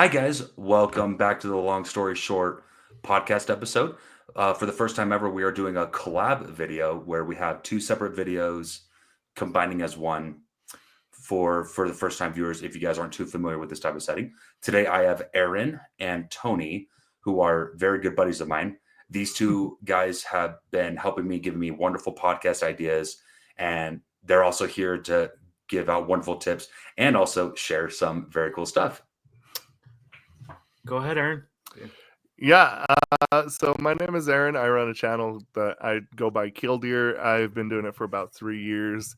Hi, guys. Welcome back to the Long Story Short podcast episode. For the first time ever, we are doing a collab video where we have two separate videos combining as one for the first time viewers. If you guys aren't too familiar with this type of setting, today I have Aaron and Tony, who are very good buddies of mine. These two guys have been helping me, giving me wonderful podcast ideas, and they're also here to give out wonderful tips and also share some very cool stuff. Go ahead, Aaron. Yeah, so my name is Aaron. I run a channel that I go by Killdeer. I've been doing it for about 3 years.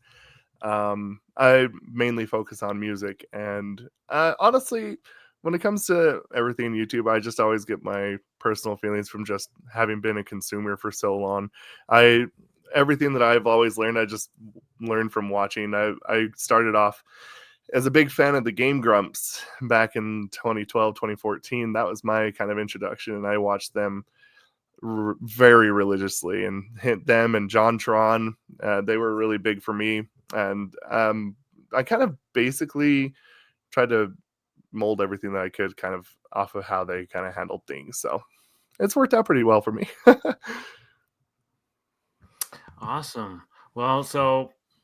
I mainly focus on music, and honestly, when it comes to everything YouTube, I just always get my personal feelings from just having been a consumer for so long. I Everything that I've always learned, I just learned from watching. I started off as a big fan of the Game Grumps back in 2012, 2014. That was my kind of introduction, and I watched them very religiously, and hit them and JonTron. They were really big for me, and I kind of basically tried to mold everything that I could kind of off of how they kind of handled things. So it's worked out pretty well for me. Awesome. Well,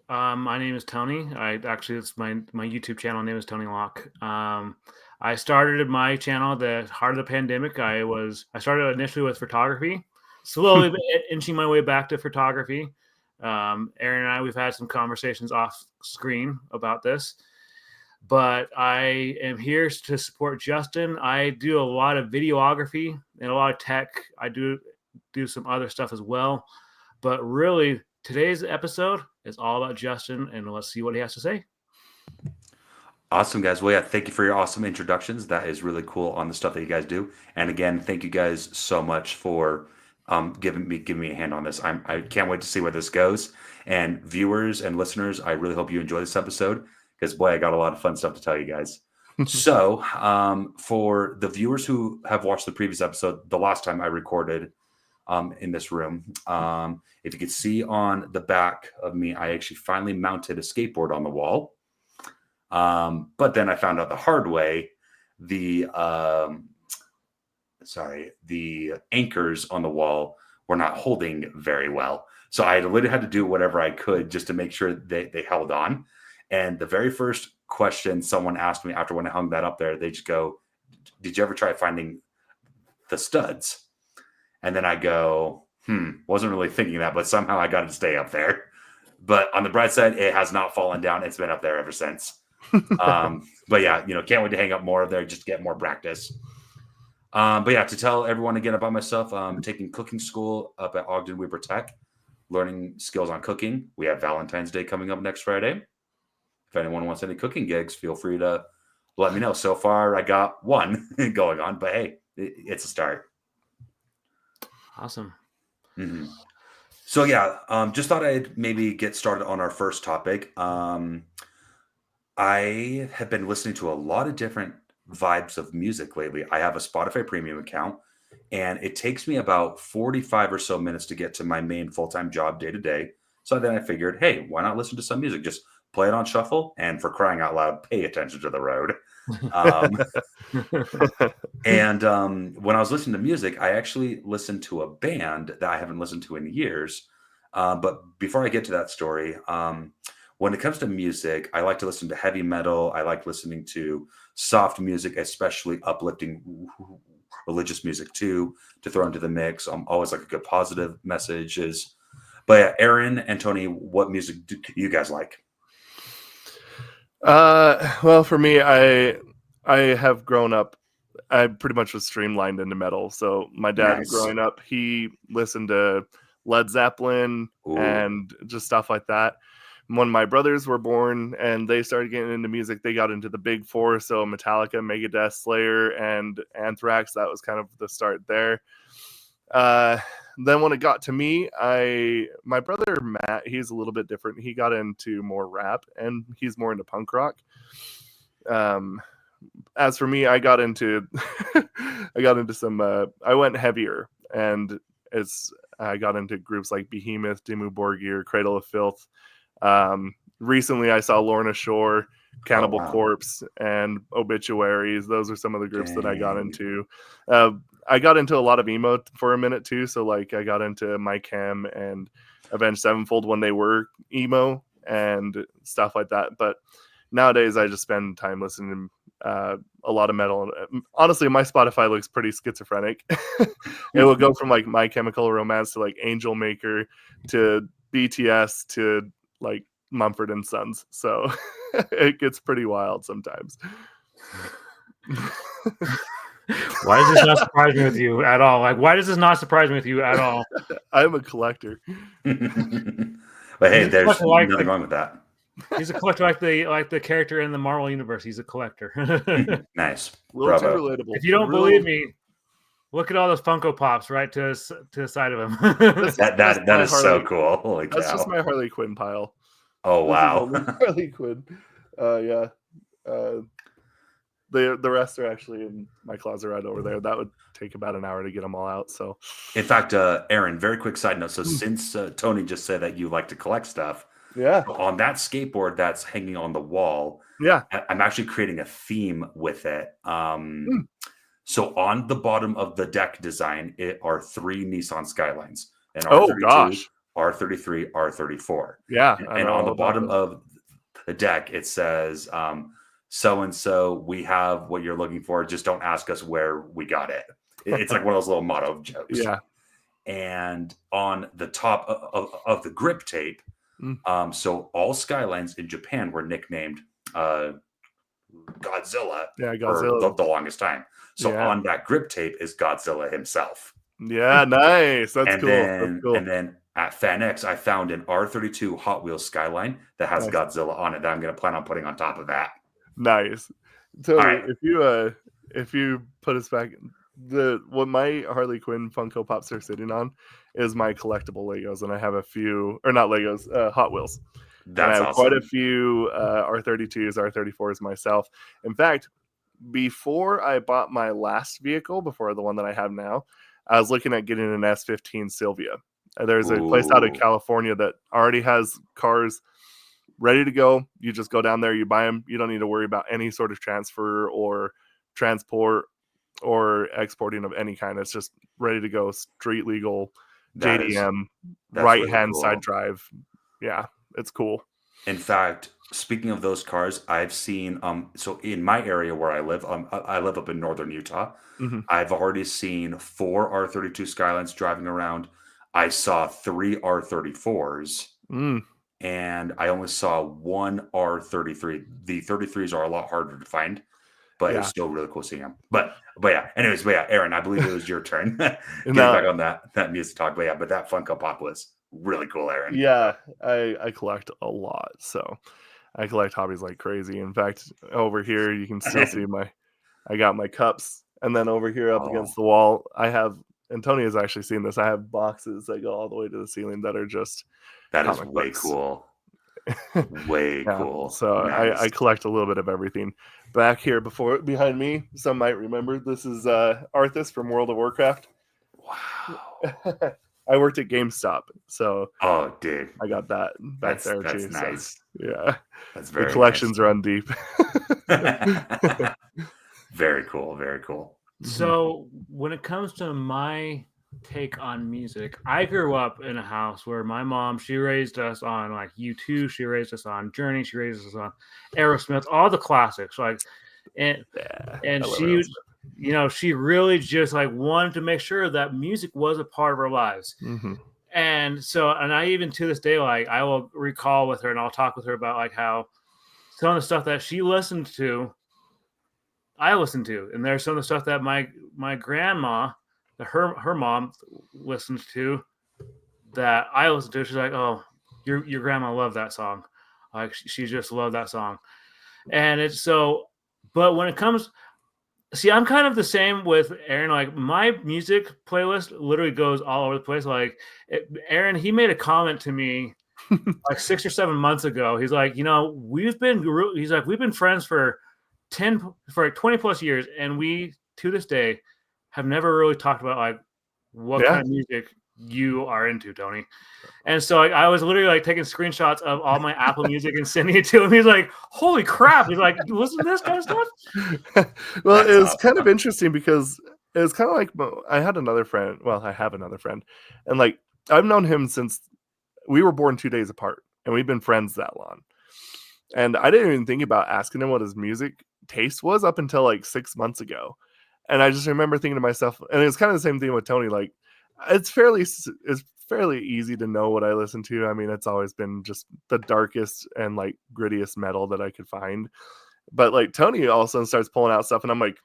my name is Tony. It's my YouTube channel name is Tony Locke. I started my channel at the heart of the pandemic. I started initially with photography, slowly inching my way back to photography. Aaron and I, we've had some conversations off screen about this, but I am here to support Justin. I do a lot of videography and a lot of tech. I do some other stuff as well. But really, today's episode is all about Justin, and let's see what he has to say. Awesome, guys. Well, yeah, thank you for your awesome introductions. That is really cool on the stuff that you guys do. And again, thank you guys so much for giving me a hand on this. I can't wait to see where this goes. And viewers and listeners, I really hope you enjoy this episode because boy, I got a lot of fun stuff to tell you guys. So, for the viewers who have watched the previous episode, the last time I recorded in this room, if you could see on the back of me, I actually finally mounted a skateboard on the wall. But then I found out the hard way, the the anchors on the wall were not holding very well. So I literally had to do whatever I could just to make sure they held on. And the very first question someone asked me after when I hung that up there, they just go, "Did you ever try finding the studs?" And then I go, wasn't really thinking that, but somehow I got it to stay up there. But on the bright side, it has not fallen down. It's been up there ever since. But yeah, can't wait to hang up more of there, just get more practice. But yeah, to tell everyone again about myself, I'm taking cooking school up at Ogden Weber Tech, learning skills on cooking. We have Valentine's Day coming up next Friday. If anyone wants any cooking gigs, feel free to let me know. So far, I got one going on, but hey, it's a start. Awesome. Mm-hmm. So yeah, just thought I'd maybe get started on our first topic. I have been listening to a lot of different vibes of music lately. I have a Spotify premium account, and it takes me about 45 or so minutes to get to my main full-time job day to day. So then I figured, hey, why not listen to some music? Just play it on shuffle, and for crying out loud, pay attention to the road. And when I was listening to music, I actually listened to a band that I haven't listened to in years. But before I get to that story, when it comes to music, I like to listen to heavy metal. I like listening to soft music, especially uplifting religious music too, to throw into the mix. I'm always like a good positive messages. But yeah, Aaron and Tony, what music do you guys like? Well, for me, I have grown up. I pretty much was streamlined into metal. So my dad, Nice. growing up, he listened to Led Zeppelin Ooh. and just stuff like that. When my brothers were born and they started getting into music, they got into the big four. So Metallica, Megadeth, Slayer, and Anthrax. That was kind of the start there. Then when it got to me, my brother Matt, he's a little bit different. He got into more rap and he's more into punk rock. As for me, I got into I went heavier, and I got into groups like Behemoth, Dimmu Borgir, Cradle of Filth. Recently I saw Lorna Shore, Cannibal wow. Corpse, and Obituaries. Those are some of the groups that I got Dang. into. I got into a lot of emo for a minute too. So like I got into My Chem and Avenged Sevenfold when they were emo and stuff like that. But nowadays I just spend time listening to a lot of metal. Honestly, my Spotify looks pretty schizophrenic. It will go from like My Chemical Romance to like Angel Maker to BTS to like Mumford and Sons. So it gets pretty wild sometimes. Why does this not surprise me with you at all? Like, why does this not surprise me with you at all? I'm a collector. But hey, He's there's like nothing wrong with that. He's a collector, like the character in the Marvel universe. He's a collector. Nice. A little Bravo. too relatable. If you don't Real- believe me, look at all those Funko Pops right to the side of him. That my is so Harley- cool. Holy That's cow. just my Harley Quinn pile. Oh, This is wow. only Harley Quinn. Yeah. The rest are actually in my closet right over there. That would take about an hour to get them all out. So, In fact, Aaron, very quick side note. So since Tony just said that you like to collect stuff, yeah, on that skateboard that's hanging on the wall, yeah. I'm actually creating a theme with it. So on the bottom of the deck design, it are 3 Nissan Skylines. An Oh, R32, gosh. R33, R34. Yeah. I And know on the all about bottom those. of the deck, it says, so-and-so, we have what you're looking for. Just don't ask us where we got it. It's like one of those little motto jokes. Yeah. And on the top of the grip tape, so all Skylines in Japan were nicknamed Godzilla Yeah, for Godzilla. the longest time. So Yeah. on that grip tape is Godzilla himself. Yeah, nice. That's And cool. then, That's cool. and then at FanX, I found an R32 Hot Wheels Skyline that has Nice. Godzilla on it that I'm going to plan on putting on top of that. Nice. Tony, right. if you put us back, what my Harley Quinn Funko Pops are sitting on is my collectible Legos, and I have a few, or not Legos, Hot Wheels. That's and I have awesome. quite a few R32s, R34s myself. In fact, before I bought my last vehicle, before the one that I have now, I was looking at getting an S15 Sylvia. There's a place out in Ooh. California that already has cars ready to go. You just go down there, you buy them. You don't need to worry about any sort of transfer or transport or exporting of any kind. It's just ready to go, street legal, That is- JDM, that's right really hand cool. side drive. Yeah, it's cool. In fact, speaking of those cars, I've seen so in my area where I live up in northern Utah. Mhm. I've already seen 4 R32 Skylines driving around. I saw 3 R34s, and I only saw 1 R33. The 33s are a lot harder to find, but it was still really cool seeing them. But yeah, anyways, Aaron, I believe it was your turn. Get back on that music talk. But that Funko Pop was really cool, Aaron. Yeah, I collect a lot, so I collect hobbies like crazy. In fact, over here you can still see I got my cups, and then over here up against the wall, I have, and Tony has actually seen this, I have boxes that go all the way to the ceiling that are just That is comic way books. cool. Way cool. So Nice. I collect a little bit of everything. Back here behind me, some might remember, this is Arthas from World of Warcraft. Wow. I worked at GameStop, so Oh, dude. I got that back there That's too. nice. So, yeah, That's very the collections run deep. nice. Very cool. Very cool. So when it comes to my take on music, I grew up in a house where my mom, she raised us on like U2, she raised us on Journey, she raised us on Aerosmith, all the classics. Like, and I love she, Aerosmith. you know, she really just like wanted to make sure that music was a part of our lives. And so, and I even to this day, like I will recall with her and I'll talk with her about like how some of the stuff that she listened to, I listened to, and there's some of the stuff that my grandma, her mom listened to, that I listened to. She's like, "Oh, your grandma loved that song, like she just loved that song," and it's so. But when it comes, see, I'm kind of the same with Aaron. Like my music playlist literally goes all over the place. Like Aaron, he made a comment to me like 6 or 7 months ago. He's like, you know, we've been friends for 20 plus years, and we to this day have never really talked about like what kind of music you are into, Tony. And so I was literally like taking screenshots of all my Apple Music and sending it to him. He's like, "Holy crap!" He's like, "Listen to this kind of stuff." Well, That's it was kind of awesome. interesting because it was kind of like I had another friend. Well, I have another friend, and like I've known him since we were born 2 days apart, and we've been friends that long. And I didn't even think about asking him what his music taste was up until like 6 months ago. And I just remember thinking to myself, and it's kind of the same thing with Tony. Like, it's fairly easy to know what I listen to. I mean, it's always been just the darkest and like grittiest metal that I could find. But like Tony all of a sudden starts pulling out stuff, and I'm like,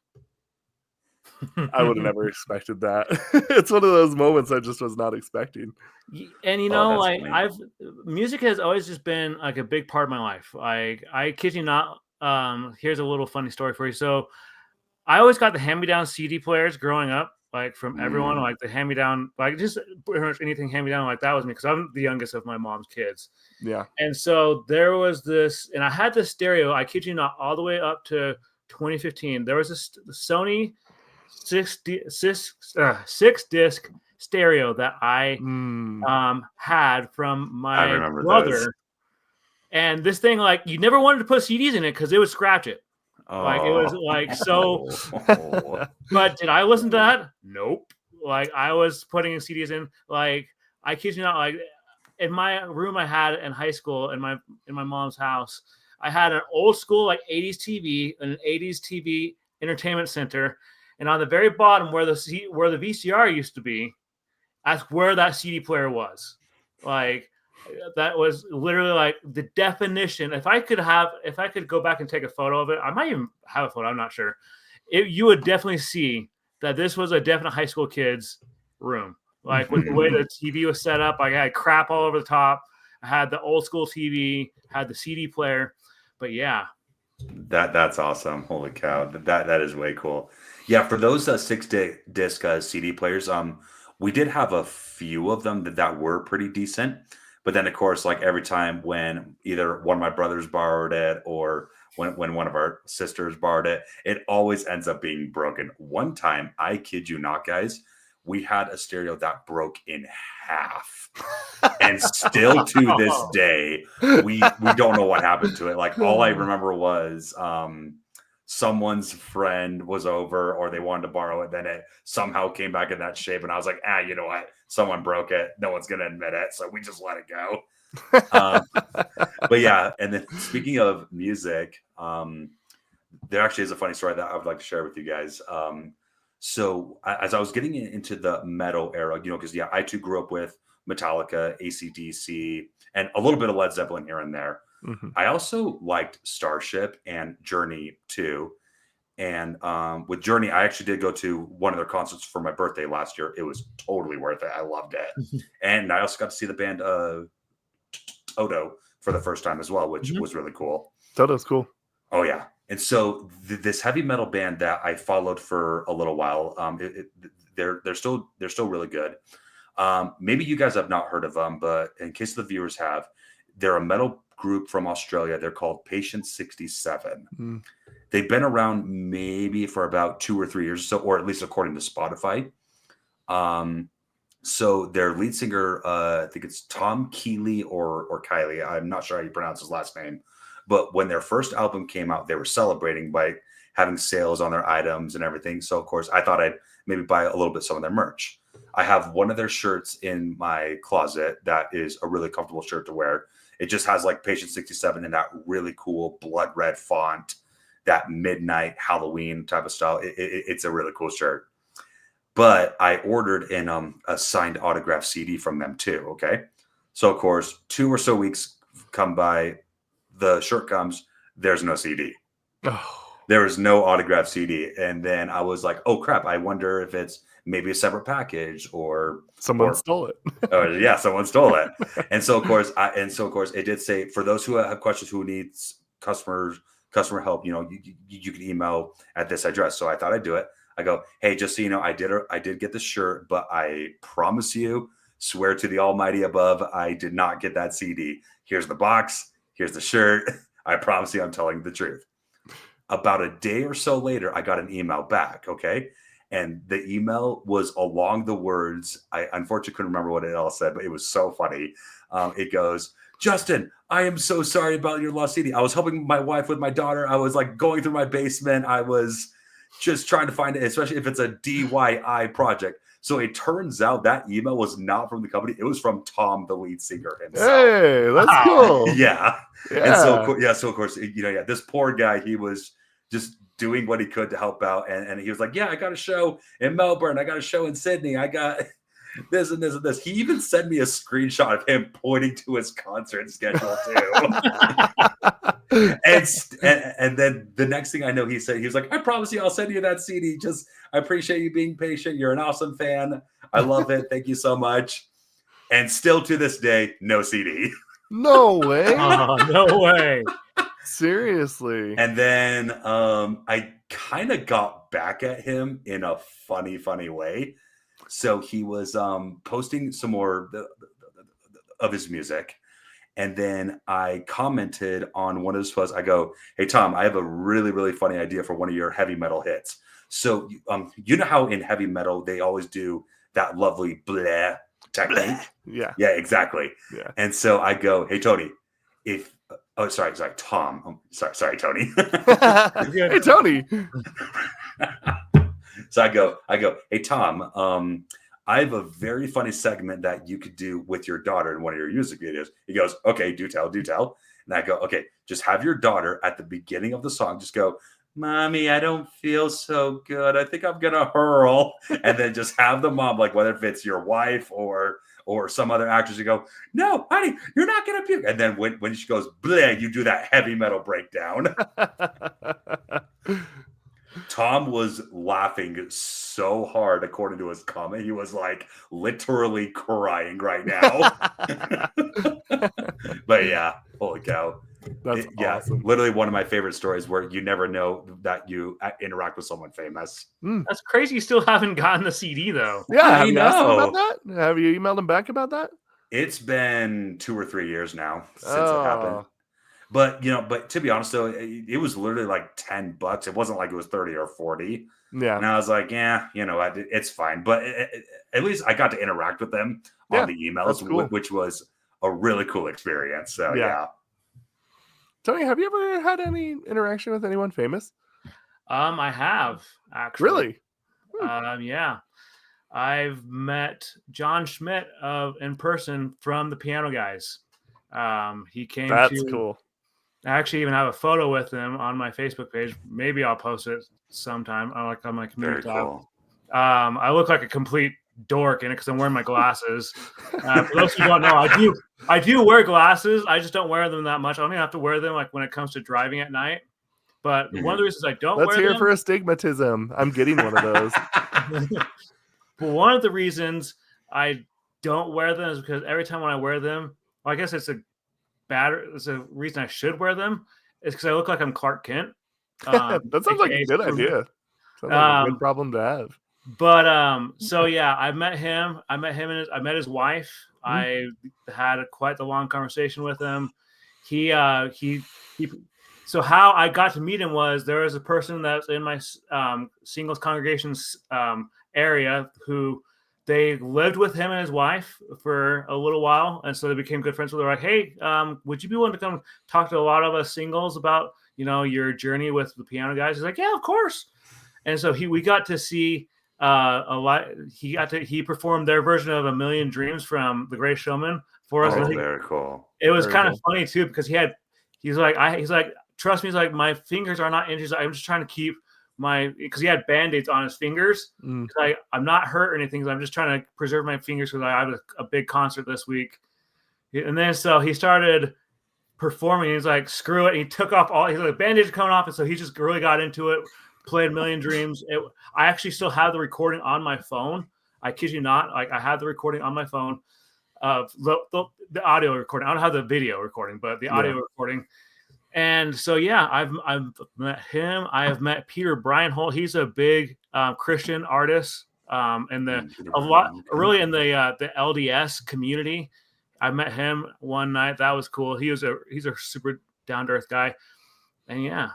I would have never expected that. It's one of those moments I just was not expecting. And you Oh, know, that's like funny. music has always just been like a big part of my life. Like I kid you not. Here's a little funny story for you. So I always got the hand-me-down CD players growing up, like from everyone, Mm, like the hand-me-down, like just pretty much anything hand-me-down, like that was me because I'm the youngest of my mom's kids. Yeah. And so there was this, and I had this stereo, I kid you not, all the way up to 2015. There was this Sony six disc stereo that I Mm. had from I my remember those. brother. And this thing, like, you never wanted to put CDs in it because it would scratch it. Like, it was Oh. like so. But did I listen to that? Nope. Like, I was putting CDs in. Like, I kid you not. Like, in my room, I had in high school, in my mom's house, I had an old school like 80s TV, an 80s TV entertainment center, and on the very bottom where the VCR used to be, that's where that CD player was. Like, that was literally like the definition. If I could go back and take a photo of it, I might even have a photo. I'm not sure. You would definitely see that this was a definite high school kid's room. Like with the way the TV was set up, I had crap all over the top. I had the old school TV, had the CD player, but yeah. That's awesome. Holy cow. That is way cool. Yeah, for those disc CD players, we did have a few of them that were pretty decent. But then of course, like every time when either one of my brothers borrowed it or when one of our sisters borrowed it, it always ends up being broken. One time, I kid you not, guys, we had a stereo that broke in half. And still to this day, we don't know what happened to it. Like all I remember was someone's friend was over or they wanted to borrow it, then it somehow came back in that shape, and I was like, you know what, someone broke it, no one's gonna admit it, so we just let it go. But yeah, and then speaking of music, there actually is a funny story that I would like to share with you guys. So as I was getting into the metal era, because yeah, I too grew up with Metallica, AC/DC, and a little bit of Led Zeppelin here and there. Mhm. I also liked Starship and Journey too. And with Journey, I actually did go to one of their concerts for my birthday last year. It was totally worth it. I loved it. And I also got to see the band Toto for the first time as well, which Mhm. was really cool. Toto's cool. Oh yeah. And so this heavy metal band that I followed for a little while, they're still really good. Maybe you guys have not heard of them, but in case the viewers have, they're a metal group from Australia. They're called Patient 67. Mm. They've been around maybe for about 2 or 3 years or so, or at least according to Spotify. So their lead singer, I think it's Tom Keeley or Kylie. I'm not sure how you pronounce his last name. But when their first album came out, they were celebrating by having sales on their items and everything. So of course, I thought I'd maybe buy a little bit some of their merch. I have one of their shirts in my closet that is a really comfortable shirt to wear. It just has like Patient 67 in that really cool blood red font, that midnight Halloween type of style. It's a really cool shirt. But I ordered in a signed autograph CD from them too. Okay. So of course, 2 or so weeks come by, the shirt comes, there's no CD. Oh. There was no autograph CD. And then I was like, oh crap, I wonder if it's maybe a separate package or Someone stole it. yeah, someone stole it. And so of course, it did say for those who have questions, who needs customer help, you can email at this address. So I thought I'd do it. I go, hey, just so you know, I did get the shirt, but I promise you, swear to the Almighty above, I did not get that CD. Here's the box. Here's the shirt. I promise you, I'm telling the truth. About a day or so later, I got an email back. Okay. and the email was along the words. I unfortunately couldn't remember what it all said, but it was so funny. It goes, Justin, I am so sorry about your lost CD. I was helping my wife with my daughter. I was like going through my basement. I was just trying to find it, especially if it's a DIY project. So it turns out that email was not from the company. It was from Tom, the lead singer himself. Hey, that's cool. Yeah. Yeah. And so of course, this poor guy, he was just doing what he could to help out. And he was like, yeah, I got a show in Melbourne. I got a show in Sydney. I got this and this and this. He even sent me a screenshot of him pointing to his concert schedule too. and then the next thing I know, he was like, I promise you, I'll send you that CD. Just, I appreciate you being patient. You're an awesome fan. I love it. Thank you so much. And still to this day, no CD. No way. Oh, no way. Seriously. And then I kind of got back at him in a funny way. So he was posting some more of his music. And then I commented on one of his posts. I go, hey, Tom, I have a really funny idea for one of your heavy metal hits. So you know how in heavy metal, they always do that lovely bleh technique? Yeah. Yeah, exactly. Yeah. And so I go, hey, Tony, sorry, Tom. Sorry, Tony. Hey, Tony. So I go, hey, Tom, I have a very funny segment that you could do with your daughter in one of your music videos. He goes, okay, do tell. And I go, okay, just have your daughter at the beginning of the song, just go, Mommy, I don't feel so good. I think I'm going to hurl. And then just have the mom, like whether if it's your wife or some other actress, you go, no, honey, you're not going to puke. And then when she goes, bleh, you do that heavy metal breakdown. Tom was laughing so hard, according to his comment. He was like literally crying right now. But yeah, holy cow. That's awesome. Literally one of my favorite stories where you never know that you interact with someone famous. That's crazy. You still haven't gotten the CD though. Yeah, have I you asked him know. about that? Have you emailed him back about that? It's been 2 or 3 years now since it happened. But to be honest though, it was literally like $10. It wasn't like it was 30 or 40. Yeah. And I was like, yeah, it's fine. But at least I got to interact with them on the emails, cool. which was a really cool experience. So yeah. Tony, have you ever had any interaction with anyone famous? I have actually. Really? Yeah. I've met John Schmidt in person from the Piano Guys. He came. That's cool. I actually even have a photo with him on my Facebook page. Maybe I'll post it sometime. I like on my community tab. Cool. I look like a complete dork in it because I'm wearing my glasses. For those who don't know, I do wear glasses. I just don't wear them that much. I only have to wear them like when it comes to driving at night. But one of the reasons I don't Let's wear hear them for astigmatism. I'm getting one of those. But one of the reasons I don't wear them is because every time when I wear them, well, I guess it's a reason I should wear them, is because I look like I'm Clark Kent. That sounds like a good idea. Sounds like a good problem to have. But so yeah, I met him. I met his wife. I had quite the long conversation with him. He so how I got to meet him was there was a person that's in my singles congregation's area who they lived with him and his wife for a little while, and so they became good friends. They're like, hey, would you be willing to come talk to a lot of us singles about your journey with the Piano Guys? He's like, yeah, of course. And so we got to see a lot. He performed their version of A Million Dreams from The Greatest Showman for us. Oh, very cool. It was kind of funny too because he's like, trust me, he's like, my fingers are not injured. I'm just trying to keep because he had band-aids on his fingers. I'm not hurt or anything. I'm just trying to preserve my fingers because I have a big concert this week. And then so he started performing. He's like, screw it. And he took off he's like, band-aids are coming off. And so he just really got into it, played A Million Dreams. I actually still have the recording on my phone. I kid you not. Like, I have the recording on my phone of the audio recording. I don't have the video recording, but the audio recording. And so, yeah, I've met him. I have met Peter Breinholt. He's a big Christian artist in the LDS community. I met him one night. That was cool. He's a super down to earth guy. And yeah,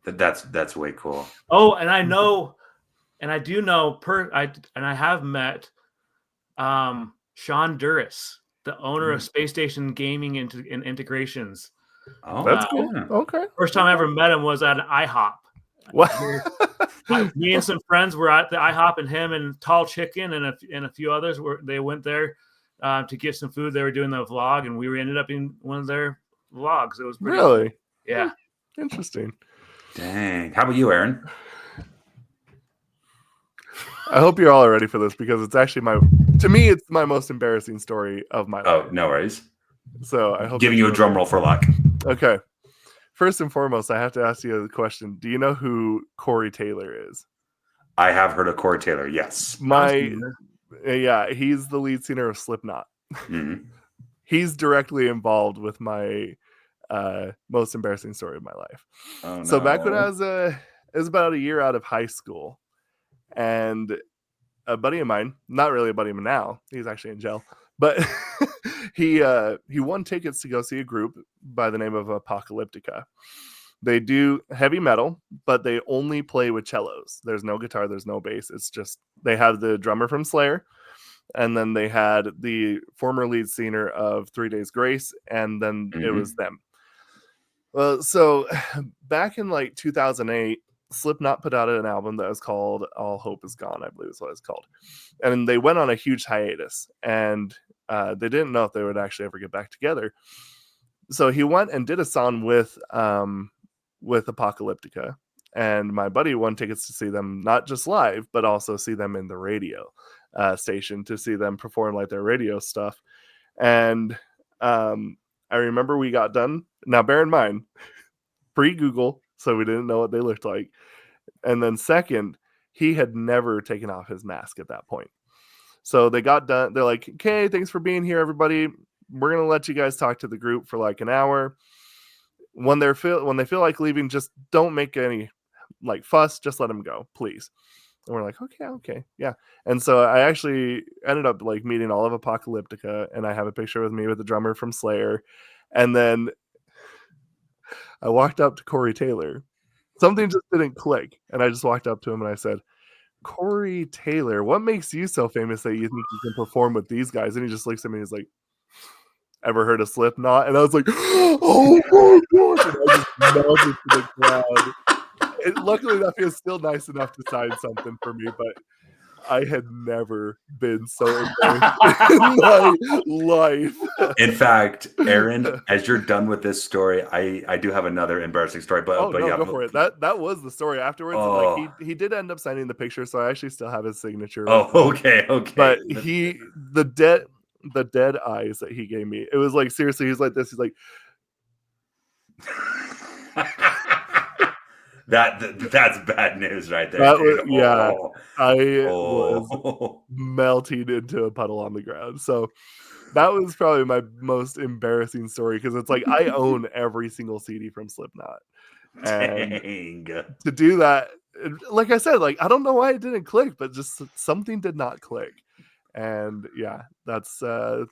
that's way cool. Oh, and I know and I do know I have met Sean Duras, the owner of Space Station Gaming and Integrations. Oh, That's cool. yeah. Okay. First time I ever met him was at an IHOP. What? Me and some friends were at the IHOP, and him and Tall Chicken and a few others they went there to get some food. They were doing the vlog, and we ended up in one of their vlogs. It was pretty Really? cool. Yeah. Interesting. Dang. How about you, Aaron? I hope you're all ready for this because it's actually to me, it's my most embarrassing story of my life. Oh, no worries. So I hope Giving you a drum roll for luck. Okay. First and foremost, I have to ask you a question. Do you know who Corey Taylor is? I have heard of Corey Taylor. Yes. Yeah, he's the lead singer of Slipknot. Mhm. He's directly involved with my most embarrassing story of my life. Oh, no. So back when I was it was about a year out of high school, and a buddy of mine, not really a buddy of mine now, he's actually in jail, but he won tickets to go see a group by the name of Apocalyptica. They do heavy metal, but they only play with cellos. There's no guitar, there's no bass. It's just they have the drummer from Slayer, and then they had the former lead singer of 3 Days Grace, and then it was them. Well, so back in like 2008, Slipknot put out an album that was called All Hope Is Gone, I believe is what it's called. And they went on a huge hiatus, and they didn't know if they would actually ever get back together. So he went and did a song with Apocalyptica. And my buddy won tickets to see them, not just live, but also see them in the radio station, to see them perform like their radio stuff. And I remember we got done. Now, bear in mind, pre-Google, so we didn't know what they looked like. And then second, he had never taken off his mask at that point. So they got done. They're like, okay, thanks for being here, everybody. We're going to let you guys talk to the group for like an hour. When they feel like leaving, just don't make any like fuss. Just let them go, please. And we're like, okay, yeah. And so I actually ended up like meeting all of Apocalyptica, and I have a picture with me with the drummer from Slayer. And then I walked up to Corey Taylor. Something just didn't click. And I just walked up to him and I said, Corey Taylor, what makes you so famous that you think you can perform with these guys? And he just looks at me and he's like, ever heard of Slipknot? And I was like, oh my gosh. And I just melted to the crowd. Luckily enough, he was still nice enough to sign something for me, but I had never been so embarrassed in my life. In fact, Aaron, as you're done with this story, I do have another embarrassing story. But yeah, go for it. That was the story afterwards. Oh. Like he did end up signing the picture, so I actually still have his signature. Oh, okay. But the dead eyes that he gave me, it was like seriously, he's like this. He's like. That's bad news right there. I was melting into a puddle on the ground. So that was probably my most embarrassing story, because it's like I own every single CD from Slipknot. And to do that, like I said, like I don't know why it didn't click, but just something did not click. And yeah, that's I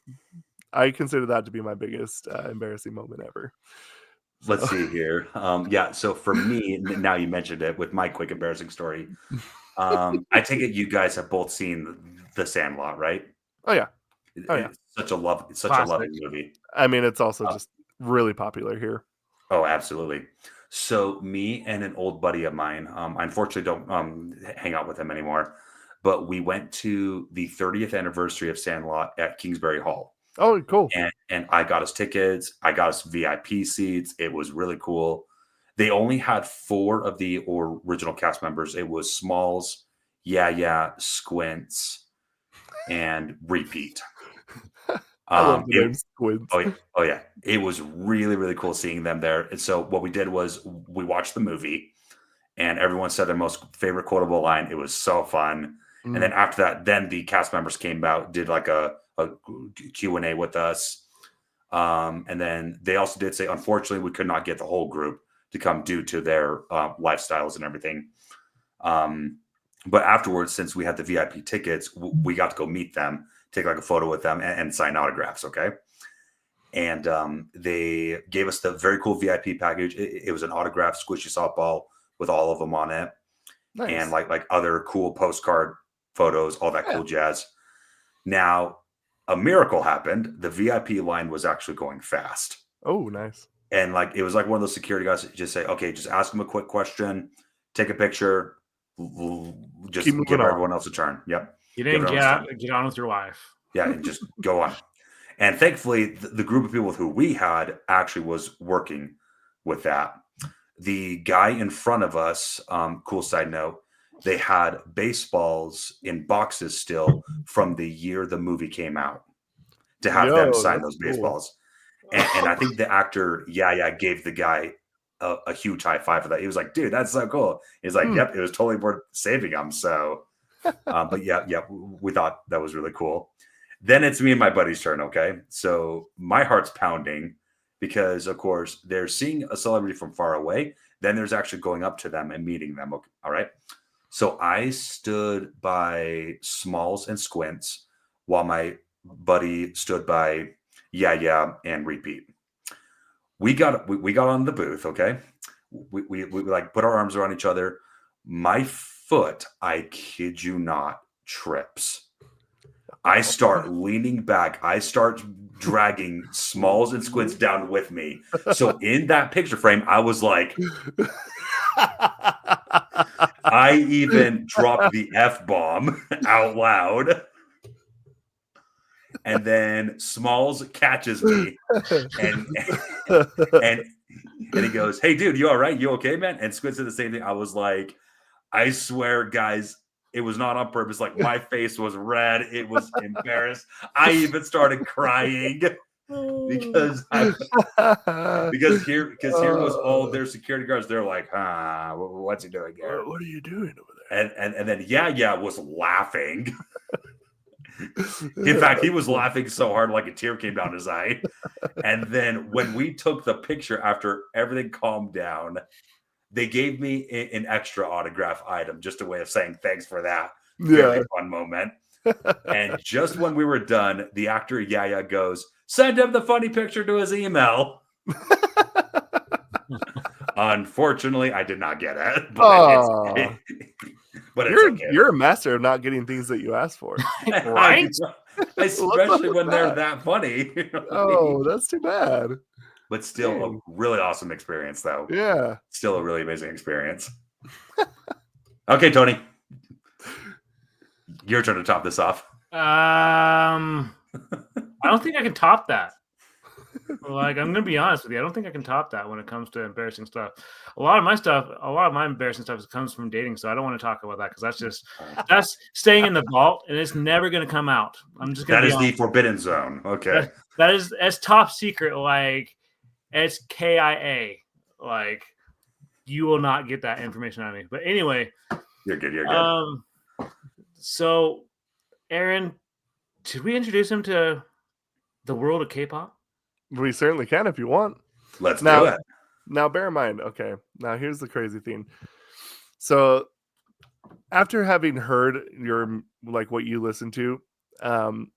consider that to be my biggest embarrassing moment ever. Let's see here. Yeah, so for me, now you mentioned it with my quick embarrassing story. I take it you guys have both seen The Sandlot, right? Oh yeah. It's such a lovely movie. I mean, it's also just really popular here. Oh, absolutely. So me and an old buddy of mine, I unfortunately don't hang out with him anymore, but we went to the 30th anniversary of Sandlot at Kingsbury Hall. Oh, cool. And I got us tickets. I got us VIP seats. It was really cool. They only had 4 of the original cast members. It was Smalls, Yeah, Squints, and Repeat. I love the name Squints. Oh yeah. It was really, really cool seeing them there. And so what we did was we watched the movie, and everyone said their most favorite quotable line. It was so fun. And then after that, then the cast members came out, did like a Q&A with us. And then they also did say, unfortunately, we could not get the whole group to come due to their lifestyles and everything. But afterwards, since we had the VIP tickets, we got to go meet them, take like a photo with them, and sign autographs. Okay. And they gave us the very cool VIP package. It was an autographed squishy softball with all of them on it. and Nice. like other cool postcard photos, all that Yeah. cool jazz. Now, a miracle happened. The VIP line was actually going fast. Oh, nice. And like it was like one of those security guys that just say, okay, just ask them a quick question, take a picture, just Keep moving give on. everyone else a turn. Yep. You didn't get on with your wife. Yeah, and just go on. And thankfully, the group of people with who we had actually was working with that. The guy in front of us, cool side note, they had baseballs in boxes still from the year the movie came out to have them sign those baseballs. And I think the actor, gave the guy a huge high five for that. He was like, dude, that's so cool. He's like, yep, it was totally worth saving them. So, but yeah, we thought that was really cool. Then it's me and my buddy's turn. Okay. So my heart's pounding because, of course, they're seeing a celebrity from far away. Then there's actually going up to them and meeting them. Okay. All right. So I stood by Smalls and Squints while my buddy stood by and Repeat. We got on the booth. Okay. We like put our arms around each other. My foot, I kid you not, trips. I start leaning back. I start dragging Smalls and Squints down with me. So in that picture frame, I was like, I even dropped the F-bomb out loud. And then Smalls catches me and he goes, hey, dude, you all right? You okay, man? And Squints did the same thing. I was like, I swear, guys, it was not on purpose. Like my face was red. It was embarrassed. I even started crying because here was all their security guards. They're like, what's he doing here? What are you doing over there? And then was laughing. In fact, he was laughing so hard like a tear came down his eye. And then when we took the picture after everything calmed down, they gave me an extra autograph item, just a way of saying thanks for that. Very fun moment. And just when we were done, the actor goes, send him the funny picture to his email. Unfortunately, I did not get it. But you're a master of not getting things that you asked for. Right? Especially when they're that funny. Oh, that's too bad. But still a really awesome experience, though. Yeah. Still a really amazing experience. Okay, Tony. Your turn to top this off. I don't think I can top that. Like, I'm gonna be honest with you, I don't think I can top that when it comes to embarrassing stuff. A lot of my embarrassing stuff comes from dating, so I don't want to talk about that because that's staying in the vault and it's never gonna come out. I'm just gonna. That is the forbidden zone. Okay. That's top secret. Like, it's KIA. Like, you will not get that information out of me. But anyway, you're good. So, Aaron, should we introduce him to the world of K-pop? We certainly can if you want. Let's do it. Now, bear in mind, okay, now here's the crazy thing. So, after having heard what you listen to, and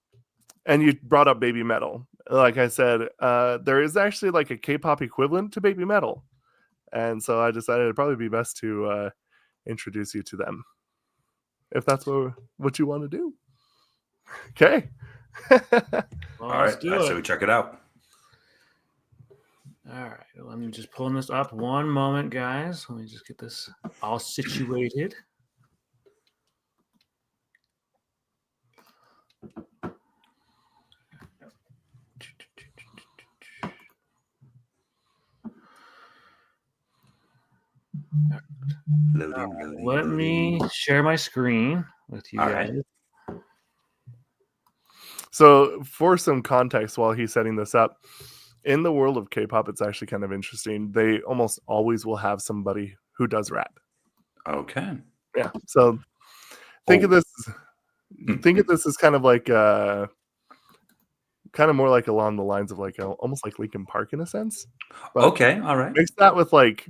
you brought up Baby Metal, like I said, there is actually like a K-pop equivalent to Baby Metal. And so I decided it'd probably be best to introduce you to them, if that's what you want to do. Okay. All right, so we check it out. All right, let me just pulling this up. One moment, guys. Let me just get this all situated. Let me share my screen with you guys. Right. So, for some context, while he's setting this up, in the world of K-pop, it's actually kind of interesting. They almost always will have somebody who does rap. Okay. Yeah. So think of this as kind of like kind of more like along the lines of like almost like Linkin Park in a sense. But okay. All right. Mix that with like,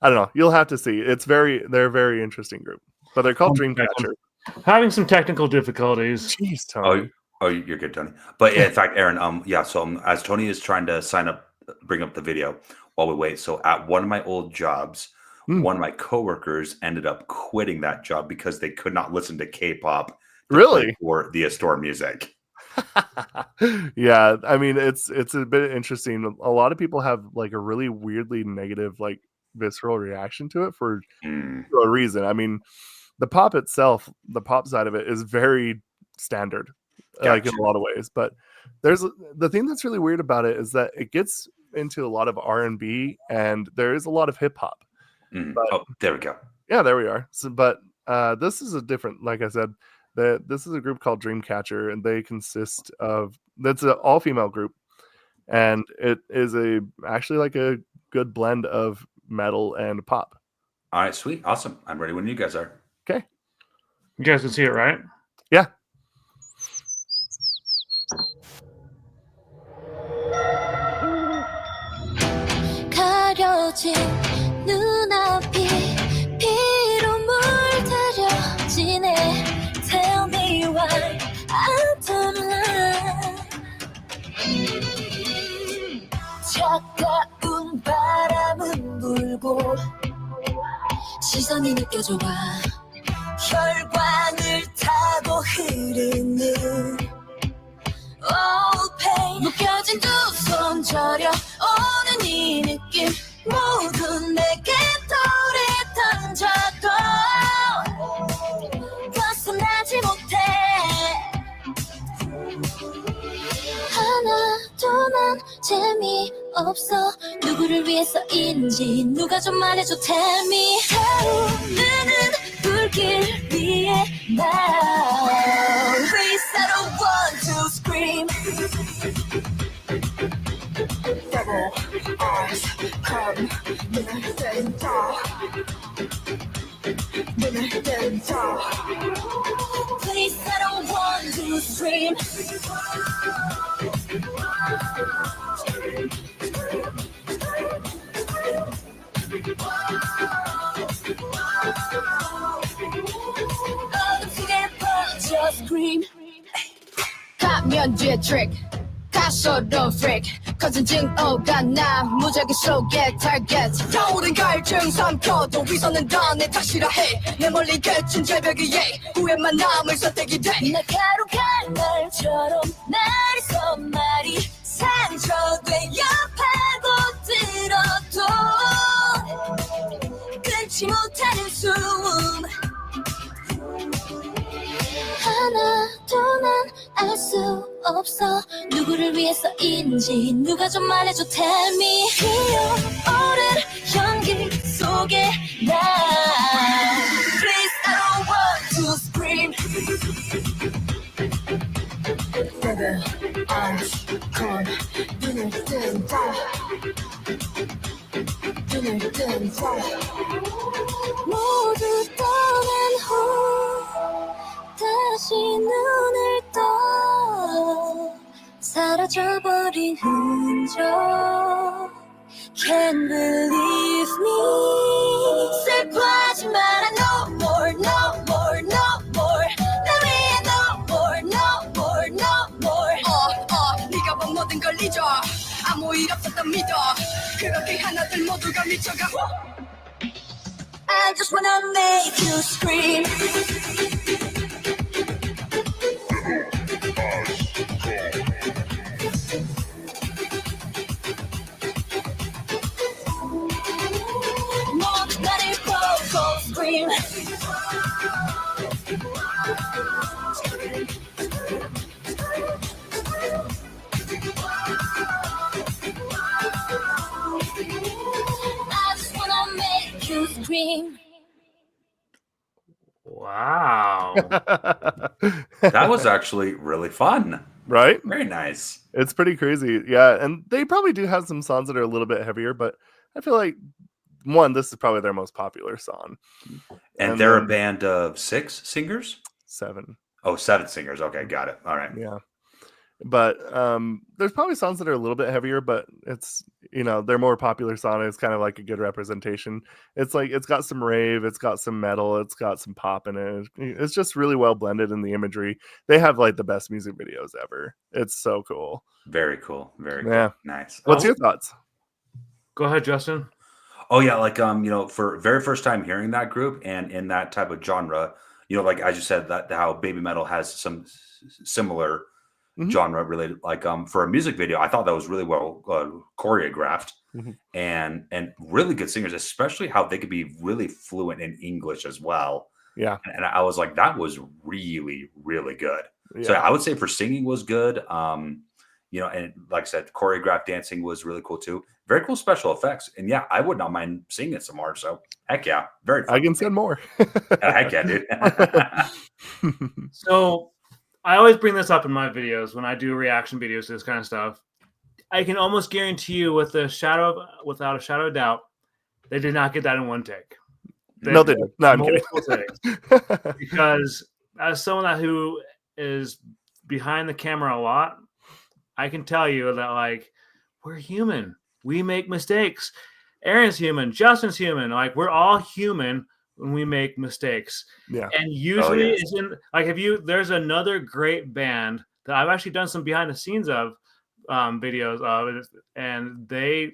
I don't know. You'll have to see. They're a very interesting group, but they're called Dreamcatcher. Having some technical difficulties. Jeez, Tony. Oh, you're good, Tony. But in fact, Aaron, so as Tony is trying to bring up the video while we wait. So at one of my old jobs, one of my coworkers ended up quitting that job because they could not listen to K-pop to play Really? for the Astore music. Yeah, I mean it's a bit interesting. A lot of people have like a really weirdly negative, like visceral reaction to it for Mm, a reason. I mean, the pop itself, the pop side of it is very standard, like in gotcha. a lot of ways. But the thing that's really weird about it is that it gets into a lot of R&B and there is a lot of hip hop. But Oh, there we go. yeah, there we are. So, but this is a different, like I said, this is a group called Dreamcatcher, and they consist of that's an all female group, and it is actually like a good blend of metal and pop. All right, sweet, awesome. I'm ready when you guys are. Okay, You guys can see it, right? yeah. 가려진 눈앞이 피로 물들여지네. Tell me why I don't lie. 차가운 바람은 불고 시선이 느껴져와 혈관을 타고 흐르는 Oh pain 묶여진 두 손 저려오는 이 느낌 모두 내게 돌이 던져도 벗어나지 못해 하나도 난 재미없어 누구를 위해서인지 누가 좀 말해줘 Tell me 타오르는 불길 위에 now Please I don't want to scream Devil eyes come 눈을 뜬다 눈을 뜬다 Please I don't want to scream 어떻게 퍼져 scream 가면 뒤에 트릭 가소로 freak 커진 증오가 나 무작위 속에 target 타오른 갈증 삼켜도 위선은 다 내 탓이라 해내 멀리 그친 절벽 위에 후회만 남을 선택이 돼 날카로운 날처럼 날이 손말이 상처되어 파고들어도 끊지 못하는 숨 하나도 난 알 수 없어 누구를 위해서인지 누가 좀 말해줘 Tell me 피어오른 연기 속에 나 Please I don't want to scream Devil eyes come 눈을 뜬다 눈을 뜬다 모두 떠난 후 다시 눈을 떠 사라져버린 흔적 Can't believe me 슬퍼하지 마라 No more, no more, no more 나 위해 no more, no more, no more 네가 본 모든 걸 잊어 아무 일 없었던 믿어 그렇게 하나들 모두가 미쳐가 I just wanna make you scream 모두 나를 보고 scream I just wanna make you scream Wow. That was actually really fun. Right? Very nice. It's pretty crazy. Yeah, and they probably do have some songs that are a little bit heavier, but I feel like this is probably their most popular song. And they're a then band of 6 singers? 7. Oh, 7 singers. Okay, got it. All right. Yeah. But there's probably songs that are a little bit heavier, but it's their more popular song is kind of like a good representation. It's like it's got some rave, it's got some metal, it's got some pop in it. It's just really well blended in the imagery. They have like the best music videos ever. It's so cool. Very cool. Very cool. Yeah. Nice. What's your thoughts? Go ahead, Justin. Oh yeah, like for very first time hearing that group and in that type of genre, like as you said, that how baby metal has some similar Mhm, genre related. Like for a music video, I thought that was really well choreographed mhm. and really good singers, especially how they could be really fluent in English as well. Yeah, And I was like, that was really, really good. So yeah. I would say for singing was good. And like I said, choreographed dancing was really cool too. Very cool special effects. And yeah, I would not mind seeing it some more. So heck yeah, very I fun can for me. send more. Heck yeah, dude. So I always bring this up in my videos when I do reaction videos to this kind of stuff. I can almost guarantee you, without a shadow of doubt, they did not get that in one take. No, they did. No, I'm kidding. multiple takes. Because as someone who is behind the camera a lot, I can tell you that like we're human. We make mistakes. Aaron's human. Justin's human. Like we're all human when we make mistakes. Yeah. And usually yes. it's in like there's another great band that I've actually done some behind the scenes of videos of, and they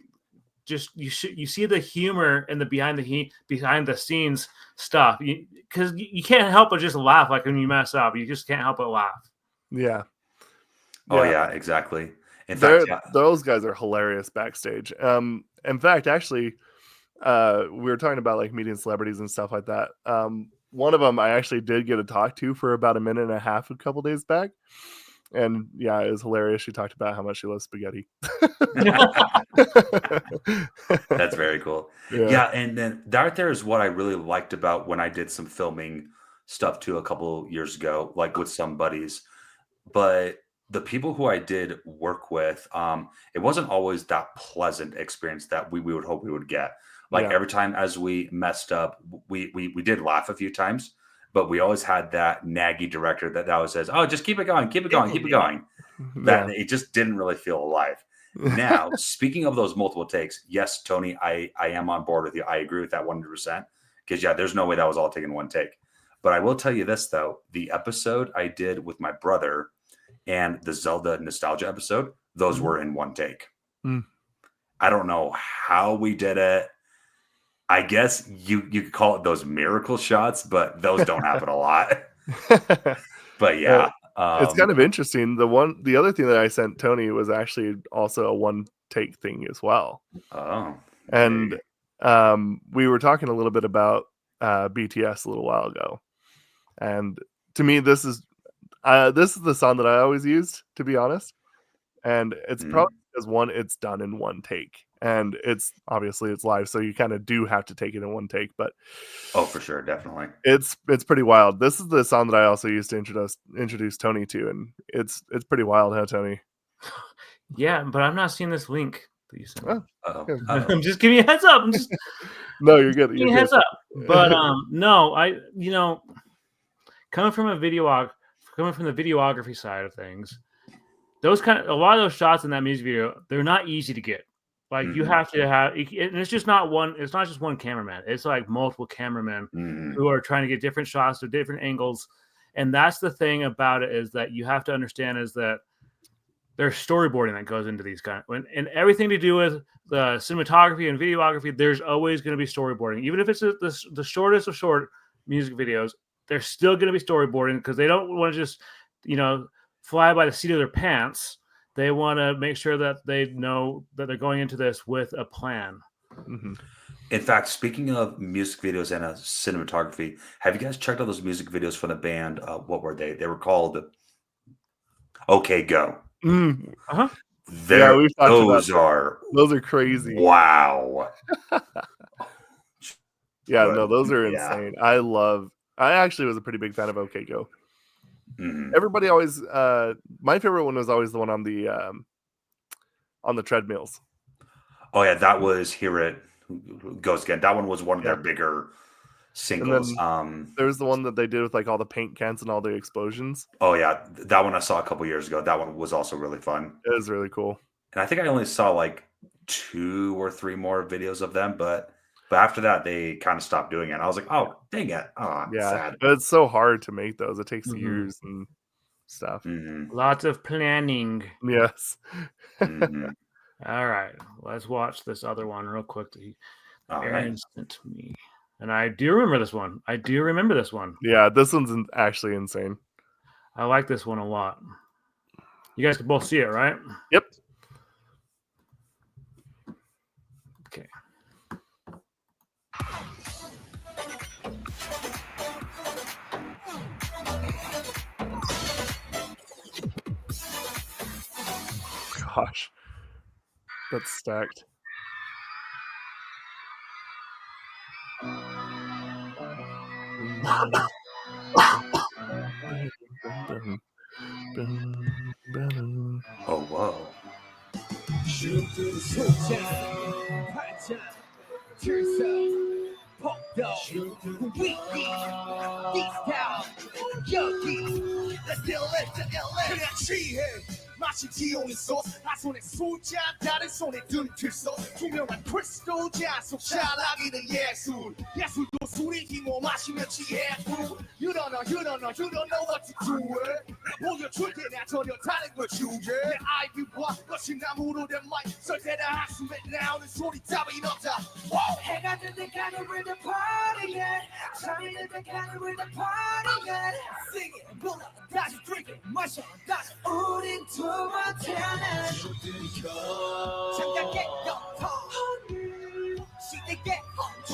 just you see the humor in the behind the scenes stuff because you can't help but just laugh like when you mess up. You just can't help but laugh. Yeah. Oh Yeah. yeah, exactly. In fact, yeah. Those guys are hilarious backstage. In fact, actually, we were talking about like meeting celebrities and stuff like that. One of them I actually did get to talk to for about a minute and a half a couple days back. And yeah, it was hilarious. She talked about how much she loves spaghetti. That's very cool. Yeah. Yeah, and then that there is what I really liked about when I did some filming stuff too a couple years ago, like with some buddies. But the people who I did work with, it wasn't always that pleasant experience that we would hope we would get. Like Yeah. every time as we messed up, we did laugh a few times, but we always had that naggy director that always says, "Oh, just keep it going, keep it going, keep it going." Yeah. That it just didn't really feel alive. Now, speaking of those multiple takes, yes, Tony, I am on board with you. I agree with that 100%. Because yeah, there's no way that was all taken one take. But I will tell you this though, the episode I did with my brother and the Zelda nostalgia episode, those Mhm. were in one take. Mm. I don't know how we did it. I guess you could call it those miracle shots, but those don't happen a lot. But yeah, It's kind of interesting. The other thing that I sent Tony was actually also a one take thing as well. oh, And hey. we were talking a little bit about BTS a little while ago. And to me, this is the song that I always used, to be honest. And it's probably because it's done in one take. And it's obviously it's live, so you kind of do have to take it in one take, but Oh, for sure, definitely. it's pretty wild. This is the song that I also used to introduce Tony to, and it's pretty wild, huh, Tony? Yeah, but I'm not seeing this link that you sent. Oh, Uh-oh. yeah. Uh-oh. I'm just giving you a heads up. I'm just No, you're good. giving You're you a heads good. up. But no, coming from the videography side of things, a lot of those shots in that music video, they're not easy to get. Like you Mhm. have to have, and it's just not one. It's not just one cameraman. It's like multiple cameramen Mhm. who are trying to get different shots to different angles. And that's the thing about it, is that you have to understand is that there's storyboarding that goes into these and everything to do with the cinematography and videography. There's always going to be storyboarding, even if it's the shortest of short music videos. There's still going to be storyboarding because they don't want to just fly by the seat of their pants. They want to make sure that they know that they're going into this with a plan. Mhm. In fact, speaking of music videos and cinematography, have you guys checked out those music videos for the band? What were they? They were called OK Go. Mm. Uh-huh. Yeah, we've talked about Those that. are Those are crazy. wow. Yeah, But no, those are yeah. insane. I actually was a pretty big fan of OK Go. Mhm. Everybody always my favorite one was always the one on the treadmills. Oh yeah, that was Here It Goes Again. That one was one of their Yeah. bigger And singles. then there's the one that they did with like all the paint cans and all the explosions. Oh yeah, that one I saw a couple years ago. That one was also really fun. It was really cool. And I think I only saw like 2 or 3 more videos of them, but after that they kind of stopped doing it. I was like, "Oh, dang it. Oh, Yeah, sad." but it's so hard to make those. It takes Mhm. years and stuff. Mhm. Lots of planning. Yes. Mhm. All right, let's watch this other one real quick. All Aaron right. sent me. And I do remember this one. Yeah, this one's actually insane. I like this one a lot. You guys can both see it, right? Yep. Okay. Gosh, that's stacked. Oh, whoa. 맛이 지옥에서 한 손에 소자 다른 손에 든 들서 투명한 크리스탈 자속 샤라기는 예술도 술이 힘어 마시면 취해 You don't know what to do 보여줄 때나 전혀 다른 걸 주게 내 아이비와 것이 나무로 된 마이 설대나 한숨에 나오는 소리 따윈 없다 해가 뜰 때까지 we're the party yeah 잠이 들 때까지 we're the party yeah Sing it 불러 다시 drink it 마셔 다시 우린 두 번 태어난 생각에 영통 시대에 엉청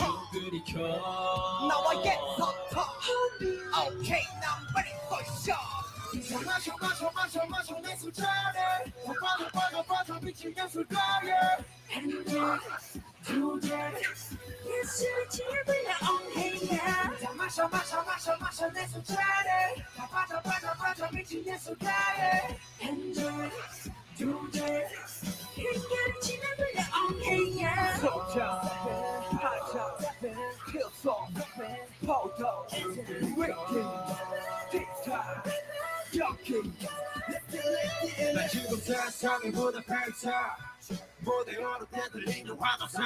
나와의 소통 Okay now I'm ready for show 마셔 내 술잔에 빠져 미치게 술가에 한잔 두잔 예술 집을 엉해야 마셔 내 술잔에 빠져 미치게 술가에 한잔 두잔 예술 집을 엉해야 소자 파자 필소 포도 위키 틱탁 Jockey, 나 지금 세상보다 펼쳐 무대로 되돌리는 환호성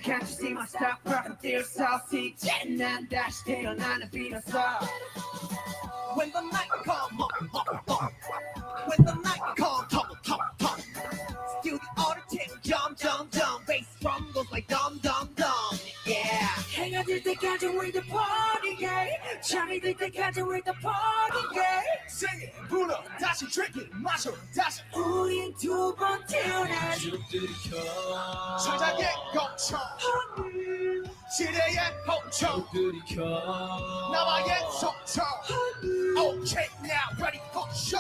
Can't you see my step from dear saucy 난 다시 태어나는 비로소 When the night come When the night come Still the other team jump Bass drum goes like dum Yeah 해가 들 때까지 we're the party yeah 잠이 들 때까지 we're the party yeah Sing it 불러 다시 drink it 마셔 다시 우린 두 번 태어난 천장의 공청 시대의 홍청 나와의 소청 Okay now ready for show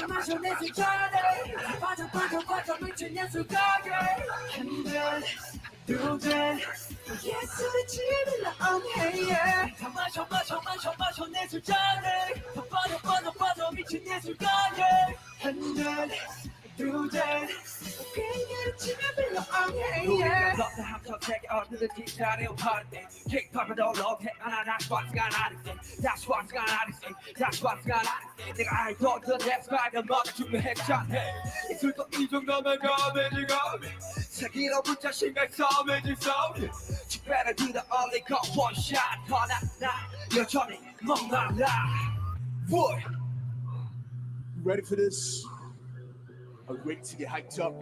마셔 내 술잔에 빠져 미친 예술가에 한잔 두잔 예술의 집을 엉해야 다 마셔 내 술잔에 빠져 미친 예술가에 한잔 두잔 그녀의 집을 엉해야 너도 합쳐 take it to the deep down in party Kick pop it all up that's what's gonna happen That's what's gonna happen That's what's gonna happen 내가 알던 the next vibe 맞춤을 핵샷해 이술도 이 정도면 가면이가 세기로 붙자 신경 싸움해질 싸움 You better do the only got one shot 하나 나 여전히 멍나라 Boy You ready for this? Are you ready to get hyped up?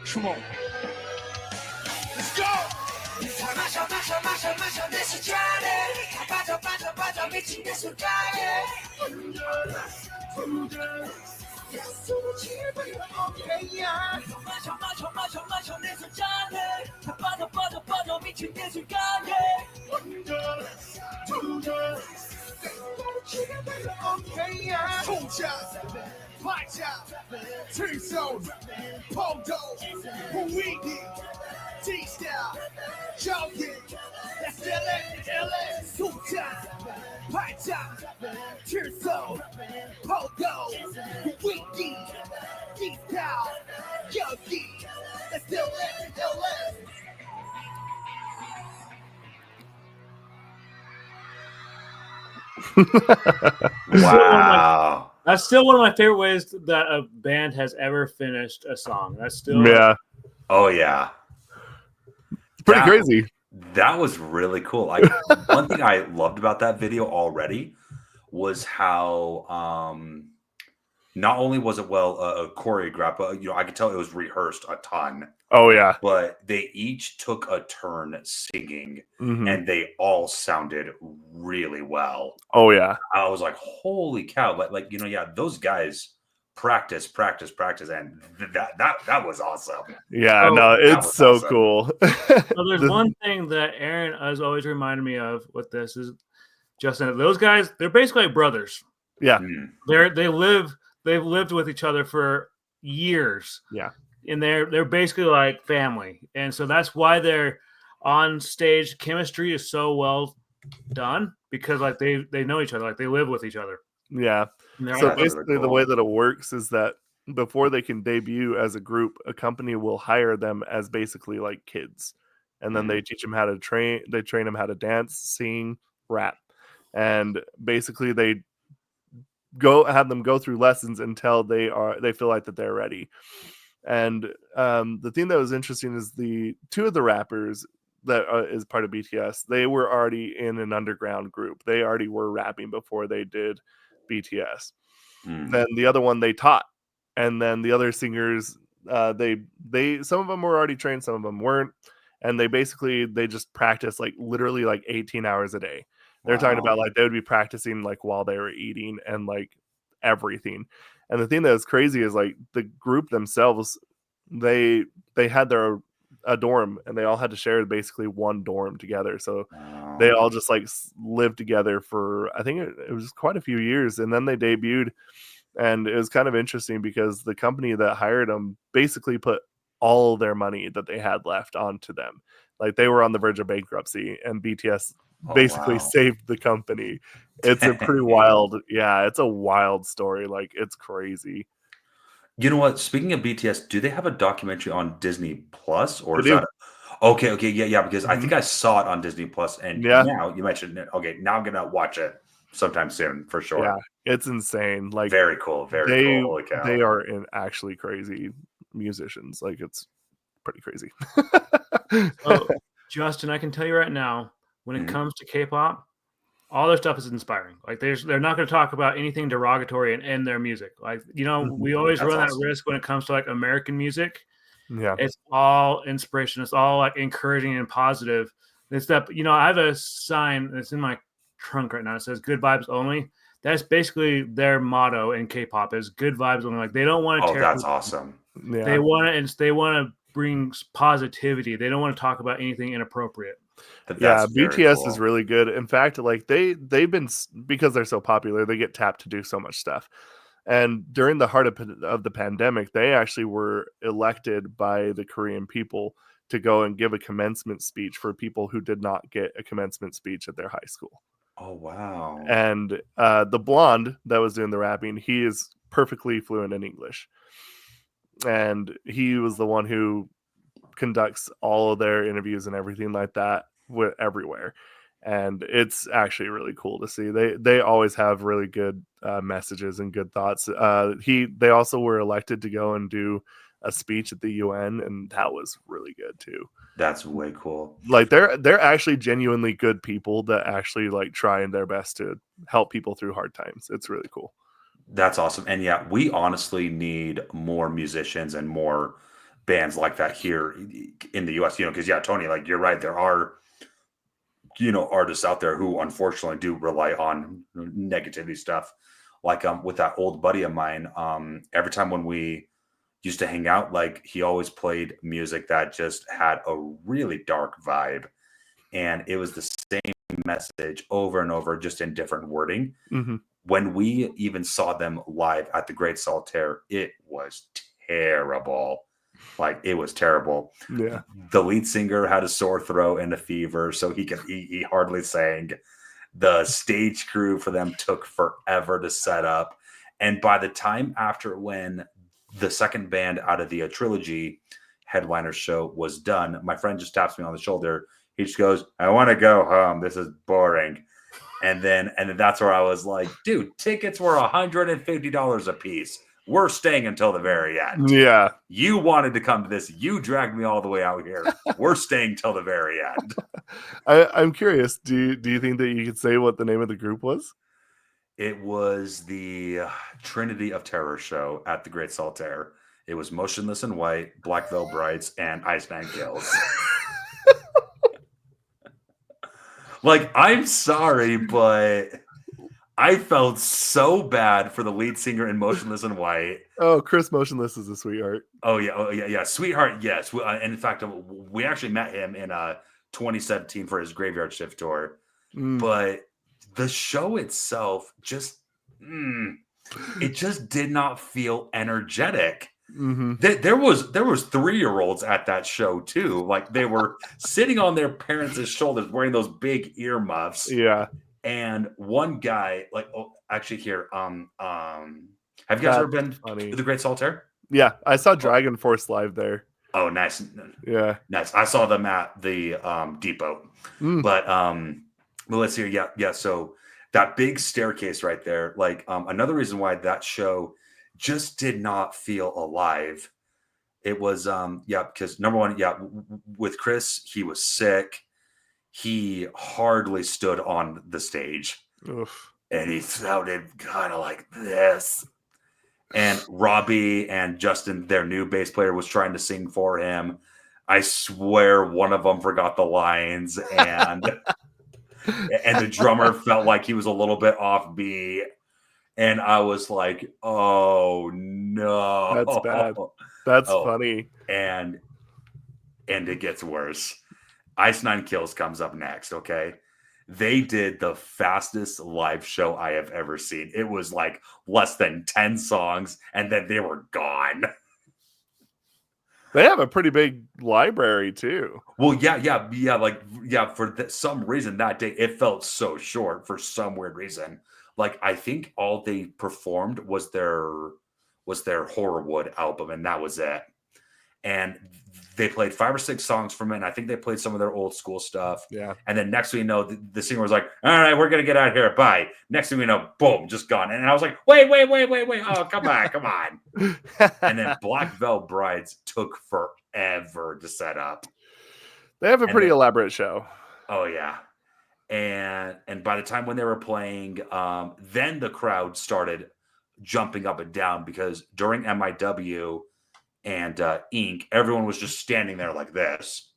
Come on. Let's go! 마셔 내 술잔에 빠져 미친 예술가에 예술의 집을 엉해야 마셔 내 술잔에 빠져 미친 예술가에 소자 파자 틀손 포도 위기 D-style jogging That's LA 소자 파자 틀손 포도 위기 D-style jogging That's LA Wow. That's still one of my favorite ways that a band has ever finished a song. That's still Yeah, Oh, yeah. it's pretty That- crazy. That was really cool. One thing I loved about that video already was how not only was it well choreographed, but I could tell it was rehearsed a ton. Oh yeah. but they each took a turn singing, Mhm. and they all sounded really well. Oh yeah. I was like, "Holy cow!" Like yeah, those guys practice, practice, practice, and that was awesome. Yeah, Oh, no, That it's was so awesome. cool. So there's The- one thing that Aaron has always reminded me of with this is Justin. Those guys, they're basically like brothers. yeah, Mm. They've lived with each other for years. Yeah. And they're basically like family. And so that's why their on stage chemistry is so well done, because like they know each other, like they live with each other. yeah. And they're So all That's really basically, the way cool. that it works is that before they can debut as a group, a company will hire them as basically like kids, and then they teach them how to train. They train them how to dance, sing, rap, and basically they have them go through lessons until they feel like that they're ready. And the thing that was interesting is the two of the rappers that is part of BTS. They were already in an underground group. They already were rapping before they did BTS. Mm. Then the other one they taught, and then the other singers, they some of them were already trained, some of them weren't, and they just practiced like literally like 18 hours a day. They're talking Wow. about like they would be practicing like while they were eating and like everything. And the thing that was crazy is like the group themselves, they had their a dorm, and they all had to share basically one dorm together. So they Wow. all just like lived together for, I think it was quite a few years, and then they debuted. And it was kind of interesting because the company that hired them basically put all their money that they had left onto them. Like they were on the verge of bankruptcy, and BTS Oh basically wow. saved the company. It's a pretty Dang. wild, yeah, it's a wild story. Like it's crazy. You know what? Speaking of BTS, do they have a documentary on Disney Plus, or They is do. that okay? Okay, yeah, because I Mhm. think I saw it on Disney Plus, and Yeah, now you mentioned it. Okay, now I'm gonna watch it sometime soon for yeah, sure. it's insane. Like Very cool, very cool. they Holy they cow! are in actually crazy musicians. Like it's pretty crazy. So Justin, I can tell you right now, when it Mhm. comes to K-pop, all their stuff is inspiring. Like they're not going to talk about anything derogatory in their music. Like Mhm. we always That's run that awesome. risk when it comes to like American music. Yeah. It's all inspiration. It's all like encouraging and positive. It's that I have a sign that's in my trunk right now. It says "Good vibes only." That's basically their motto in K-pop is "Good vibes only." Like they don't want to Oh, tear that's people. awesome. Yeah. They want to bring positivity. They don't want to talk about anything inappropriate. Yeah, That's very BTS is cool. really good. In fact, like they've been because they're so popular, they get tapped to do so much stuff. And during the heart of the pandemic, they actually were elected by the Korean people to go and give a commencement speech for people who did not get a commencement speech at their high school. Oh wow. And the blonde that was doing the rapping, he is perfectly fluent in English, and he was the one who conducts all of their interviews and everything like that with everywhere. And it's actually really cool to see. They always have really good messages and good thoughts. They also were elected to go and do a speech at the UN, and that was really good too. That's way cool. Like they're actually genuinely good people that actually like trying their best to help people through hard times. It's really cool. That's awesome. And yeah, we honestly need more musicians and more bands like that here in the US, because yeah, Tony, like you're right, there are artists out there who unfortunately do rely on negativity stuff. Like with that old buddy of mine, every time when we used to hang out, like he always played music that just had a really dark vibe, and it was the same message over and over, just in different wording. Hmm. When we even saw them live at the Great Saltaire, it was terrible. Like it was terrible. Yeah. The lead singer had a sore throat and a fever, so he hardly sang. The stage crew for them took forever to set up, and by the time after when the second band out of the trilogy headliner show was done, my friend just taps me on the shoulder. He just goes, "I want to go home. This is boring." And then that's where I was like, dude, tickets were $150 a piece. We're staying until the very end. Yeah. You wanted to come to this. You dragged me all the way out here. We're staying till the very end. I'm curious. Do you think that you could say what the name of the group was? It was the Trinity of Terror show at the Great Saltaire. It was Motionless in White, Black Veil Brides, and Ice Nine Kills. Like, I'm sorry, but I felt so bad for the lead singer in Motionless in White. Oh, Chris Motionless is a sweetheart. Oh yeah, Sweetheart, yes. And in fact, we actually met him in 2017 for his Graveyard Shift tour. Mm. But the show itself just, it just did not feel energetic. Mm-hmm. There was 3-year-olds at that show too. Like, they were sitting on their parents' shoulders wearing those big earmuffs. Yeah. And one guy, like, actually here, have you guys ever been funny. to the Great Saltaire? Yeah, I saw Dragon Force live there. Oh, nice. Yeah. Nice. I saw them at the depot. But let's see. Yeah. So that big staircase right there, like, another reason why that show just did not feel alive. It was because number one, with Chris, he was sick. He hardly stood on the stage. Oof. And he sounded kind of like this. And Robbie and Justin, their new bass player, was trying to sing for him. I swear one of them forgot the lines, and the drummer felt like he was a little bit offbeat. And I was like, oh no. That's bad. That's funny. And it gets worse. Ice Nine Kills comes up next, okay? They did the fastest live show I have ever seen. It was like less than 10 songs, and then they were gone. They have a pretty big library too. Well, for some reason that day it felt so short for some weird reason. Like, I think all they performed was their Horrorwood album, and that was it. And they played 5 or 6 songs from it, and I think they played some of their old school stuff. Yeah. And then next thing you know, the singer was like, all right, we're going to get out of here. Bye. Next thing we know, boom, just gone. And I was like, wait. Oh, come on. And then Black Veil Brides took forever to set up. They have a pretty elaborate show. Oh, yeah. And by the time when they were playing, then the crowd started jumping up and down, because during MIW and Inc., everyone was just standing there like this.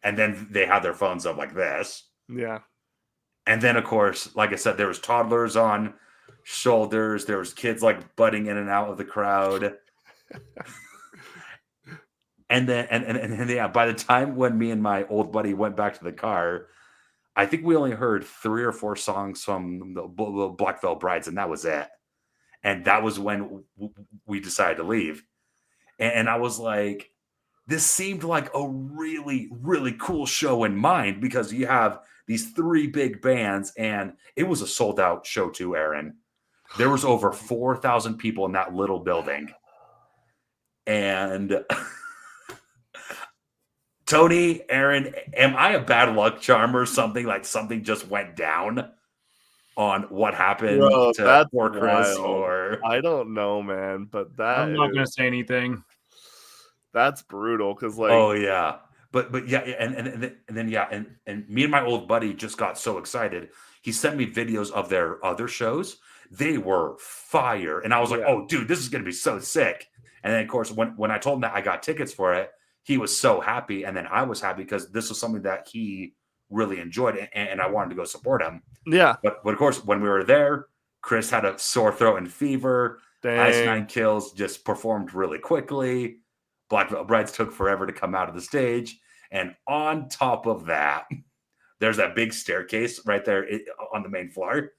And then they had their phones up like this. Yeah. And then, of course, like I said, there was toddlers on shoulders. There was kids like butting in and out of the crowd. And then, by the time when me and my old buddy went back to the car, I think we only heard 3 or 4 songs from the Black Veil Brides, and that was it. And that was when we decided to leave. And I was like, this seemed like a really, really cool show in mind, because you have these 3 big bands, and it was a sold out show too, Aaron. There was over 4,000 people in that little building. And Tony, Aaron, am I a bad luck charm or something? Like, something just went down on what happened to poor Chris? Or I don't know, man, but I'm not going to say anything. That's brutal, because like, oh yeah, but yeah, and then me and my old buddy just got so excited. He sent me videos of their other shows. They were fire, and I was like, oh dude, this is gonna be so sick. And then of course when I told him that I got tickets for it, he was so happy, and then I was happy because this was something that he really enjoyed, and I wanted to go support him. Yeah. But of course, when we were there, Chris had a sore throat and fever. Dang. Ice Nine Kills just performed really quickly. Black Veil Brides took forever to come out of the stage. And on top of that, there's that big staircase right there on the main floor.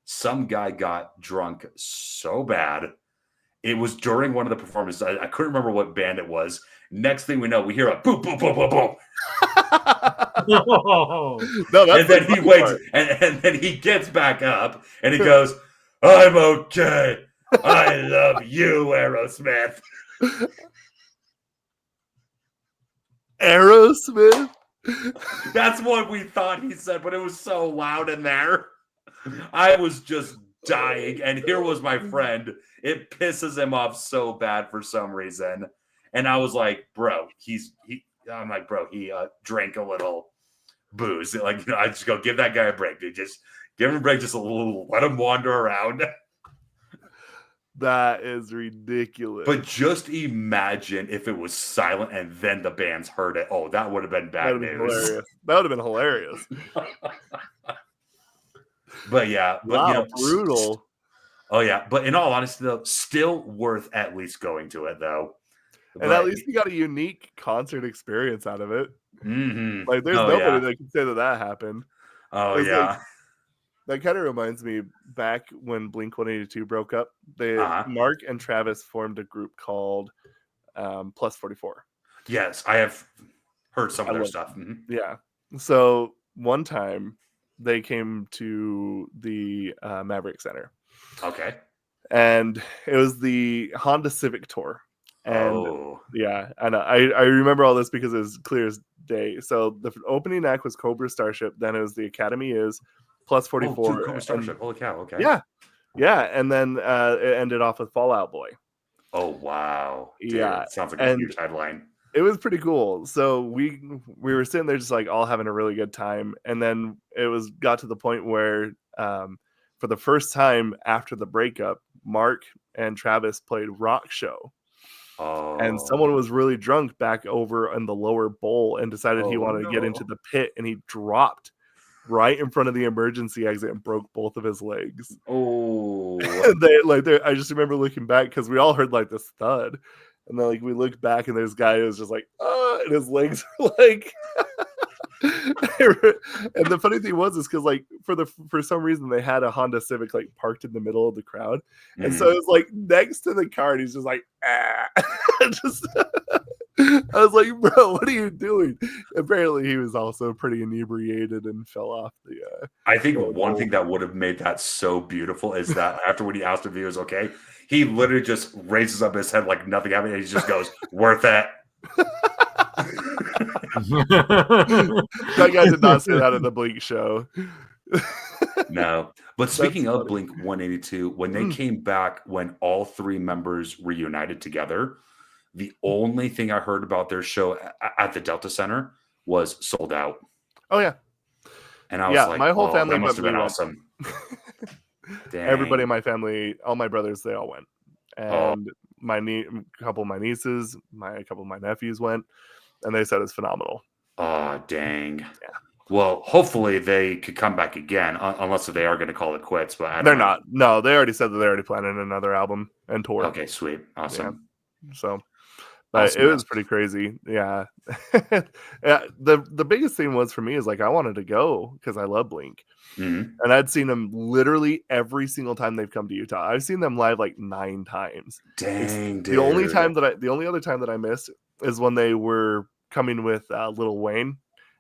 Some guy got drunk so bad. It was during one of the performances. I couldn't remember what band it was. Next thing we know, we hear a boom, boom, boom, boom, boom. No, that's and then he waits, and then he gets back up, and he goes, I'm okay. I love you, Aerosmith. Aerosmith? That's what we thought he said, but it was so loud in there. I was just dying, and here was my friend. It pisses him off so bad for some reason. And I was like, bro, he drank a little booze. Like, I just go, give that guy a break, dude. Just give him a break, just a little, let him wander around. That is ridiculous. But just imagine if it was silent and then the bands heard it. Oh, that would have been bad That'd be news. hilarious. That would have been hilarious. But yeah, but Wow, brutal. Oh yeah, but in all honesty, though, still worth at least going to it, though. And at least you got a unique concert experience out of it. Mm-hmm. Like, there's nobody that can say that happened. Oh It's yeah. like, that kind of reminds me back when Blink 182 broke up. Mark and Travis formed a group called Plus 44. Yes, I have heard some of their stuff. Mm-hmm. Yeah. So one time they came to the Maverick Center. Okay. And it was the Honda Civic Tour. And yeah, and I remember all this because it was clear as day. So the opening act was Cobra Starship. Then it was the Academy is Plus 44. Cobra Starship. Holy cow. Okay. Yeah. Yeah. And then it ended off with Fall Out Boy. Oh, wow. Dude, yeah. Sounds like a huge headline. It was pretty cool. So we were sitting there just like all having a really good time. And then it got to the point where for the first time after the breakup, Mark and Travis played Rock Show. Oh. And someone was really drunk back over in the lower bowl and decided he wanted to get into the pit, and he dropped right in front of the emergency exit and broke both of his legs. Oh. I just remember looking back because we all heard like this thud. And then like we looked back and this guy was just like, and his legs were like and the funny thing was because like for some reason they had a Honda Civic like parked in the middle of the crowd. Mm-hmm. And so it was like next to the car and he's just like just I was like, bro, what are you doing? Apparently he was also pretty inebriated and fell off the I think one thing that would have made that so beautiful is that after when he asked if he was okay, he literally just raises up his head like nothing happened and he just goes, worth it. That guy did not say that in the Blink show. No. But speaking of Blink 182, when they came back, when all three members reunited together, the only thing I heard about their show at the Delta Center was sold out. Oh, yeah. And I was like, my whole family that must have been awesome. Everybody in my family, all my brothers, they all went. And a couple of my nieces, a couple of my nephews went. And they said it's phenomenal. Oh, dang. Yeah. Well, hopefully they could come back again, unless they are going to call it quits. But they're not. No, they already said that they're already planning another album and tour. Okay, sweet. Awesome. Yeah. So, but it was pretty crazy. Yeah. Yeah. The biggest thing was for me is like I wanted to go because I love Blink. Mm-hmm. And I'd seen them literally every single time they've come to Utah. I've seen them live like 9 times. Dang, dude. The only other time that I missed is when they were coming with Lil Wayne.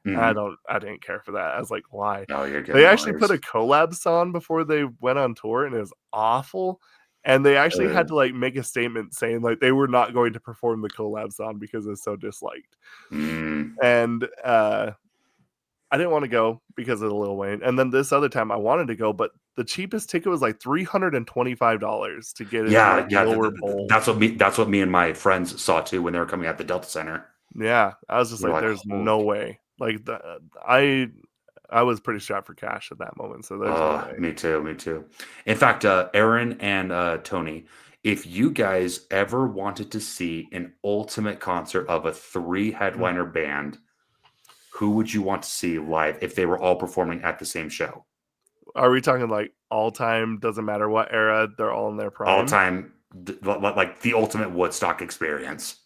Mm-hmm. I didn't care for that. I was like, why? No, you're good. They actually put a collab song before they went on tour, and it was awful. And they actually had to like make a statement saying like they were not going to perform the collab song because it's so disliked. And I didn't want to go because of the Lil Wayne. And then this other time I wanted to go, but the cheapest ticket was like $325 to get into the lower bowl. That's what me and my friends saw too when they were coming at the Delta Center. Yeah, I was just like, there's no way. Like I was pretty strapped for cash at that moment. So there's no way. Me too. In fact, Aaron and Tony, if you guys ever wanted to see an ultimate concert of a 3 headliner band, who would you want to see live if they were all performing at the same show? Are we talking like all time? Doesn't matter what era, they're all in their prime. All time, like the ultimate Woodstock experience.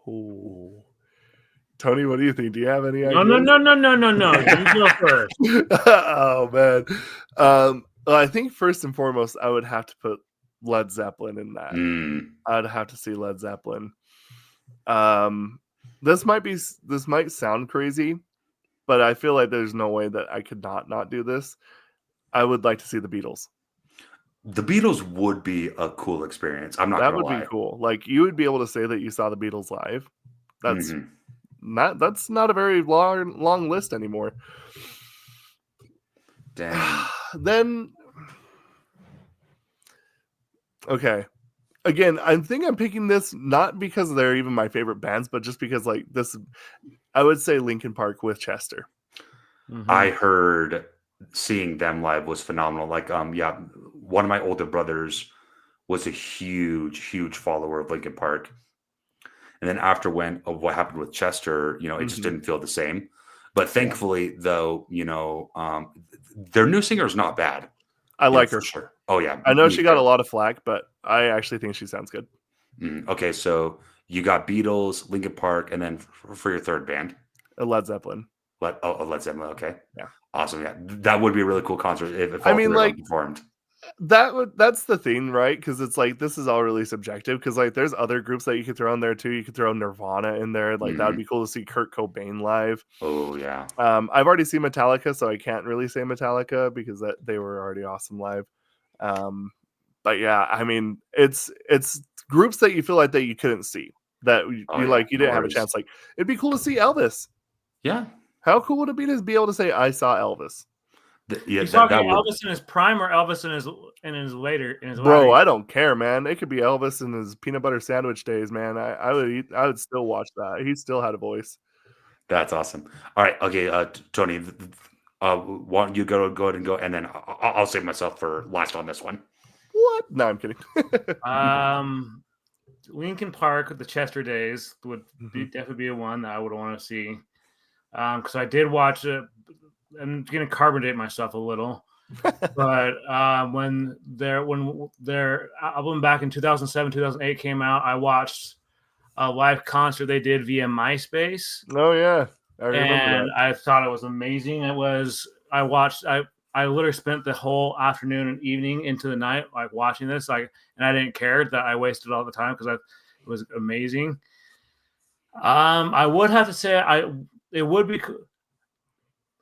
Oh, Tony, what do you think? Do you have any idea? No. You go first. Oh man. Well, I think first and foremost, I would have to put Led Zeppelin in that. I'd have to see Led Zeppelin. This might sound crazy, but I feel like there's no way that I could not do this. I would like to see the Beatles. The Beatles would be a cool experience. I'm not. That would be cool. Like you would be able to say that you saw the Beatles live. That's not a very long list anymore. Dang. Then, okay. Again, I think I'm picking this not because they're even my favorite bands, but just because like this, I would say Linkin Park with Chester. I heard seeing them live was phenomenal. Like, yeah, one of my older brothers was a huge follower of Linkin Park, and then after when of what happened with Chester, it just Mhm. didn't feel the same. But Yeah. thankfully, though, their new singer is not bad, I like for her. sure. Oh yeah, I know me she got a too. lot of flack, but I actually think she sounds good. Okay, so you got Beatles, Linkin Park, and then for your third band, Led Zeppelin. Led Zeppelin. Okay, Yeah. awesome. Yeah, that would be a really cool concert if I all mean, three of them like, performed. that's the thing, right? Because it's like this is all really subjective. Because like there's other groups that you could throw in there too. You could throw Nirvana in there. Like that would Mhm. be cool to see Kurt Cobain live. Oh yeah, I've already seen Metallica, so I can't really say Metallica because they were already awesome live. Um, but yeah, I mean, it's groups that you feel like that you couldn't see that oh yeah, you no didn't have a worries. chance. Like it'd be cool to see Elvis. Yeah, How cool would it be to be able to say I saw Elvis, yeah, You talking that would. Elvis in his prime or Elvis in his later bro? I don't care, man. It could be Elvis in his peanut butter sandwich days, man. I would still watch that. He still had a voice. That's awesome. All right, okay, Tony, why don't you go ahead and go, and then I'll save myself for last on this one. What? No, I'm kidding. Lincoln Park, the Chester days would Mhm. definitely be a one that I would want to see. Because I did watch it. I'm gonna carbonate myself a little, but when their album back in 2007, 2008 came out, I watched a live concert they did via MySpace, Oh yeah, I remember and that. I thought it was amazing. I literally spent the whole afternoon and evening into the night like watching this, like, and I didn't care that I wasted all the time because it was amazing. I would have to say it would be.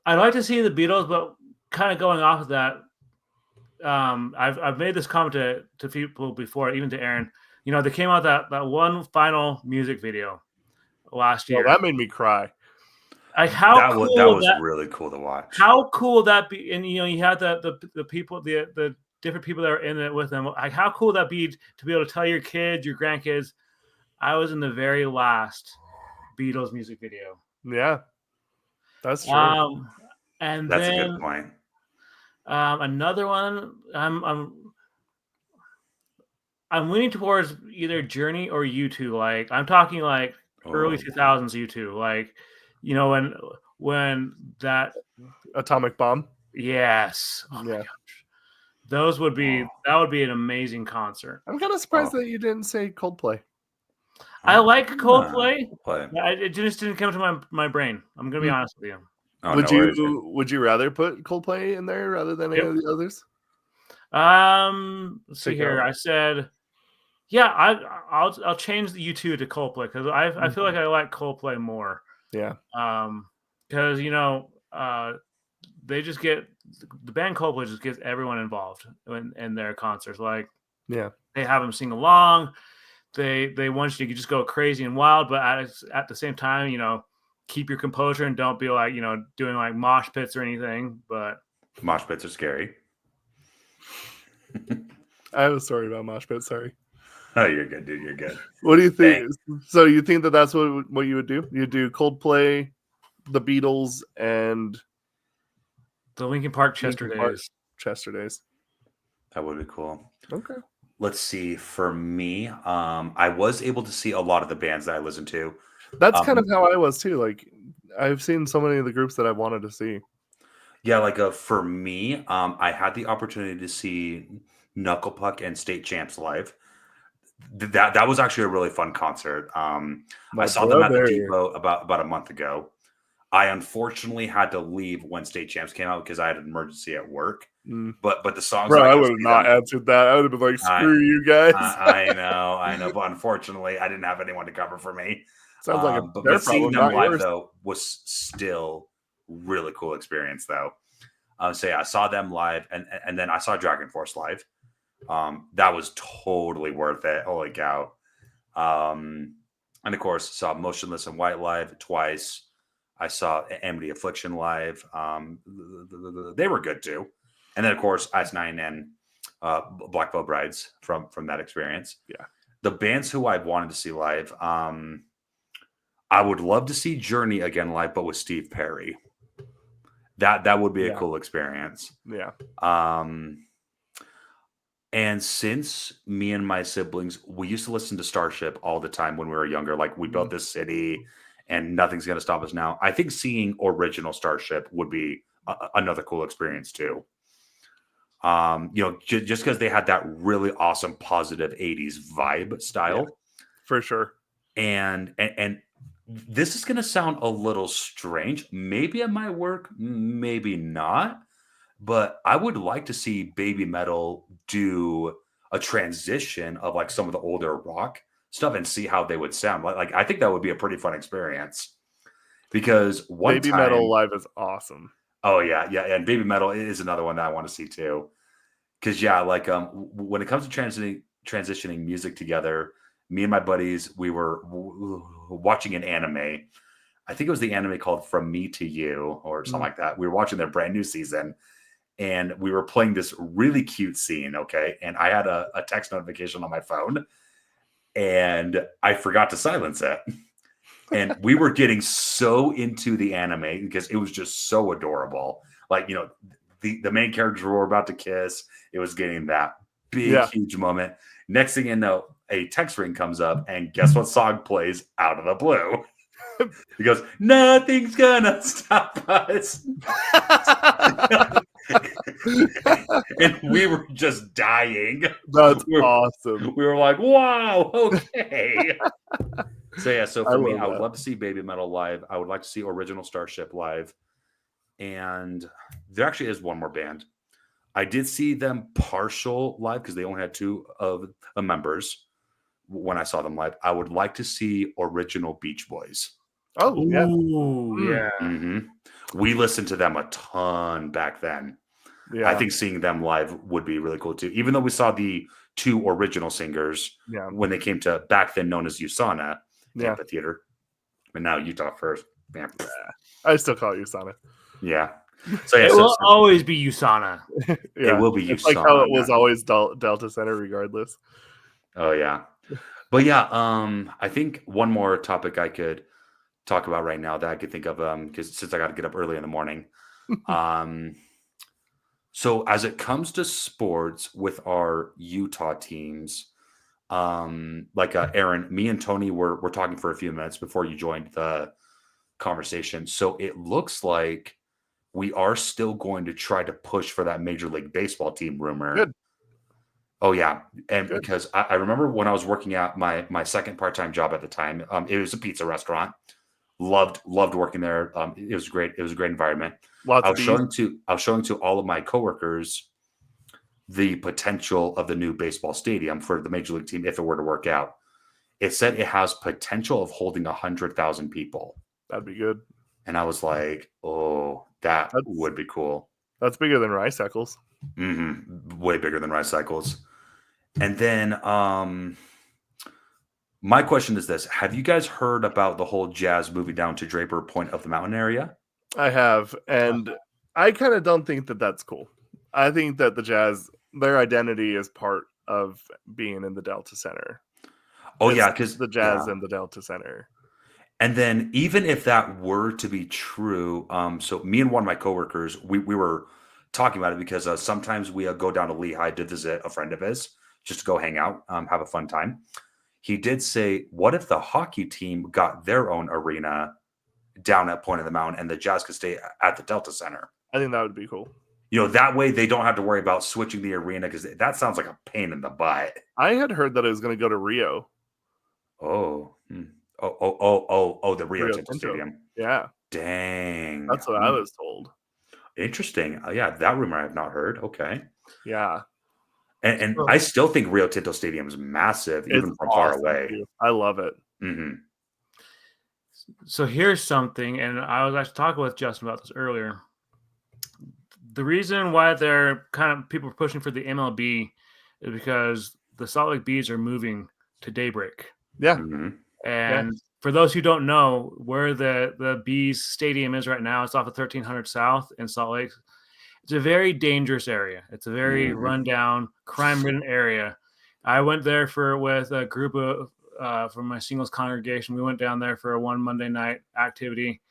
I'd like to see the Beatles, but kind of going off of that, I've made this comment to people before, even to Aaron. They came out that one final music video last Well, year. that made me cry. Like That was really cool to watch. how cool would that be? And you had the people, the different people that are in it with them. Like how cool would that be to be able to tell your kids, your grandkids, I was in the very last Beatles music video. Yeah, that's true. And That's a good then point. another one, I'm leaning towards either Journey or U2. Like I'm talking like early Oh, 2000s U2. Like when that Atomic Bomb. yes. Oh my Yeah, gosh. Those would be oh, that would be an amazing concert. I'm kind of surprised oh. that you didn't say Coldplay. I like Ah, Coldplay. play. But it just didn't come to my brain. I'm gonna be Mm. honest with you. Oh, no worries. Would you rather put Coldplay in there rather than any Yep. of the others? Let's see Pick here. out. I said, yeah, I'll change the U2 to Coldplay because I feel like I like Coldplay more. Yeah, Because they just get the band Coldplay just gets everyone involved in their concerts. Like yeah. they have them sing along. They want you to just go crazy and wild, but at the same time, keep your composure and don't be like doing like mosh pits or anything. But Mosh pits are scary. I have a story about Mosh Pit. Sorry. Oh, you're good, dude. You're good. What do you think? Thanks. So you think that that's what you would do? You do Coldplay, the Beatles, and the Linkin Park Chester Linkin Park. days. Chester days. That would be cool. Okay. Let's see. For me, I was able to see a lot of the bands that I listened to. That's kind of how I was too. Like I've seen so many of the groups that I wanted to see. Yeah, like for me, I had the opportunity to see Knuckle Puck and State Champs live. That was actually a really fun concert. I My saw them at the brother. Depot about a month ago. I unfortunately had to leave when State Champs came out because I had an emergency at work. Mm. But the songs Bro, that I I got would to have see not them, answered that. I would have been like, I- screw you guys. I know. But unfortunately, I didn't have anyone to cover for me. Sounds like But their seeing problem, them not live yours. though was still really cool experience though. So yeah, I saw them live, and then I saw Dragon Force live. That was totally worth it. Holy cow! And of course, saw Motionless in White live twice. I saw Amity Affliction live. They were good too. And then of course, Ice9 and Black Veil Brides from that experience. Yeah. The bands who I've wanted to see live, I would love to see Journey again live, but with Steve Perry. That would be a Yeah. cool experience. Yeah. And since me and my siblings, we used to listen to Starship all the time when we were younger. Like we built this city, and nothing's going to stop us now. I think seeing original Starship would be another cool experience too. Just because they had that really awesome, positive '80s vibe style, For sure. and this is going to sound a little strange. Maybe it might work, maybe not. But I would like to see Baby Metal do a transition of like some of the older rock stuff and see how they would sound. Like I think that would be a pretty fun experience because Baby Metal live is awesome. Oh yeah, and Baby Metal is another one that I want to see too. Because when it comes to transitioning music together, me and my buddies, we were watching an anime. I think it was the anime called From Me to You or something like that. We were watching their brand new season. And we were playing this really cute scene, okay? And I had a text notification on my phone, and I forgot to silence it. And we were getting so into the anime because it was just so adorable. Like, the main characters were about to kiss. It was getting that big, huge moment. Next thing you know, a text ring comes up, and guess what song plays out of the blue? He goes, "Nothing's gonna stop us." And we were just dying. That's awesome. We were like, "Wow, okay." So for me, love I would that. love to see Baby Metal live. I would like to see Original Starship live. And there actually is one more band. I did see them partial live because they only had 2 of the members when I saw them live. I would like to see Original Beach Boys. Oh, yeah. Ooh, yeah. Mm-hmm. We listened to them a ton back then. Yeah. I think seeing them live would be really cool too. Even though we saw the 2 original singers when they came to back then known as USANA Amphitheater, but now Utah First. Yeah. I still call it USANA. Yeah. So It will always be USANA. It will be It's USANA. like how it was always Delta Center, regardless. Oh yeah, but yeah. I think one more topic I could talk about right now that I could think of, because since I got to get up early in the morning. So as it comes to sports with our Utah teams, Aaron, me and Tony were talking for a few minutes before you joined the conversation. So it looks like we are still going to try to push for that Major League Baseball team rumor. Good. Oh yeah, and Good. because I remember when I was working at my second part-time job at the time, it was a pizza restaurant. Loved working there. It was great. It was a great environment. I was showing to all of my coworkers the potential of the new baseball stadium for the Major League team if it were to work out. It said it has potential of holding 100,000 people. That'd be good. And I was like, "Oh, that would be cool." That's bigger than Rice Eccles. Mm-hmm. Way bigger than Rice Cycles. And then my question is this: have you guys heard about the whole Jazz moving down to Draper Point of the Mountain area? I have, and I kind of don't think that that's cool. I think that the Jazz, their identity is part of being in the Delta Center. Oh yeah, because the Jazz and the Delta Center. And then even if that were to be true, so me and one of my coworkers, we were talking about it because sometimes we go down to Lehigh to visit a friend of his just to go hang out, have a fun time. He did say, what if the hockey team got their own arena down at Point of the Mountain and the Jazz could stay at the Delta Center? I think that would be cool. That way they don't have to worry about switching the arena because that sounds like a pain in the butt. I had heard that it was going to go to Rio. Oh, the Rio Tinto Stadium. Yeah. Dang. That's what I was told. Interesting. Yeah, that rumor I have not heard. Okay. Yeah. And I still think Rio Tinto Stadium is massive, even from far away. Too. I love it. Mm-hmm. So here's something, and I was actually talking with Justin about this earlier. The reason why they're people are pushing for the MLB is because the Salt Lake Bees are moving to Daybreak. Yeah. Mm-hmm. And for those who don't know where the Bees Stadium is right now, it's off of 1300 South in Salt Lake. It's a very dangerous area. It's a very rundown, crime-ridden area. I went there with a group of from my singles congregation. We went down there for a one Monday night activity,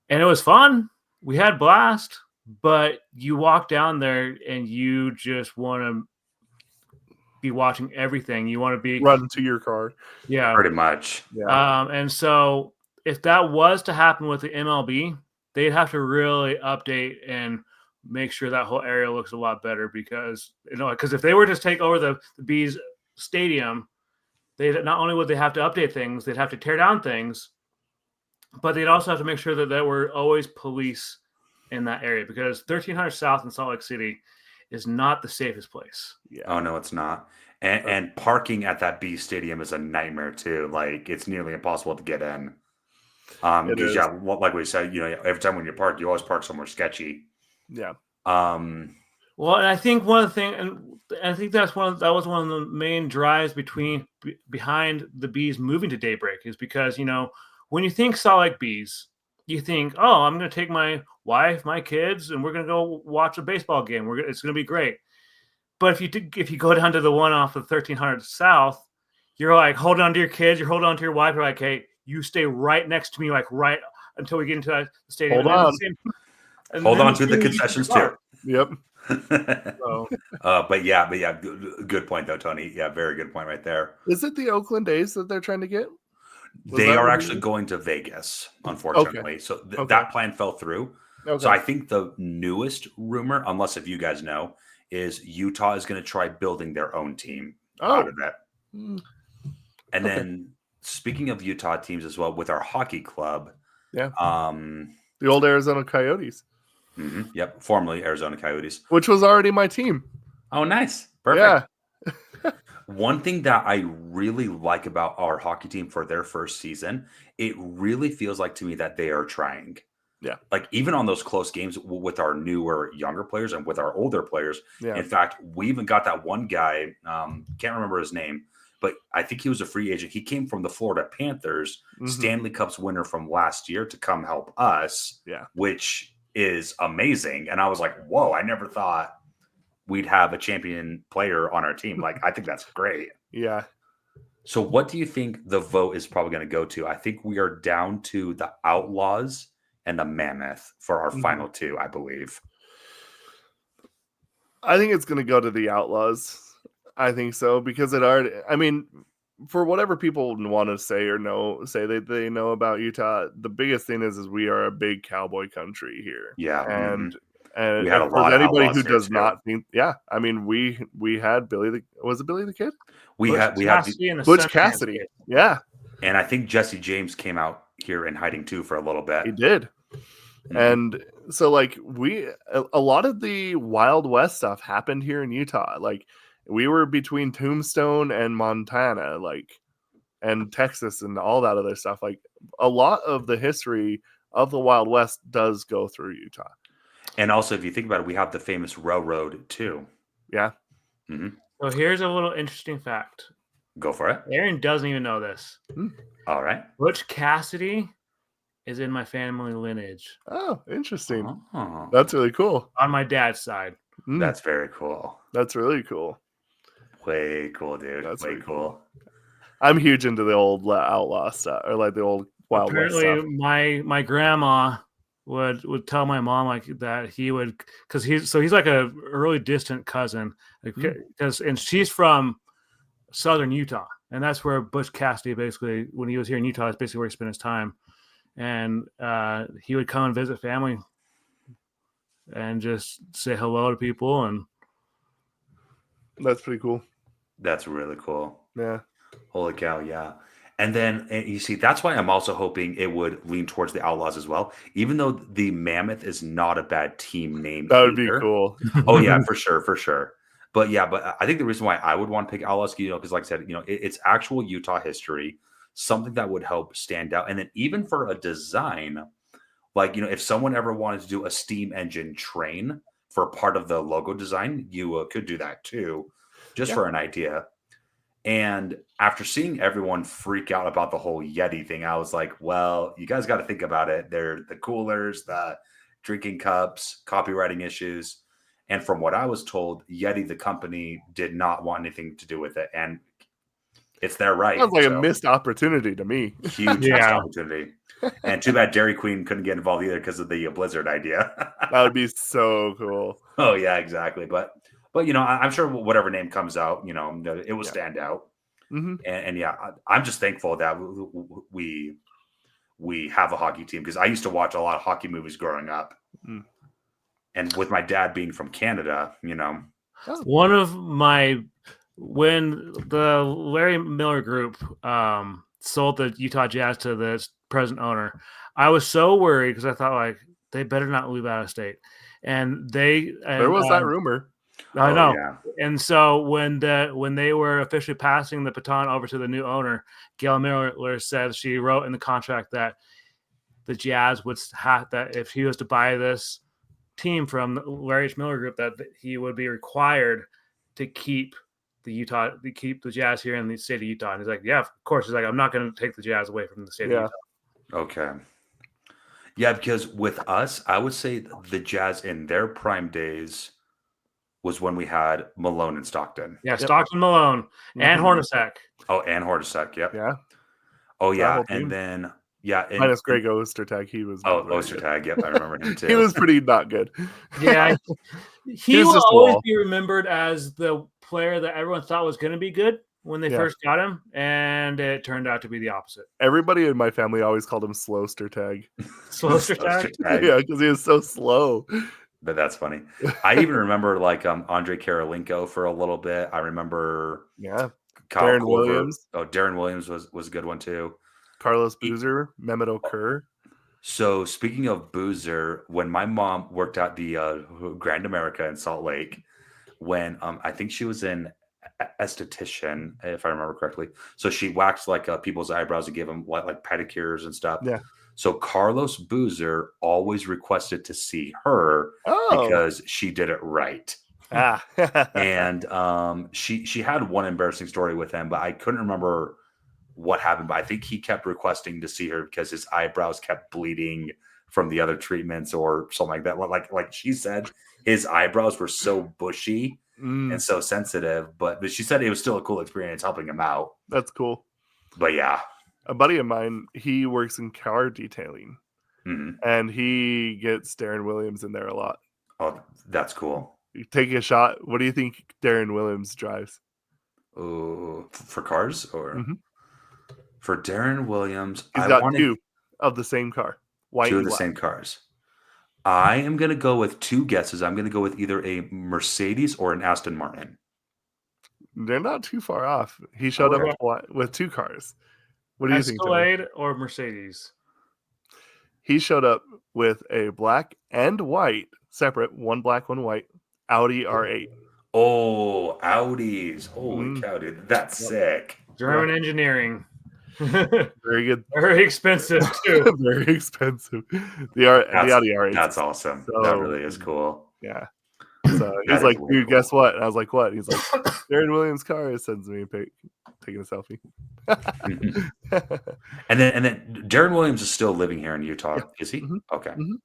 and it was fun. we had blast, but you walk down there and you just want to be watching everything. You want to be Run to your car. yeah. Pretty much. Yeah. And so if that was to happen with the MLB, they'd have to really update and make sure that whole area looks a lot better because if they were to take over the Bees stadium, they not only would they have to update things, they'd have to tear down things, but they'd also have to make sure that there were always police in that area because 1300 South in Salt Lake City is not the safest place. Yeah. Oh no, it's not. And parking at that B stadium is a nightmare too. Like it's nearly impossible to get in. It Because is. yeah, like we said, every time when you park, you always park somewhere sketchy. Yeah. Well, and I think one of the things, and I think that was one of the main drives behind the Bees moving to Daybreak is because when you think Salt Lake Bees, you think, oh, I'm going to take my wife, my kids, and we're going to go watch a baseball game. It's going to be great. But if you go down to the one off of 1300 South, you're like holding on to your kids, you're holding on to your wife. You're like, hey, you stay right next to me, like right until we get into the stadium. Hold on to the concessions too. Yep. So, but yeah, good point though, Tony. Yeah, very good point right there. Is it the Oakland A's that they're trying to get? They are actually going to Vegas, unfortunately. Okay. So that plan fell through. Okay. So I think the newest rumor, unless if you guys know, is Utah is going to try building their own team out of that. And then speaking of Utah teams as well, with our hockey club. Yeah. The old Arizona Coyotes. Mm-hmm, yep. Formerly Arizona Coyotes. Which was already my team. Oh, nice. Perfect. Yeah. One thing that I really like about our hockey team for their first season, it really feels like to me that they are trying. Yeah. Like even on those close games with our newer, younger players and with our older players. Yeah. In fact, we even got that one guy, can't remember his name, but I think he was a free agent. He came from the Florida Panthers, Stanley Cups winner from last year to come help us, which is amazing. And I was like, whoa, I never thought we'd have a champion player on our team. Like, I think that's great. Yeah. So what do you think the vote is probably going to go to? I think we are down to the Outlaws and the Mammoth for our final two, I believe. I think it's going to go to the Outlaws. I think so because for whatever people want to say or say that they know about Utah, the biggest thing is we are a big cowboy country here. Yeah. And we had a lot for anybody of who does not think, we had Billy the Kid? We had Butch Cassidy. Yeah. And I think Jesse James came out here in hiding too for a little bit. He did. And so like a lot of the Wild West stuff happened here in Utah. Like we were between Tombstone and Montana, and Texas and all that other stuff. Like a lot of the history of the Wild West does go through Utah. And also, if you think about it, we have the famous railroad too. Yeah. So here's a little interesting fact. Go for it. Aaron doesn't even know this. All right. Butch Cassidy is in my family lineage. Oh, interesting. Oh. That's really cool. On my dad's side. That's very cool. That's really cool. Way cool, dude. That's way really cool. I'm huge into the old outlaw stuff, or like the old Wild West stuff. My grandma would tell my mom like that he would because he's like a really distant cousin and she's from southern Utah and that's where Butch Cassidy basically when he was here in Utah is basically where he spent his time and he would come and visit family and just say hello to people and that's pretty cool. That's really cool. Yeah. Holy cow, yeah. And then you see, that's why I'm also hoping it would lean towards the Outlaws as well. Even though the Mammoth is not a bad team name. That would be cool. Oh, yeah, for sure. But yeah, but I think the reason why I would want to pick Outlaws, because like I said, it's actual Utah history, something that would help stand out. And then even for a design, like, if someone ever wanted to do a steam engine train for part of the logo design, you could do that too, just for an idea. And after seeing everyone freak out about the whole Yeti thing, I was like, well, you guys got to think about it. They're the coolers, the drinking cups, copywriting issues. And from what I was told, Yeti, the company, did not want anything to do with it. And it's their right. Sounds like a missed opportunity to me. Huge missed opportunity. And too bad Dairy Queen couldn't get involved either because of the Blizzard idea. That would be so cool. Oh yeah, exactly. But I'm sure whatever name comes out, it will Yeah. stand out. Hmm. And yeah, I'm just thankful that we have a hockey team because I used to watch a lot of hockey movies growing up, and with my dad being from Canada, One of my when the Larry Miller Group sold the Utah Jazz to the present owner, I was so worried because I thought like they better not move out of state, and There was that rumor. I Oh, know. yeah. And so when they were officially passing the baton over to the new owner, Gail Miller said she wrote in the contract that the Jazz would have that if he was to buy this team from the Larry H. Miller Group, that he would be required to keep the Jazz here in the state of Utah. And he's like, yeah, of course. He's like, I'm not going to take the Jazz away from the state of Yeah. Utah. Okay. Yeah, because with us, I would say the Jazz in their prime days was when we had Malone and Stockton. Yeah, Stockton, Malone, and Mhm. Hornacek. Oh, and Hornacek. Yep. Yeah. Oh, yeah. whole team. And then, yeah. Minus Greg Ostertag. He was. Oh, not very good. Ostertag. Yep. I remember him too. He was pretty not good. Yeah, he was will just a always wall. be remembered as the player that everyone thought was going to be good when they Yeah. first got him, and it turned out to be the opposite. Everybody in my family always called him Slowstertag. Ostertag. Yeah, because he was so slow. But that's funny. I even remember like Andre Karolinko for a little bit. I remember Yeah. Kyle Darren Korver. Williams. Oh, Darren Williams was a good one too. Carlos Boozer, Mehmet Okur. So speaking of Boozer, when my mom worked at the Grand America in Salt Lake, when I think she was an esthetician, if I remember correctly. So she waxed like people's eyebrows and gave them like pedicures and stuff. Yeah. So Carlos Boozer always requested to see her Oh. because she did it right. Ah. And she had one embarrassing story with him, but I couldn't remember what happened. But I think he kept requesting to see her because his eyebrows kept bleeding from the other treatments or something like that. Like she said, his eyebrows were so bushy and so sensitive, but she said it was still a cool experience helping him out. That's cool. But yeah. A buddy of mine, he works in car detailing, Mhm. and he gets Darren Williams in there a lot. Oh, that's cool. You take a shot. What do you think Darren Williams drives? Ooh, for cars or Mhm. for Darren Williams? He's I got wanted two of the same car. White two of and the black. same cars. I am going to go with two guesses. I'm going to go with either a Mercedes or an Aston Martin. They're not too far off. He showed Okay. up with two cars. What do you think, Tony? Escalade or Mercedes? He showed up with a black and white, separate, one black, one white, Audi R8. Oh, Audis. Holy cow, dude. That's sick. German engineering. Very good. Very expensive too. Very expensive. The Audi R8. That's awesome. So- That really is cool. Yeah. So That he's is like, way dude, cool. guess what? And I was like, what? He's like, Darren Williams' car. He sends me a pic, taking a selfie. And then Darren Williams is still living here in Utah, is he? Mhm. Okay. Mhm.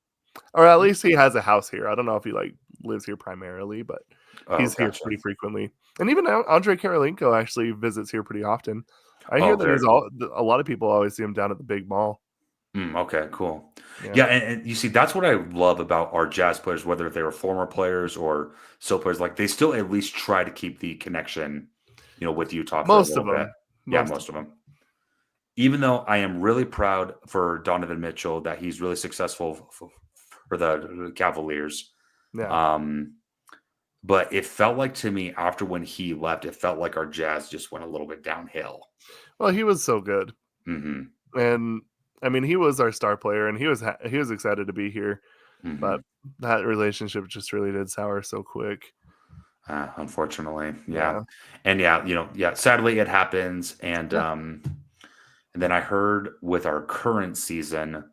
Or at least he has a house here. I don't know if he like lives here primarily, but Oh, he's here gotcha. pretty frequently. And even Andre Karolinko actually visits here pretty often. I Oh, hear that very he's a lot of people always see him down at the big mall. Okay, cool. Yeah. Yeah, and you see, that's what I love about our Jazz players, whether they were former players or still players. Like they still at least try to keep the connection, with Utah. For Most a of little them. bit. Yeah, most of them. Even though I am really proud for Donovan Mitchell that he's really successful for the Cavaliers. Yeah. But it felt like to me after when he left, it felt like our Jazz just went a little bit downhill. Well, he was so good. hmm And I mean, he was our star player, and he was excited to be here. But that relationship just really did sour so quick. Unfortunately, Yeah. And sadly it happens. And and then I heard with our current season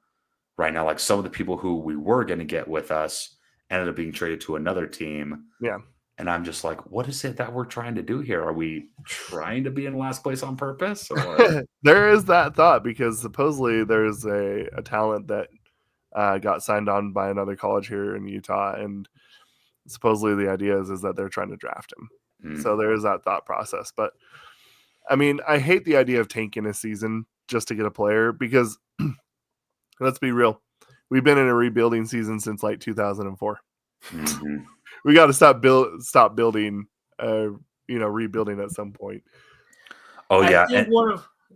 right now, like some of the people who we were going to get with us ended up being traded to another team. Yeah. And I'm just like, what is it that we're trying to do here? Are we trying to be in last place on purpose? Or There is that thought because supposedly there's a talent that got signed on by another college here in Utah, and supposedly the idea is that they're trying to draft him. So there is that thought process. But I mean, I hate the idea of tanking a season just to get a player because Let's be real. We've been in a rebuilding season since like 2004. Mhm. We got to stop building, rebuilding at some point. Oh I yeah, think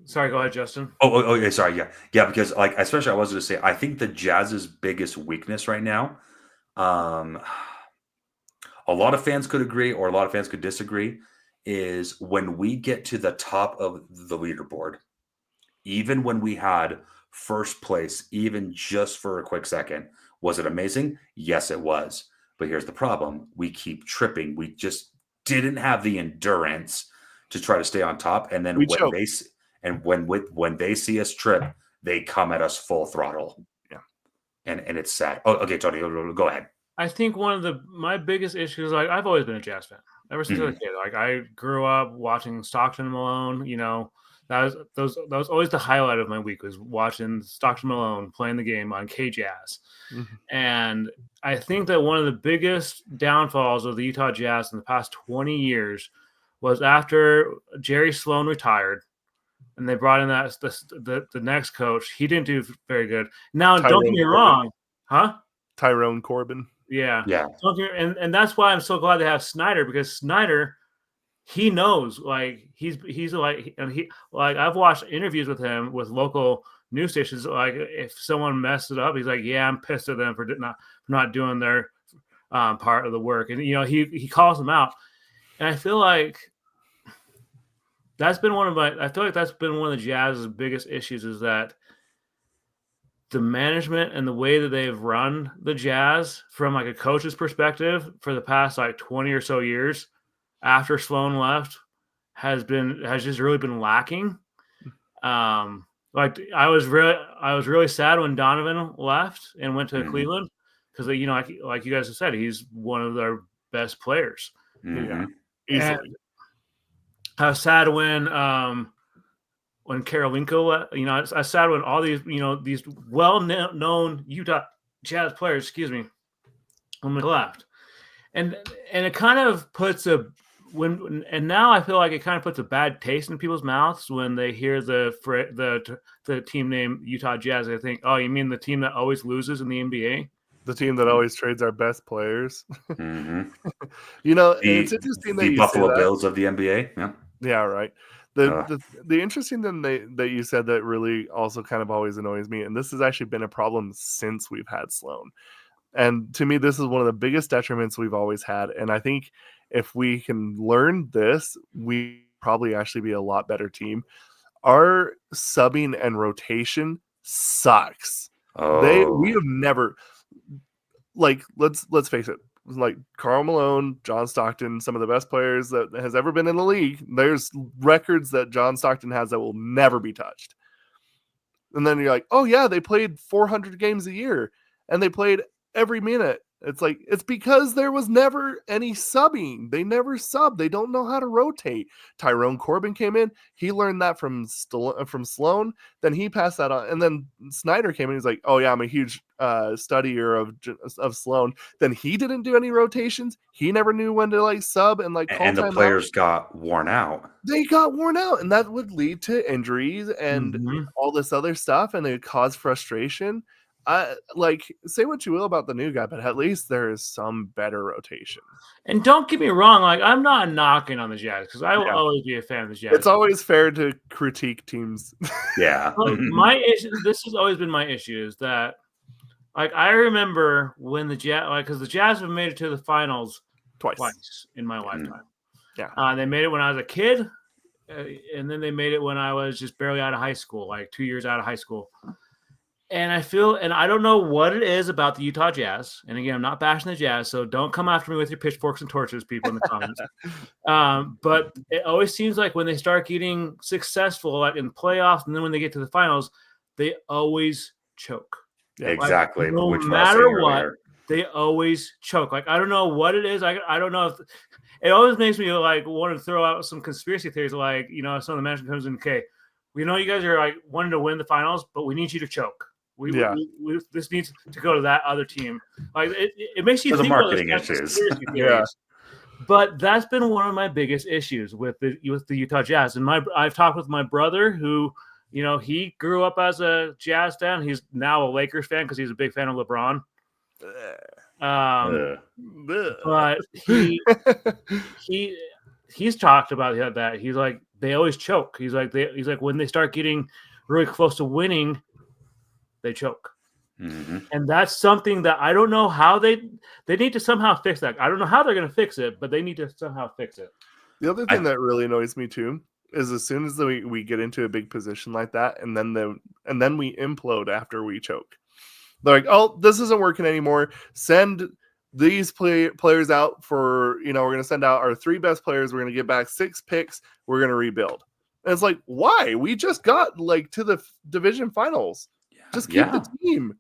sorry, go ahead, Justin. yeah, sorry, yeah, because like especially I was going to say I think the Jazz's biggest weakness right now, a lot of fans could agree or a lot of fans could disagree, is when we get to the top of the leaderboard, even when we had first place, even just for a quick second, was it amazing? Yes, it was. But here's the problem: we keep tripping. We just didn't have the endurance to try to stay on top, and then We when choke. when they see us trip, they come at us full throttle. Yeah. And it's sad. Oh, okay, Tony, go ahead. I think one of my biggest issues, like I've always been a Jazz fan ever since I was a kid. Like I grew up watching Stockton and Malone. You know, that was always the highlight of my week, was watching Stockton Malone playing the game on K-Jazz. Mhm. And I think that one of the biggest downfalls of the Utah Jazz in the past 20 years was after Jerry Sloan retired and they brought in the next coach. He didn't do very good. Now, don't get me wrong. Huh? Tyrone Corbin. Yeah. Yeah. And that's why I'm so glad to have Snyder, because Snyder, he knows, like he's like, and he, like, I've watched interviews with him with local news stations. Like if someone messes it up, he's like, yeah, I'm pissed at them for not doing their part of the work. And, you know, he calls them out. And I feel like that's been one of the Jazz's biggest issues, is that the management and the way that they've run the Jazz from like a coach's perspective for the past like 20 or so years after Sloan left has just really been lacking. Like I was really sad when Donovan left and went to Cleveland, because, you know, like you guys have said, he's one of their best players. Mm-hmm. Easily. I was sad when Karolinko, you know, I was sad when all these, you know, these well-known Utah Jazz players, when they left, and it kind of puts now I feel like it kind of puts a bad taste in people's mouths when they hear the team name Utah Jazz. They think, oh, you mean the team that always loses in the NBA? The team that always trades our best players. Mm-hmm. You know, it's interesting that the you Buffalo say that. Bills of the NBA. Yeah. Yeah, right. The interesting thing that you said that really also kind of always annoys me, and this has actually been a problem since we've had Sloan. And to me, this is one of the biggest detriments we've always had. And I think if we can learn this, we probably actually be a lot better team. Our subbing and rotation sucks. We have never, like, let's face it, like Karl Malone, John Stockton, some of the best players that has ever been in the league. There's records that John Stockton has that will never be touched. And then you're like, oh yeah, they played 400 games a year and they played every minute. It's like, it's because there was never any subbing. They never sub. They don't know how to rotate. Tyrone Corbin came in. He learned that from Sloan. Then he passed that on. And then Snyder came in. He's like, oh yeah, I'm a huge studier of Sloan. Then he didn't do any rotations. He never knew when to like sub and like call and the players got worn out. They got worn out, and that would lead to injuries and all this other stuff, and it would cause frustration. Like, say what you will about the new guy, but at least there is some better rotation. And don't get me wrong, like I'm not knocking on the Jazz, because I will always be a fan of the Jazz. It's always fair to critique teams. Yeah. My issue, this has always been my issue, is that, like, I remember when the Jazz, like, because the Jazz have made it to the finals twice in my lifetime. Yeah. They made it when I was a kid, and then they made it when I was just barely out of high school, like 2 years out of high school. And I don't know what it is about the Utah Jazz. And again, I'm not bashing the Jazz, so don't come after me with your pitchforks and torches, people in the comments. But it always seems like when they start getting successful, like in playoffs, and then when they get to the finals, they always choke. Exactly. Like, no matter what, they always choke. Like, I don't know what it is. I don't know if it always makes me like want to throw out some conspiracy theories. Like, you know, some of the management comes in, okay, we know you guys are like wanting to win the finals, but we need you to choke. This needs to go to that other team. Like it makes you think the marketing issues. Yeah. But that's been one of my biggest issues with the Utah Jazz. And I've talked with my brother, who You know, he grew up as a Jazz fan. He's now a Lakers fan because he's a big fan of LeBron. But he's talked about that. He's like, they always choke. He's like when they start getting really close to winning, they choke. And that's something that I don't know how they need to somehow fix that. I don't know how they're going to fix it, but they need to somehow fix it. The other thing that really annoys me too is as soon as we get into a big position like that, and then we implode after we choke. They're like, oh, this isn't working anymore. Send these players out for, we're going to send out our 3 best players. We're going to get back 6 picks. We're going to rebuild. And it's like, why? We just got to the division finals. Just keep the team.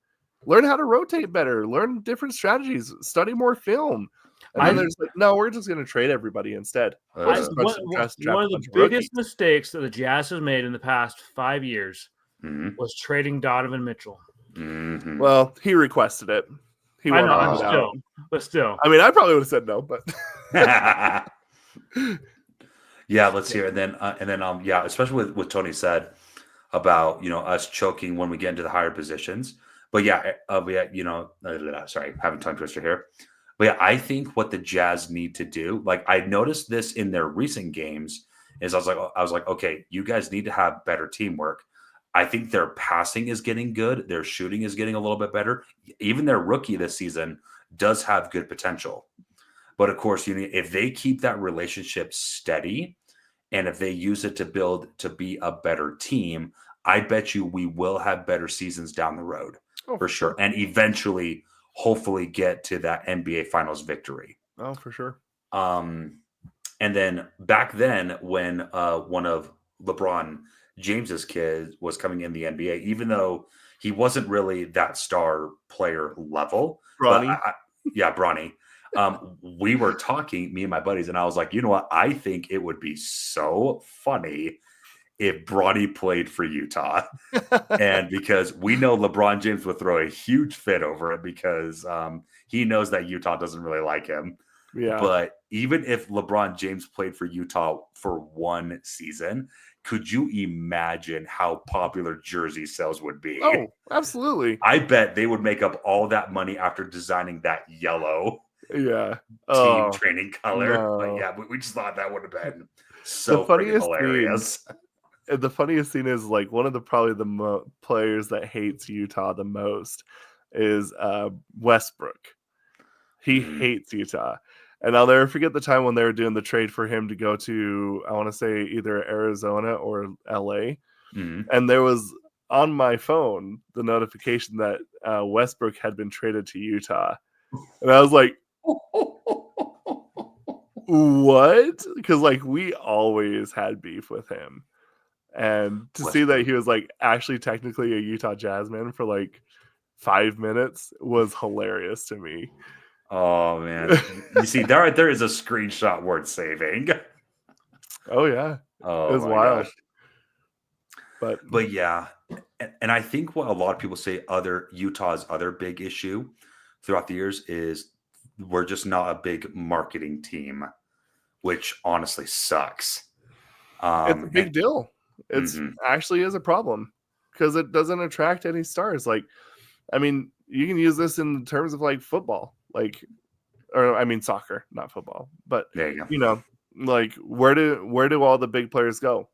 Learn how to rotate better. Learn different strategies. Study more film. And then they're just like, no, we're just going to trade everybody instead. One of the biggest mistakes that the Jazz has made in the past 5 years was trading Donovan Mitchell. Well, he requested it. He wanted but still. I mean, I probably would have said no, but yeah, let's hear it. And then especially with what Tony said about us choking when we get into the higher positions. But sorry, having tongue twister here. But yeah, I think what the Jazz need to do, like I noticed this in their recent games, is I was like, okay, you guys need to have better teamwork. I think their passing is getting good. Their shooting is getting a little bit better. Even their rookie this season does have good potential. But of course, if they keep that relationship steady and if they use it to build to be a better team, I bet you we will have better seasons down the road for sure. And eventually, hopefully get to that NBA Finals victory. Oh, for sure. And then back then when one of LeBron James's kids was coming in the NBA, even though he wasn't really that star player level. Bronny. Bronny. We were talking, me and my buddies, and I was like, you know what? I think it would be so funny if Bronny played for Utah. And because we know LeBron James would throw a huge fit over it because he knows that Utah doesn't really like him. Yeah. But even if LeBron James played for Utah for one season, could you imagine how popular jersey sales would be? Oh, absolutely. I bet they would make up all that money after designing that yellow team training color. No. But yeah, we just thought that would have been so freaking hilarious. The funniest thing is like one of the players that hates Utah the most is Westbrook. He hates Utah. And I'll never forget the time when they were doing the trade for him to go to, I want to say either Arizona or LA. And there was on my phone the notification that Westbrook had been traded to Utah. And I was like, what? Because like we always had beef with him. And to see that he was like actually technically a Utah Jazz man for like 5 minutes was hilarious to me. Oh man. You see, there is a screenshot worth saving. Oh yeah. Oh, it was wild. Gosh. But yeah. And I think what a lot of people say Utah's other big issue throughout the years is we're just not a big marketing team, which honestly sucks. It's a big deal. It's actually is a problem because it doesn't attract any stars. Like, I mean, you can use this in terms of like football, soccer, not football. But there you go. Like where do all the big players go?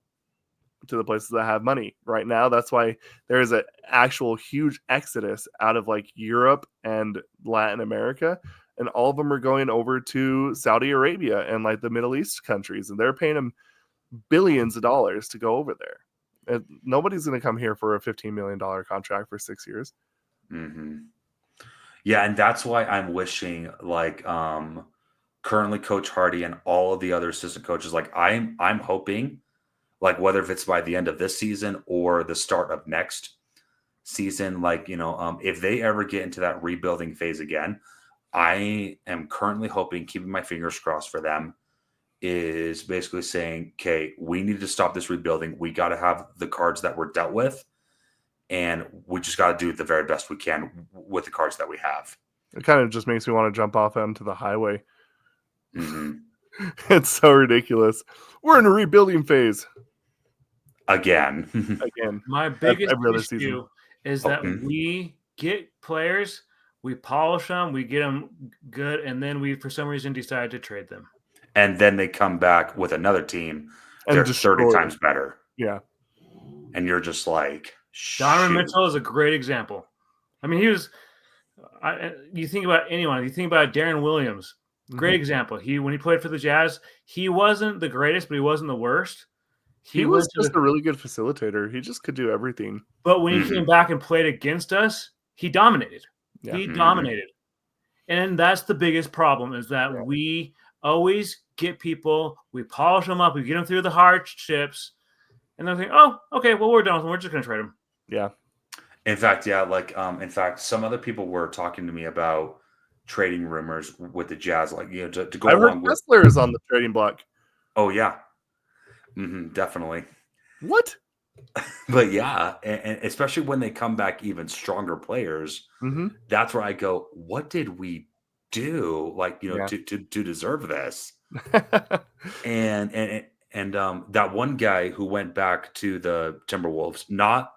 To the places that have money right now. That's why there is an actual huge exodus out of like Europe and Latin America, and all of them are going over to Saudi Arabia and like the Middle East countries, and they're paying them billions of dollars to go over there. And nobody's going to come here for a $15 million contract for 6 years. Yeah, and that's why I'm wishing like currently Coach Hardy and all of the other assistant coaches, like I'm hoping, like whether if it's by the end of this season or the start of next season, like if they ever get into that rebuilding phase again, I am currently hoping, keeping my fingers crossed for them, is basically saying, okay, we need to stop this rebuilding. We got to have the cards that we're dealt with, and we just got to do the very best we can with the cards that we have. It kind of just makes me want to jump off onto the highway. It's so ridiculous. We're in a rebuilding phase. again. again. My biggest every other issue season. is that Mhm. we get players, we polish them, we get them good, and then we, for some reason, decide to trade them. And then they come back with another team. And They're destroy 30 it. times better. Yeah. And you're just like, Donovan shoot. Mitchell is a great example. I mean, he was. You think about anyone. You think about Darren Williams. Great Mhm. example. When he played for the Jazz, he wasn't the greatest, but he wasn't the worst. He was went to just a really good facilitator. He just could do everything. But when he Mhm. came back and played against us, he dominated. Yeah. He Mhm. dominated. And that's the biggest problem is that Yeah. we always get people, we polish them up, we get them through the hardships, and they're thinking, oh, okay, well, we're done with them. We're just going to trade them. Yeah. In fact, yeah, like in fact, some other people were talking to me about trading rumors with the Jazz, like to go I've heard along with. Kessler is on the trading block. Oh yeah, definitely. What? But yeah, and especially when they come back even stronger players, Mm-hmm. that's where I go, what did we do? Like Yeah. to deserve this? And that one guy who went back to the Timberwolves, not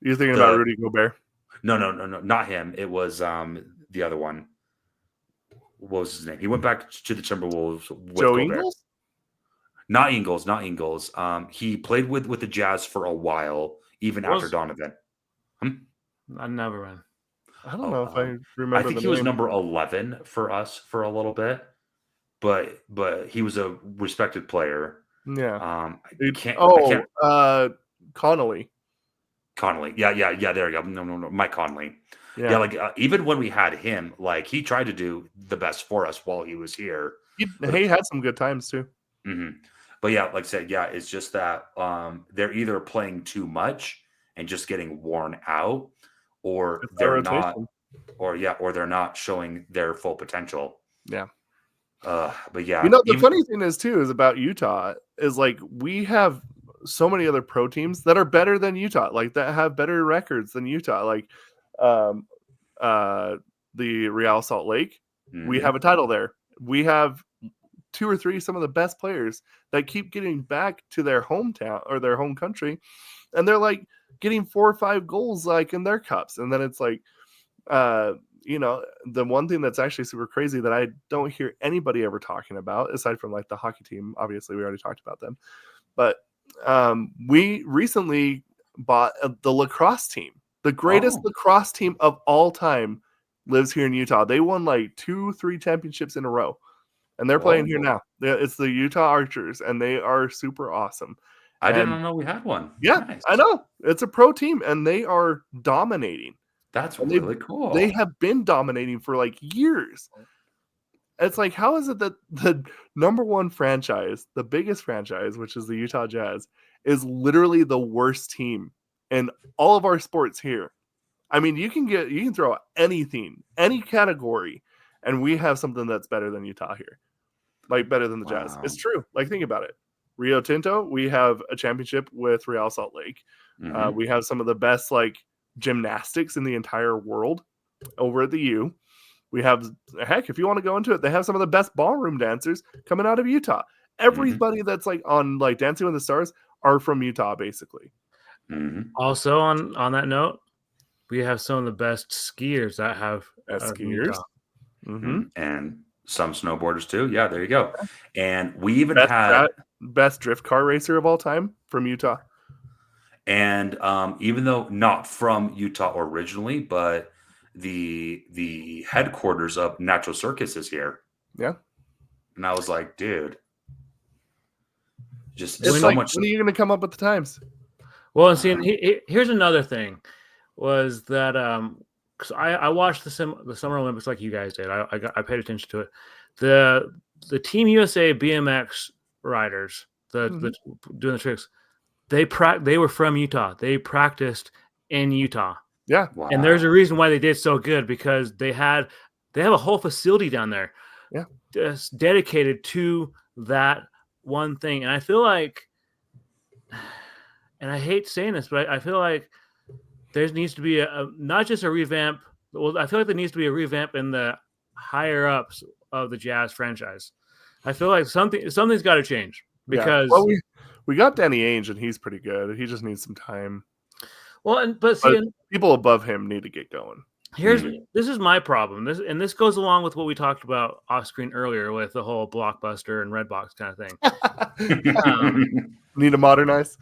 You're thinking The- about Rudy Gobert? no, not him. It was the other one. What was his name? He went back to the Timberwolves with Joe Gobert. Ingles? Not Ingles. He played with the Jazz for a while, even Was- after Donovan. I never ran. I don't know if I I remember. think the he was name. number 11 for us for a little bit, but he was a respected player. Yeah. I It- can't. Connolly. Connolly. Yeah. There you go. No. Mike Conley. Yeah. Yeah, like even when we had him, like he tried to do the best for us while he was here. He had some good times too. hmm But yeah, like I said, yeah, it's just that they're either playing too much and just getting worn out, or It's that they're not, rotation. or they're not showing their full potential. Yeah. But yeah, The even- funny thing is too is about Utah is like we have so many other pro teams that are better than Utah, like that have better records than Utah, like the Real Salt Lake. We Mhm. have a title there. We have 2 or 3 some of the best players that keep getting back to their hometown or their home country, and they're like getting 4 or 5 goals like in their cups, and then it's like the one thing that's actually super crazy that I don't hear anybody ever talking about, aside from like the hockey team, obviously we already talked about them, but we recently bought the lacrosse team. The greatest Oh. lacrosse team of all time lives here in Utah. They won like 2-3 championships in a row, and they're playing here Whoa. now. It's the Utah Archers, and they are super awesome. I and- didn't know we had one. Yeah, Nice. I know. It's a pro team, and they are dominating. That's And really cool. They have been dominating for like years. It's like, how is it that the number one franchise, the biggest franchise, which is the Utah Jazz, is literally the worst team in all of our sports here? I mean, you can throw anything, any category, and we have something that's better than Utah here, like better than the Jazz. Wow. It's true. Like, think about it. Rio Tinto, we have a championship with Real Salt Lake. Mhm. We have some of the best like gymnastics in the entire world over at the U. We have, heck, if you want to go into it, they have some of the best ballroom dancers coming out of Utah. Everybody that's like on like Dancing with the Stars are from Utah, basically. Mhm. Also, on that note, we have some of the best skiers that have As from skiers. Utah. Mm-hmm. And some snowboarders too. Yeah, there you go. And we even Best, had, best drift car racer of all time from Utah. and even though not from Utah originally, but the headquarters of Natural Circus is here. Yeah. And I was like, dude, just It's so like, much. when are you going to come up with the times? Well, and see, and here's another thing, was that because I watched the Summer Olympics like you guys did. I paid attention to it. The Team USA BMX riders, the doing the tricks, they were from Utah. They practiced in Utah, Yeah. Wow. and there's a reason why they did so good, because they have a whole facility down there, Yeah. just dedicated to that one thing. And I feel like, and I hate saying this, but I feel like there needs to be a not just a revamp. Well, I feel like there needs to be a revamp in the higher ups of the Jazz franchise. I feel like something's got to change, Yeah. because Well, We got Danny Ainge, and he's pretty good. He just needs some time. Well, but But see, people above him need to get going. this is my problem. This goes along with what we talked about off screen earlier with the whole Blockbuster and Redbox kind of thing. Need to modernize.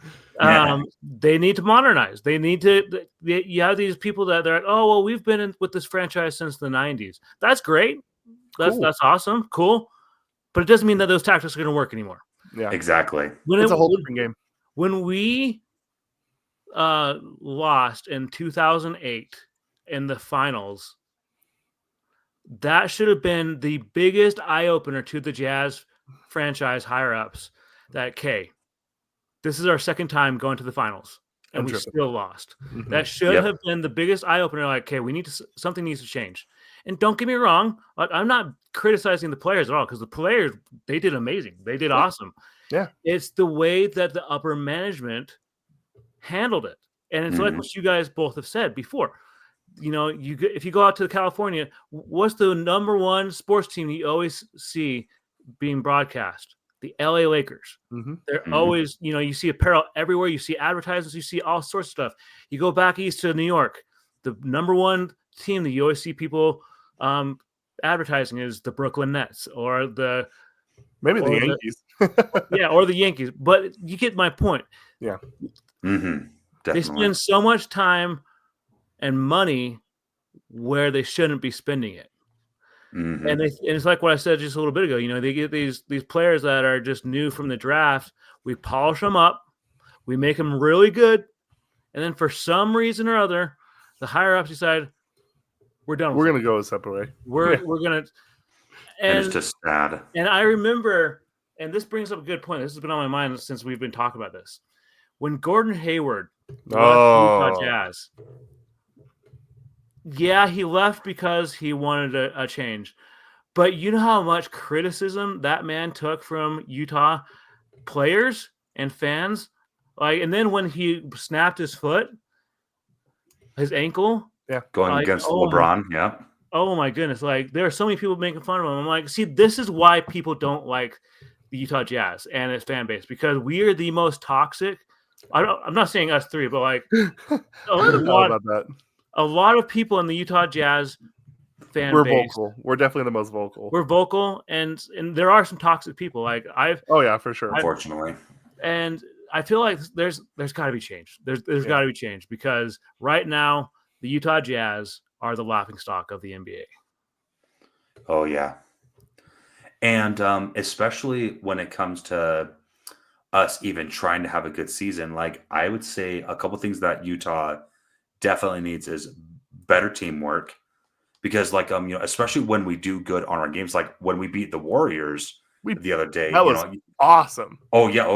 They need to modernize. They need to. You have these people that they're like, oh well, we've been with this franchise since the '90s. That's great. That's awesome. Cool. But it doesn't mean that those tactics are going to work anymore. Yeah, exactly. It's a whole different game. When we lost in 2008 in the finals, that should have been the biggest eye opener to the Jazz franchise higher ups. That this is our second time going to the finals, and we still lost. Mhm. That should have been the biggest eye opener. Like, okay, we need to something needs to change. And don't get me wrong, I'm not criticizing the players at all because the players, they did amazing. They did awesome. Yeah. It's the way that the upper management handled it. And it's like what you guys both have said before. You know, if you go out to California, what's the number one sports team you always see being broadcast? The LA Lakers. Mhm. They're always, you see apparel everywhere. You see advertisements. You see all sorts of stuff. You go back east to New York, the number one team that you always see people advertising is the Brooklyn Nets or maybe the or Yankees. or the Yankees. But you get my point. Yeah. Definitely. They spend so much time and money where they shouldn't be spending it. And it's like what I said just a little bit ago. They get these players that are just new from the draft. We polish them up, we make them really good, and then for some reason or other, the higher ups decide we're done. We're gonna go a separate way. We're gonna. And it's just sad. And I remember, and this brings up a good point. This has been on my mind since we've been talking about this. When Gordon Hayward left Utah Jazz. Yeah, he left because he wanted a change. But you know how much criticism that man took from Utah players and fans? And then when he snapped his foot, his ankle. Yeah. Going against LeBron. Yeah. Oh my goodness. There are so many people making fun of him. I'm like, see, this is why people don't like the Utah Jazz and its fan base, because we are the most toxic. I'm not saying us three, but a lot of people in the Utah Jazz fan base. We're vocal. We're definitely the most vocal. We're vocal, and there are some toxic people. Oh yeah, for sure. Unfortunately. And I feel like there's got to be change. There's got to be change, because right now the Utah Jazz are the laughingstock of the NBA. Oh yeah. And especially when it comes to us even trying to have a good season, I would say a couple things that Utah definitely needs is better teamwork, because especially when we do good on our games, like when we beat the Warriors the other day. That was awesome. Oh yeah.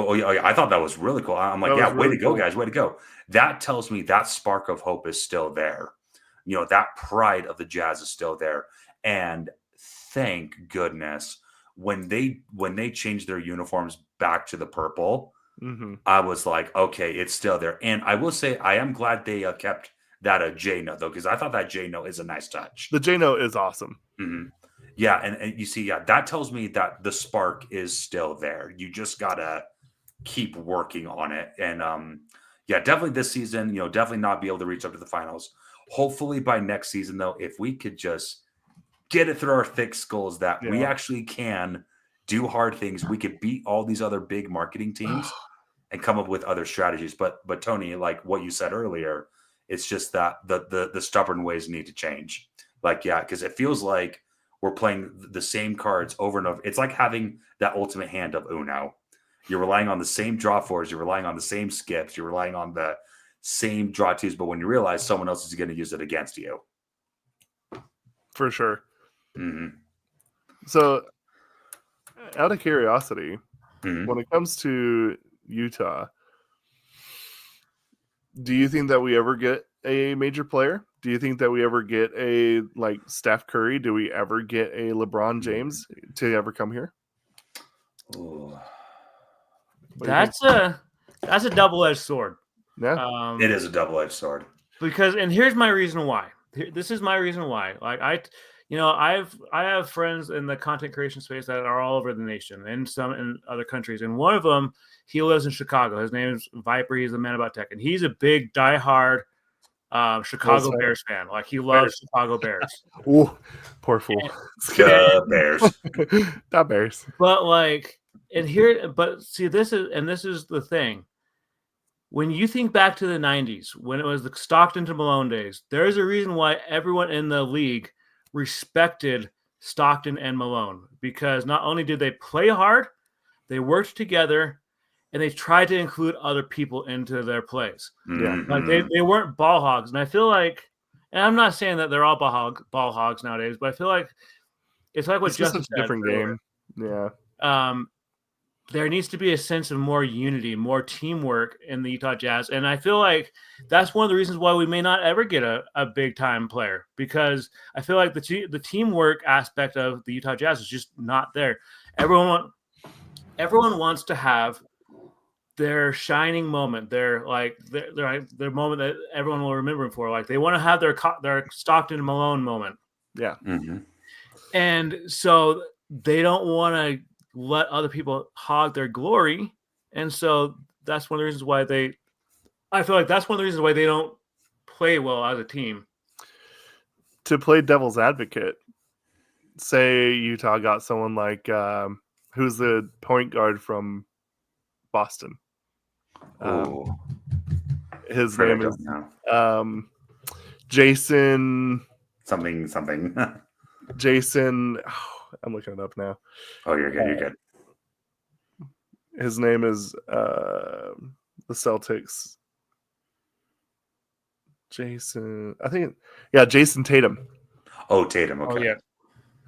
I thought that was really cool. I'm like, yeah, way really to go, cool. guys. Way to go. That tells me that spark of hope is still there. That pride of the Jazz is still there. And thank goodness when they changed their uniforms back to the purple, I was like, okay, it's still there. And I will say I am glad they kept that J note though, because I thought that J note is a nice touch. The J note is awesome. Yeah, and you see, that tells me that the spark is still there. You just gotta keep working on it. And definitely this season, definitely not be able to reach up to the finals. Hopefully by next season though, if we could just get it through our thick skulls that we actually can do hard things, we could beat all these other big marketing teams and come up with other strategies. But Tony, like what you said earlier, it's just that the stubborn ways need to change. Because it feels like we're playing the same cards over and over. It's like having that ultimate hand of Uno. You're relying on the same draw fours, you're relying on the same skips, you're relying on the same draw twos, but when you realize someone else is going to use it against you. For sure. So, out of curiosity, when it comes to Utah, do you think that we ever get a major player? Do you think that we ever get a Steph Curry? Do we ever get a LeBron James to ever come here? Ooh. That's a double-edged sword. Yeah, It is a double-edged sword. And here's my reason why. this is my reason why. Like I have friends in the content creation space that are all over the nation and some in other countries. And one of them, he lives in Chicago. His name is Viper. He's a man about tech, and he's a big diehard Chicago Bears fan. Like he loves Chicago Bears. Ooh, poor fool. The Bears. Not Bears. But like, but see, this is the thing. When you think back to the 90s, when it was the Stockton to Malone days, there's a reason why everyone in the league respected Stockton and Malone, because not only did they play hard, they worked together, and they tried to include other people into their plays. Mhm. Like they weren't ball hogs. And I feel like, and I'm not saying that they're all ball hogs nowadays, but I feel like it's like what It's just Justin a said different earlier. game. Yeah. There needs to be a sense of more unity, more teamwork in the Utah Jazz. And I feel like that's one of the reasons why we may not ever get a big time player, because I feel like the teamwork aspect of the Utah Jazz is just not there. Everyone wants to have their shining moment, their moment that everyone will remember him for. Like they want to have their Stockton Malone moment. Yeah. Mhm. And so they don't want to let other people hog their glory. And so that's one of the reasons why I feel like that's one of the reasons why they don't play well as a team. To play devil's advocate, say Utah got someone like who's the point guard from Boston. Ooh, His Fred, I name is don't know. Jason. Something. Jason. I'm looking it up now. Oh, you're good. You're good. His name is the Celtics. Jason. I think. Yeah, Jason Tatum. Oh, Tatum. Okay. Oh yeah.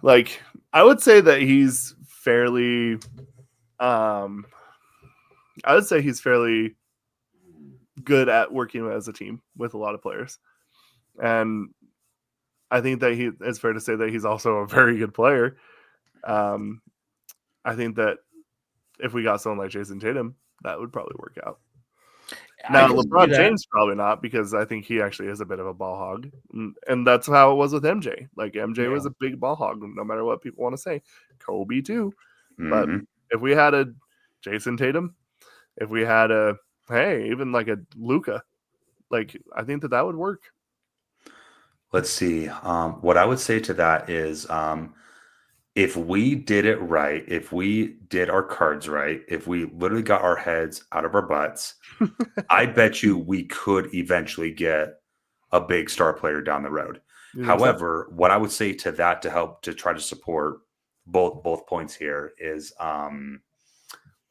Like I would say that he's fairly. I would say he's fairly good at working as a team with a lot of players, and I think that it's fair to say that he's also a very good player. I think that if we got someone like Jason Tatum, that would probably work out. Now, LeBron James probably not, because I think he actually is a bit of a ball hog, and that's how it was with MJ. Like MJ was a big ball hog, no matter what people want to say. Kobe too, but Mhm. if we had a Jason Tatum, if we had even like a Luka, like I think that would work. Let's see. What I would say to that is, if we did it right, if we did our cards right, if we literally got our heads out of our butts, I bet you we could eventually get a big star player down the road. You think so? However, what I would say to that to help to try to support both points here is, let's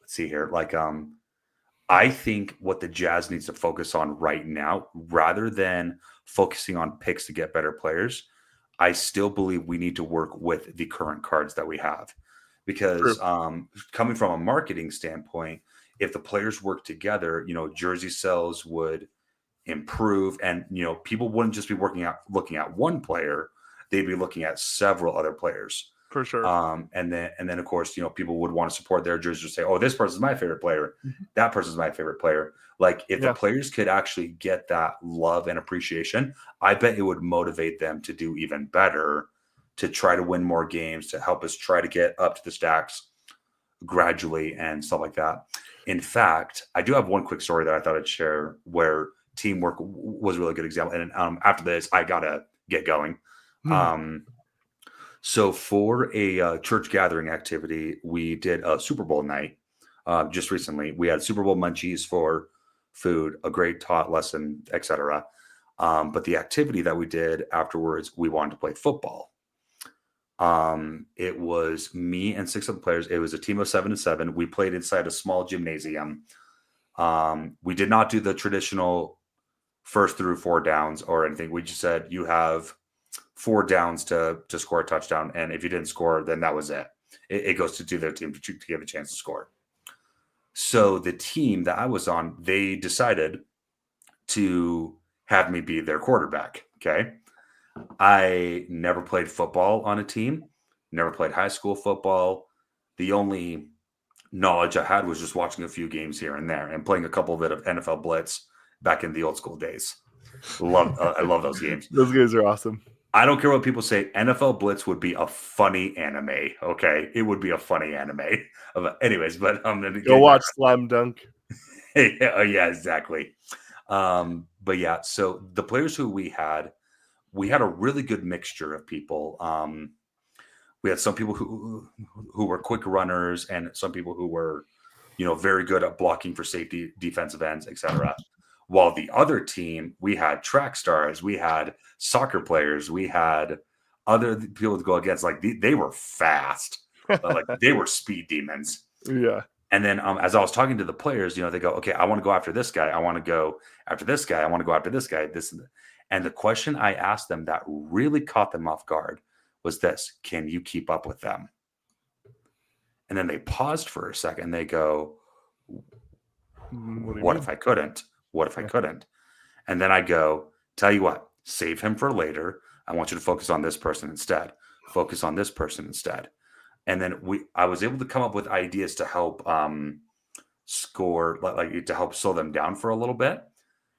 see here, like I think what the Jazz needs to focus on right now, rather than focusing on picks to get better players, I still believe we need to work with the current cards that we have, because coming from a marketing standpoint, if the players work together, jersey sales would improve, and people wouldn't just be looking at one player; they'd be looking at several other players. For sure. And then of course, people would want to support their jerseys and say, "Oh, this person's my favorite player. That person's my favorite player." Like if the players could actually get that love and appreciation, I bet it would motivate them to do even better, to try to win more games, to help us try to get up to the stacks gradually and stuff like that. In fact, I do have one quick story that I thought I'd share where teamwork was a really good example. And after this, I gotta get going. So for a church gathering activity, we did a Super Bowl night just recently. We had Super Bowl munchies for food, a great taught lesson, etc. But the activity that we did afterwards, we wanted to play football. It was me and 6 other players. It was a team of 7 and 7. We played inside a small gymnasium. We did not do the traditional first through 4 downs or anything. We just said you have 4 downs to score a touchdown, and if you didn't score, then that was it. It goes to their team to give a chance to score. So the team that I was on, they decided to have me be their quarterback. Okay. I never played football on a team, never played high school football. The only knowledge I had was just watching a few games here and there and playing a couple of NFL Blitz back in the old school days. I love those games. Those guys are awesome. I don't care what people say. NFL Blitz would be a funny anime. Okay, it would be a funny anime. Anyways, but I'm gonna Go watch Slam Dunk. yeah, exactly. But yeah, so the players who we had a really good mixture of people. We had some people who were quick runners, and some people who were, very good at blocking for safety, defensive ends, etc. While the other team, we had track stars, we had soccer players, we had other people to go against. Like they were fast, like they were speed demons. Yeah. And then as I was talking to the players, they go, okay, I want to go after this guy. I want to go after this guy. I want to go after this guy. And the question I asked them that really caught them off guard was this: can you keep up with them? And then they paused for a second. They go, what if I couldn't? What if I couldn't? And then I go, tell you what, save him for later. I want you to focus on this person instead. Focus on this person instead. And then I was able to come up with ideas to help score, like to help slow them down for a little bit.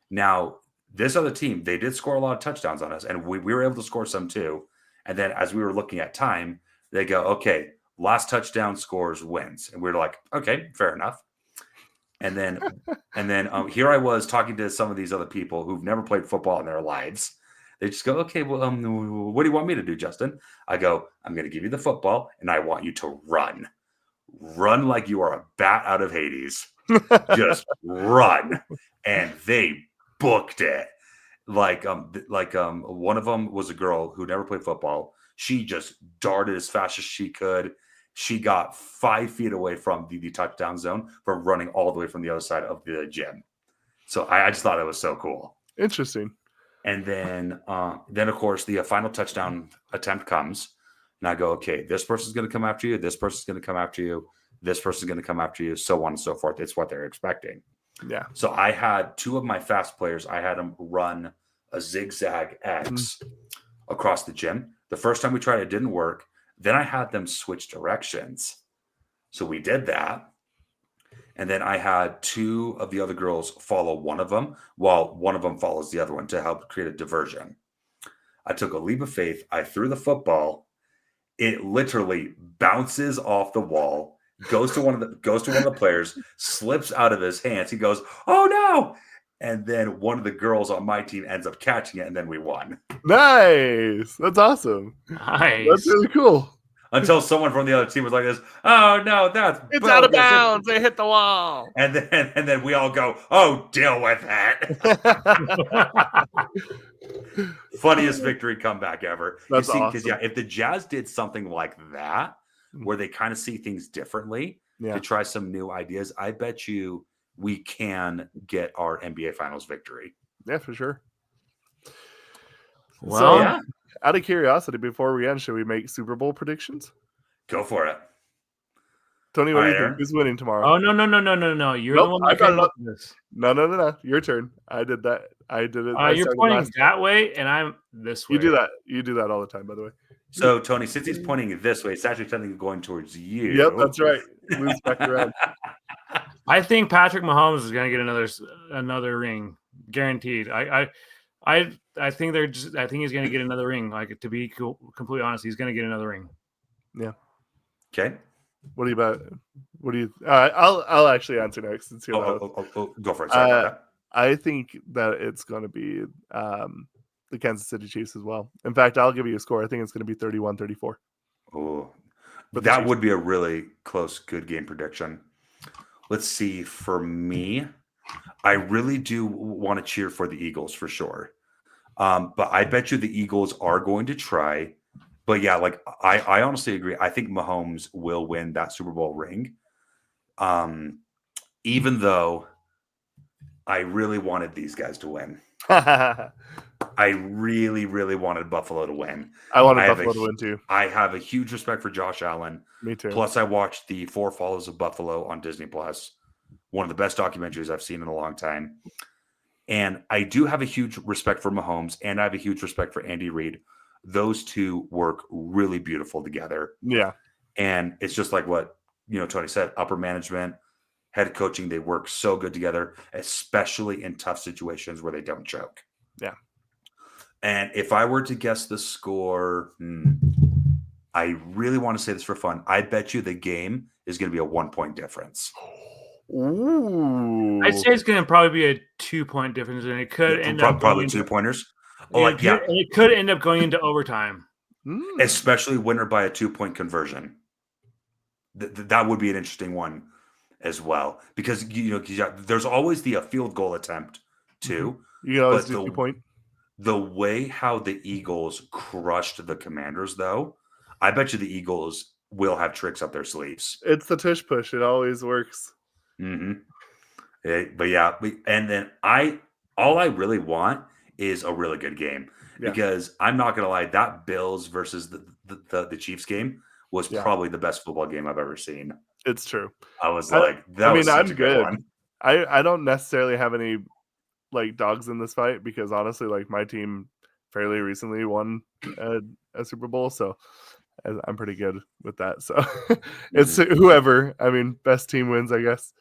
Now, this other team, they did score a lot of touchdowns on us, and we were able to score some too. And then as we were looking at time, they go, okay, last touchdown scores wins. And we were like, okay, fair enough. And then here I was talking to some of these other people who've never played football in their lives. They just go, okay, well, what do you want me to do, Justin? I go, I'm going to give you the football, and I want you to run like you are a bat out of Hades. Just run. And they booked it. Like one of them was a girl who never played football. She just darted as fast as she could. She got 5 feet away from the touchdown zone from running all the way from the other side of the gym. So I just thought it was so cool. Interesting. And then of course, the final touchdown attempt comes. And I go, okay, this person's going to come after you. This person's going to come after you. This person's going to come after you, so on and so forth. It's what they're expecting. Yeah. So I had 2 of my fast players. I had them run a zigzag X across the gym. The first time we tried it didn't work. Then I had them switch directions. So we did that. And then I had 2 of the other girls follow one of them while one of them follows the other one to help create a diversion. I took a leap of faith. I threw the football. It literally bounces off the wall, goes to one of the players, slips out of his hands. He goes, "Oh no!" And then one of the girls on my team ends up catching it, and then we won. Nice. That's awesome. Nice. That's really cool. Until someone from the other team was like this, "Oh no, It's out of bounds. They hit the wall." And then we all go, "Oh, deal with it." Funniest victory comeback ever. That's Because awesome. if the Jazz did something like that, where they kind of see things differently Yeah. to try some new ideas, I bet you we can get our NBA Finals victory. Yeah, for sure. Well, So, yeah, out of curiosity, before we end, should we make Super Bowl predictions? go for it. Tony, what All do right, you think? Aaron. Who's winning tomorrow? Oh no! You're Nope, the one I that got came it up with this. No. Your turn. I did that. I did it. I You're started pointing last- that way, and I'm this way. You do that. You do that all the time, by the way. So, Tony, since he's pointing this way, it's actually technically going towards you. Yep, that's right. Moves back around. I think Patrick Mahomes is going to get another ring, guaranteed. I think I think he's going to get another ring. Like, to be completely honest, he's going to get another ring. Okay. What do you about? What do you? I'll actually answer next. Since you're Go for it. Sorry about that. I think that it's going to be the Kansas City Chiefs as well. In fact, I'll give you a score. I think it's going to be 31-34. Oh, But the that Chiefs- would be a really close, good game prediction. Let's see. For me, I really do want to cheer for the Eagles for sure. But I bet you the Eagles are going to try. But yeah, like I honestly agree. I think Mahomes will win that Super Bowl ring. Even though I really wanted these guys to win. I really, really wanted Buffalo to win. I wanted I have Buffalo a- to win too. I have a huge respect for Josh Allen. Me too. Plus, I watched the 4 Follows of Buffalo on Disney Plus. One of the best documentaries I've seen in a long time. And I do have a huge respect for Mahomes, and I have a huge respect for Andy Reid. Those two work really beautiful together. Yeah. And it's just like what Tony said, upper management, head coaching, they work so good together, especially in tough situations where they don't choke. Yeah. And if I were to guess the score, I really want to say this for fun. I bet you the game is going to be a 1-point difference. Ooh. I'd say it's going to probably be a 2-point difference, and it could end up Probably going 2 pointers. it could end up going into overtime. Especially winner by a 2-point conversion. That would be an interesting one as well, because there's always the field goal attempt too. You always but do 2 point. The way how the Eagles crushed the Commanders, though, I bet you the Eagles will have tricks up their sleeves. It's the tush push. It always works. But yeah, and then all I really want is a really good game, because I'm not gonna lie, that Bills versus the Chiefs game was probably the best football game I've ever seen. It's true. I was like, that was such a good one. I don't necessarily have any like dogs in this fight, because honestly, like, my team fairly recently won a Super Bowl, so I'm pretty good with that. So it's whoever. I mean, best team wins, I guess.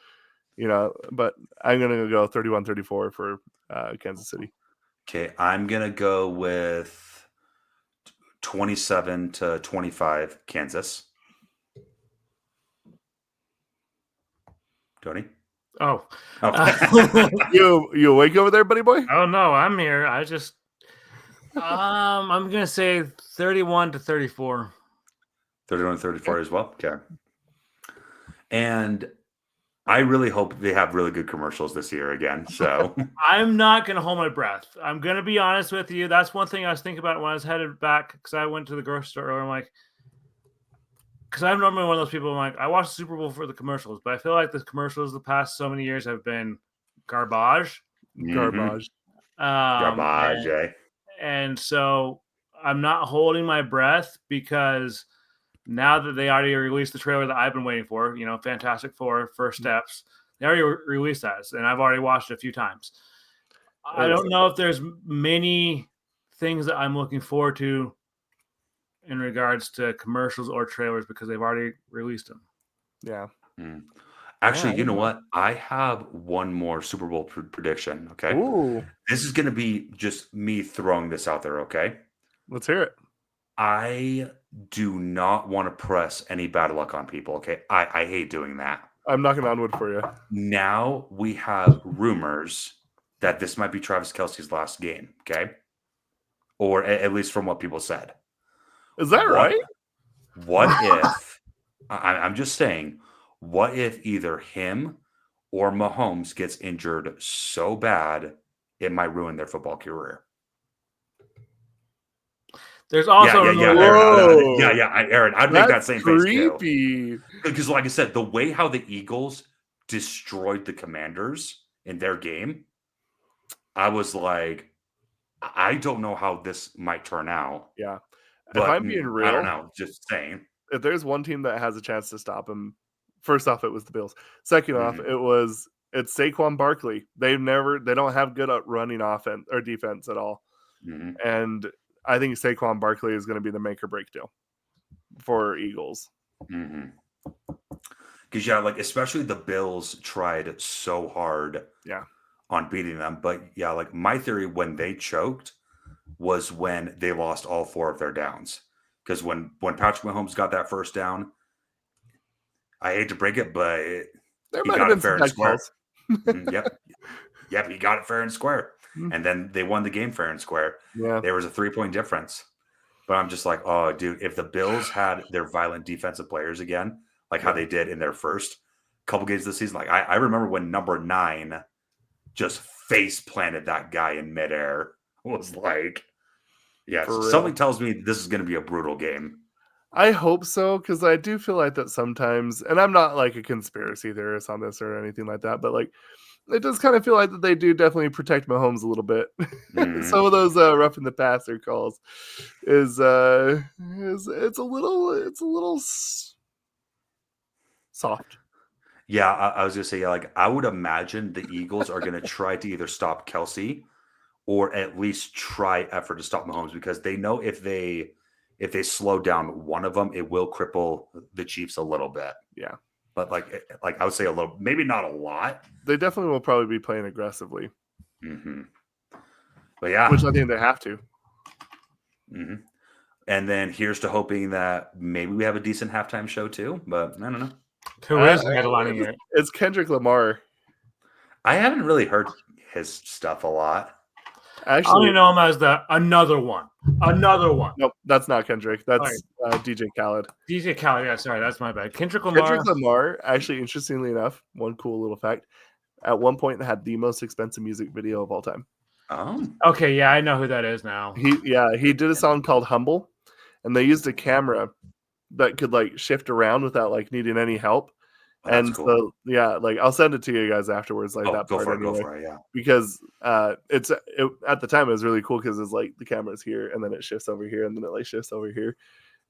But I'm gonna go 31-34 for Kansas City. Okay, I'm gonna go with 27-25 Kansas. Tony? Oh. You awake over there, buddy boy? Oh no, I'm here. I just I'm gonna say 31-34. 31-34 as well. Okay. And I really hope they have really good commercials this year again. So I'm not gonna hold my breath. I'm gonna be honest with you. That's one thing I was thinking about when I was headed back, because I went to the grocery store earlier. I'm like, because I'm normally one of those people. I'm like, I watch the Super Bowl for the commercials, but I feel like the commercials the past so many years have been garbage. Garbage. And so I'm not holding my breath, because now that they already released the trailer that I've been waiting for, Fantastic Four, First Steps, they already released that, and I've already watched it a few times. I don't know if there's many things that I'm looking forward to in regards to commercials or trailers, because they've already released them. Yeah. Actually, you know what? I have one more Super Bowl prediction. Okay. Ooh. This is going to be just me throwing this out there. Okay. Let's hear it. I do not want to press any bad luck on people. Okay. I hate doing that. I'm knocking on wood for you. Now we have rumors that this might be Travis Kelce's last game. Okay. Or at least from what people said. Is that right? What if, I'm just saying, what if either him or Mahomes gets injured so bad it might ruin their football career? There's also Aaron, I'd make that same face too. Because, like I said, the way how the Eagles destroyed the Commanders in their game, I was like, I don't know how this might turn out. Yeah. But if I'm being real, I don't know. Just saying. If there's one team that has a chance to stop him, first off, it was the Bills. Second off, it's Saquon Barkley. They don't have good at running offense or defense at all. And I think Saquon Barkley is going to be the make or break deal for Eagles. Because especially the Bills tried so hard on beating them. But my theory when they choked was when they lost all 4 of their downs. Because when Patrick Mahomes got that first down, I hate to break it, but he got it fair and square. Yep, he got it fair and square. And then they won the game fair and square. Yeah. There was a 3-point difference. But I'm just like, oh, dude, if the Bills had their violent defensive players again, like how they did in their first couple games this season, I remember when number 9 just face planted that guy in midair. Was like, something tells me this is going to be a brutal game. I hope so, because I do feel like that sometimes, and I'm not like a conspiracy theorist on this or anything like that, but like it does kind of feel like that they do definitely protect Mahomes a little bit. Some of those rough in the passer calls is it's a little soft. Yeah, I was gonna say, I would imagine the Eagles are gonna try to either stop Kelce or at least try effort to stop Mahomes, because they know if they slow down one of them, it will cripple the Chiefs a little bit. Yeah. But like I would say a little, maybe not a lot. They definitely will probably be playing aggressively. But yeah. which I think they have to. hmm And then here's to hoping that maybe we have a decent halftime show too. But I don't know. Who is headlining it? It's Kendrick Lamar. I haven't really heard his stuff a lot. I Actually, only know him as the another one. nope, that's not Kendrick. That's Right. DJ Khaled. DJ Khaled. Yeah, sorry, that's my bad. Kendrick Lamar. Kendrick Lamar, actually, interestingly enough, one cool little fact, at one point had the most expensive music video of all time. Oh, Okay, yeah, I know who that is now. He did a song called Humble, and they used a camera that could like shift around without like needing any help. that's And cool. so yeah, like I'll send it to you guys afterwards, like Oh, that go part for it. anyway. Go for it. Yeah. Because at the time it was really cool because it's like the camera's here and then it shifts over here and then it like shifts over here.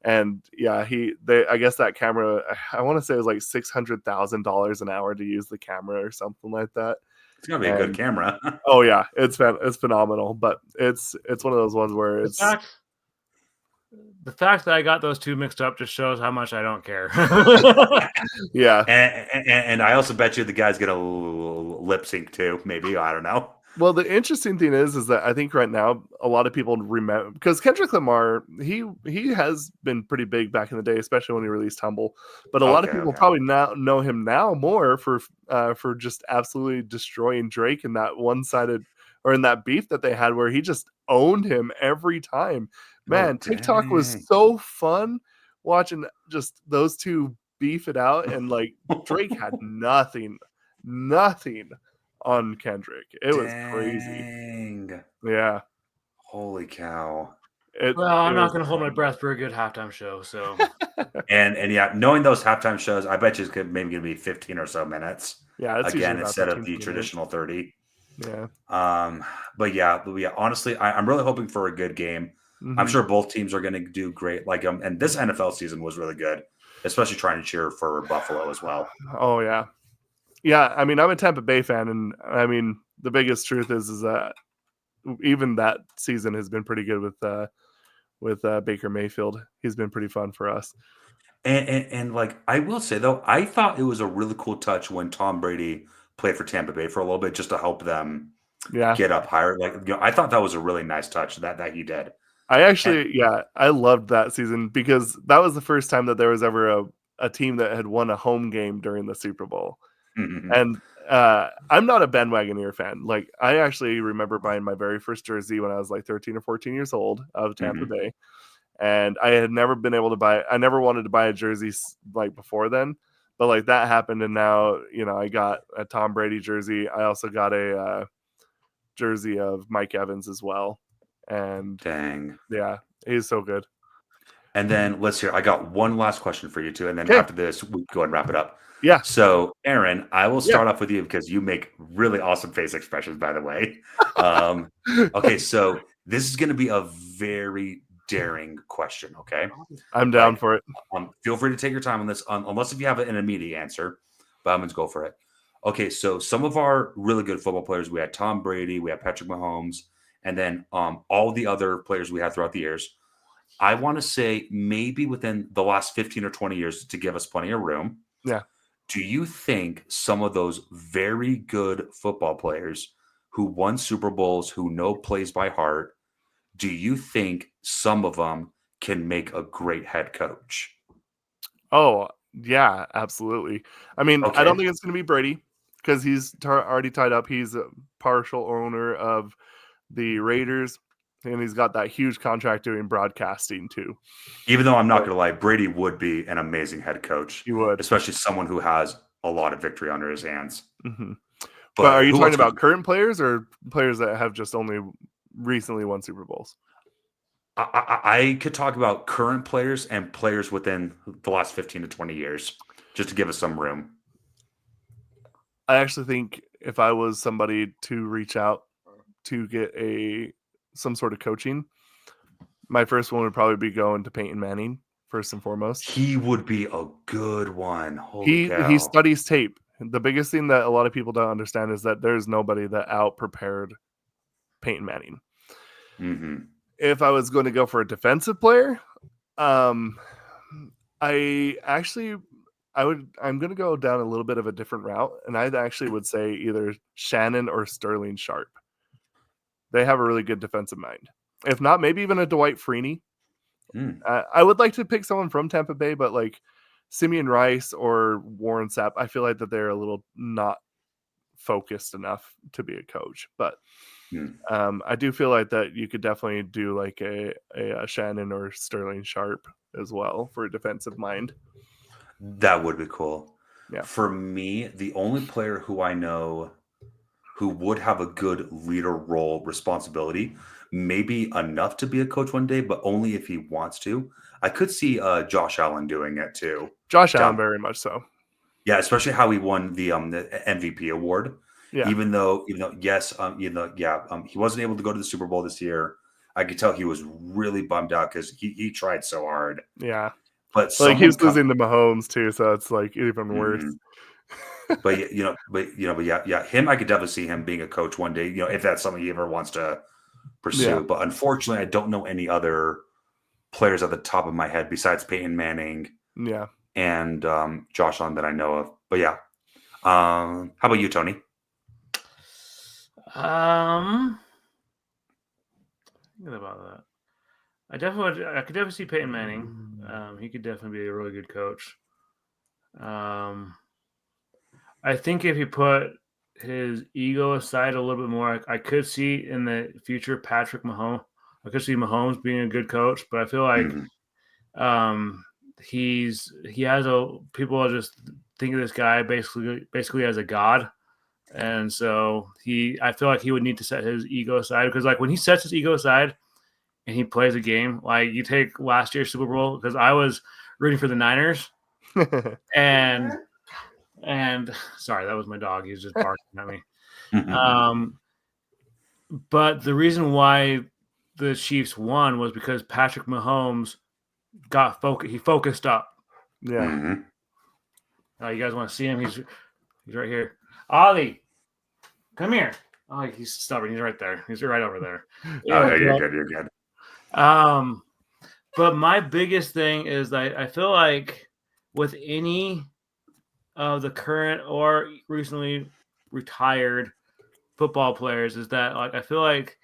And yeah, I guess that camera, I want to say it was like $600,000 an hour to use the camera or something like that. It's gonna be a good camera. Oh yeah, it's phenomenal, but it's one of those ones where it's The fact that I got those two mixed up just shows how much I don't care. yeah. And I also bet you the guy's gonna lip sync too. Maybe, I don't know. Well, the interesting thing is that I think right now a lot of people remember because Kendrick Lamar, he has been pretty big back in the day, especially when he released Humble. But a lot of people probably now know him now more for just absolutely destroying Drake in that one-sided or in that beef that they had where he just owned him every time. Man, TikTok was so fun watching just those two beef it out, and like Drake had nothing on Kendrick. It was crazy. Yeah. Holy cow. Well, I'm not going to hold my breath for a good halftime show. So, and yeah, knowing those halftime shows, I bet you it's maybe going to be 15 or so minutes. Yeah, that's again instead of the traditional 30. Yeah. But yeah, honestly, I'm really hoping for a good game. Mm-hmm. I'm sure both teams are going to do great. Like and this NFL season was really good, especially trying to cheer for Buffalo as well. Oh yeah. Yeah, I mean, I'm a Tampa Bay fan, and I mean, the biggest truth is that even that season has been pretty good with Baker Mayfield. He's been pretty fun for us. And like I will say though, I thought it was a really cool touch when Tom Brady played for Tampa Bay for a little bit just to help them get up higher. Like I thought that was a really nice touch that he did. I actually, I loved that season because that was the first time that there was ever a team that had won a home game during the Super Bowl. Mm-hmm. And I'm not a bandwagoneer fan. Like I actually remember buying my very first jersey when I was like 13 or 14 years old of Tampa Bay. And I had never been able to I never wanted to buy a jersey like before then, but like that happened. And now, I got a Tom Brady jersey. I also got a jersey of Mike Evans as well. And dang. Yeah, he's so good. And then let's hear, I got one last question for you too. And then after this, we go and wrap it up. Yeah. So Aaron, I will start off with you because you make really awesome face expressions, by the way. Okay. So this is going to be a very daring question. Okay. I'm down for it. Feel free to take your time on this, unless if you have an immediate answer, but I'm going to go for it. Okay. So some of our really good football players, we had Tom Brady, we had Patrick Mahomes, and then all the other players we had throughout the years. I want to say maybe within the last 15 or 20 years to give us plenty of room. Yeah. Do you think some of those very good football players who won Super Bowls, who know plays by heart, do you think some of them can make a great head coach? Oh, yeah, absolutely. I mean, I don't think it's going to be Brady because he's already tied up. He's a partial owner of the Raiders, and he's got that huge contract doing broadcasting too. Even though I'm not going to lie, Brady would be an amazing head coach. He would. Especially someone who has a lot of victory under his hands. Mm-hmm. But are you talking about current players or players that have just only recently won Super Bowls? I could talk about current players and players within the last 15 to 20 years, just to give us some room. I actually think if I was somebody to reach out to get some sort of coaching, my first one would probably be going to Peyton Manning first and foremost. He would be a good one. Holy cow. He studies tape. The biggest thing that a lot of people don't understand is that there's nobody that out prepared Peyton Manning. Mm-hmm. If I was going to go for a defensive player, I'm going to go down a little bit of a different route, and I actually would say either Shannon or Sterling Sharp. they have a really good defensive mind. If not, maybe even a Dwight Freeney. Mm. I would like to pick someone from Tampa Bay, but like Simeon Rice or Warren Sapp, I feel like that they're a little not focused enough to be a coach. But I do feel like that you could definitely do like a Shannon or Sterling Sharp as well for a defensive mind. That would be cool. Yeah. For me, the only player who I know who would have a good leader role responsibility, maybe enough to be a coach one day, but only if he wants to. I could see Josh Allen doing it too. Josh Allen, very much so. Yeah, especially how he won the MVP award. Yeah. Even though yes, he wasn't able to go to the Super Bowl this year. I could tell he was really bummed out because he tried so hard. Yeah. But like he was losing to Mahomes too, so it's like even worse. But him, I could definitely see him being a coach one day, if that's something he ever wants to pursue. Yeah. But unfortunately, I don't know any other players at the top of my head besides Peyton Manning. Yeah. And Josh Allen that I know of. But yeah. How about you, Tony? Thinking about that. I could definitely see Peyton Manning. He could definitely be a really good coach. I think if he put his ego aside a little bit more, I could see in the future Patrick Mahomes. I could see Mahomes being a good coach, but I feel like people just think of this guy basically as a god, and so I feel like he would need to set his ego aside, because like when he sets his ego aside and he plays a game, like you take last year's Super Bowl, because I was rooting for the Niners, and sorry, that was my dog. He's just barking at me. But the reason why the Chiefs won was because Patrick Mahomes got focused. He focused up. Yeah. You guys want to see him? He's right here. Ollie, come here. Oh, he's stubborn. He's right there. He's right over there. Yeah, you're good. But my biggest thing is that I feel like with any of the current or recently retired football players is that, like, I feel like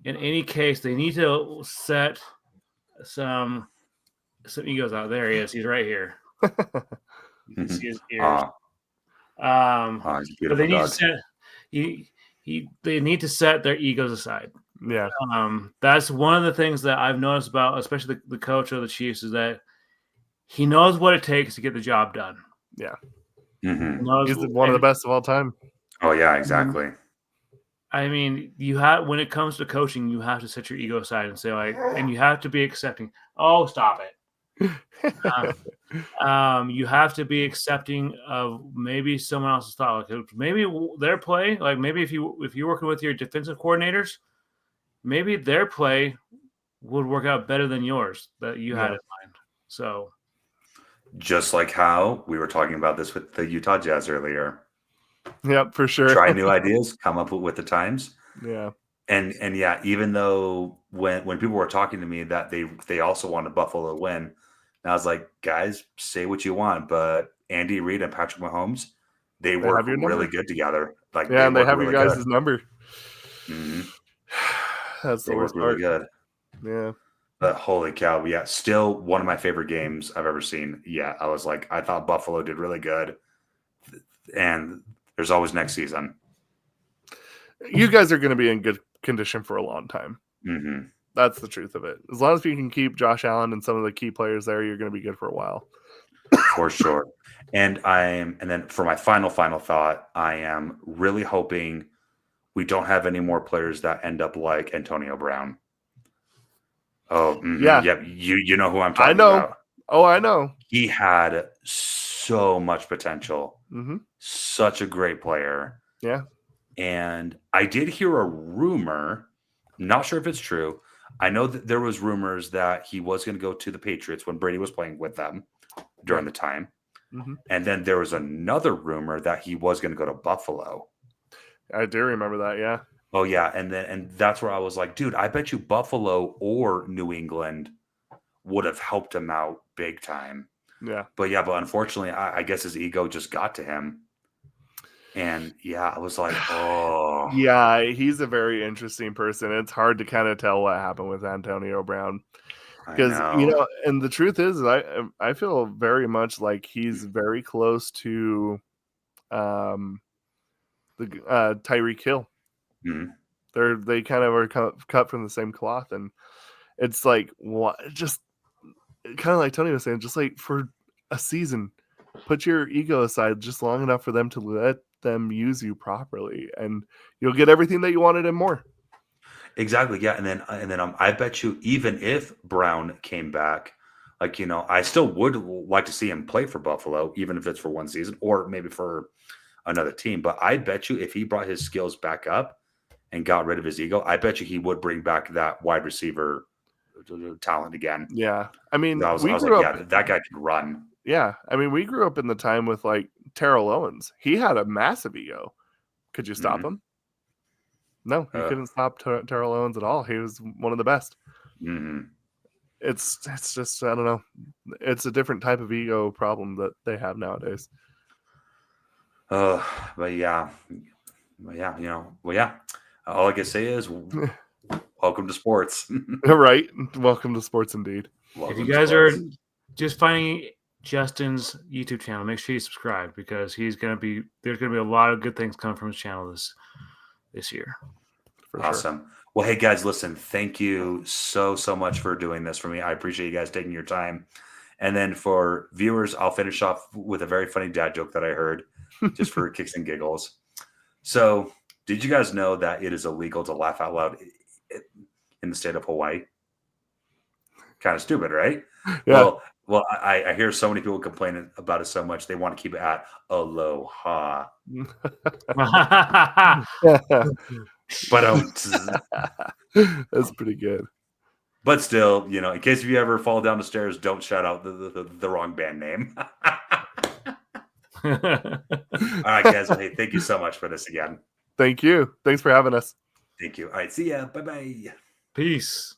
in any case they need to set some egos out. There he is. He's right here. You can see his ears. But they need to set they need to set their egos aside. Yeah. That's one of the things that I've noticed about, especially the coach of the Chiefs, is that he knows what it takes to get the job done. Yeah. Mm-hmm. He's one of the best of all time. Oh yeah, exactly. I mean, when it comes to coaching, you have to set your ego aside and say, like, and you have to be accepting. Oh, stop it. You have to be accepting of maybe someone else's thought. Like maybe their play, like maybe if you're working with your defensive coordinators, maybe their play would work out better than yours that you had in mind. So, just like how we were talking about this with the Utah Jazz earlier. Yep, for sure. Try new ideas, come up with the times. Yeah. And yeah, even though when people were talking to me that they also wanted Buffalo to win, and I was like, guys, say what you want, but Andy Reid and Patrick Mahomes, they work really good together. Like, yeah, and they have really your guys' number. Mm-hmm. That's the worst part. Really good. Yeah. But holy cow, yeah, still one of my favorite games I've ever seen. Yeah, I was like, I thought Buffalo did really good, and there's always next season. You guys are going to be in good condition for a long time. Mm-hmm. That's the truth of it. As long as you can keep Josh Allen and some of the key players there, you're going to be good for a while. For sure. And then for my final thought, I am really hoping we don't have any more players that end up like Antonio Brown. Oh, yeah. You know who I'm talking about. Oh, I know. He had so much potential. Mm-hmm. Such a great player. Yeah. And I did hear a rumor, not sure if it's true. I know that there was rumors that he was going to go to the Patriots when Brady was playing with them during the time. Mm-hmm. And then there was another rumor that he was going to go to Buffalo. I do remember that, yeah. Oh, yeah. And that's where I was like, dude, I bet you Buffalo or New England would have helped him out big time. Yeah. But unfortunately, I guess his ego just got to him. And yeah, I was like, oh, Yeah, he's a very interesting person. It's hard to kind of tell what happened with Antonio Brown I because know. and the truth is, I feel very much like he's very close to the Tyreek Hill. Mhm. They kind of are cut from the same cloth, and it's like what just kind of like Tony was saying, just like for a season, put your ego aside just long enough for them to let them use you properly, and you'll get everything that you wanted and more. Exactly. Yeah. And then I bet you, even if Brown came back, like, I still would like to see him play for Buffalo, even if it's for one season or maybe for another team. But I bet you if he brought his skills back up and got rid of his ego, I bet you he would bring back that wide receiver talent again. Yeah, I mean, I was we like, grew yeah, up. that guy can run. Yeah, I mean, we grew up in the time with like Terrell Owens. He had a massive ego. Could you stop Mhm. him? No, you couldn't stop Terrell Owens at all. He was one of the best. Mhm. It's just I don't know. It's a different type of ego problem that they have nowadays. Uh, but yeah, well, yeah. All I can say is, welcome to sports. Right? Welcome to sports, indeed. If Welcome you to guys sports. are just finding Justin's YouTube channel, make sure you subscribe because there's gonna be a lot of good things coming from his channel this year. For sure. Awesome. Well, hey guys, listen, thank you so much for doing this for me. I appreciate you guys taking your time. And then for viewers, I'll finish off with a very funny dad joke that I heard just for kicks and giggles. So, did you guys know that it is illegal to laugh out loud in the state of Hawaii? Kind of stupid, right? Yeah. Well, I hear so many people complaining about it so much they want to keep it at aloha. But That's pretty good. But still, in case you ever fall down the stairs, don't shout out the wrong band name. All right, guys. Well, hey, thank you so much for this again. Thank you. Thanks for having us. Thank you. All right, see ya. Bye bye. Peace.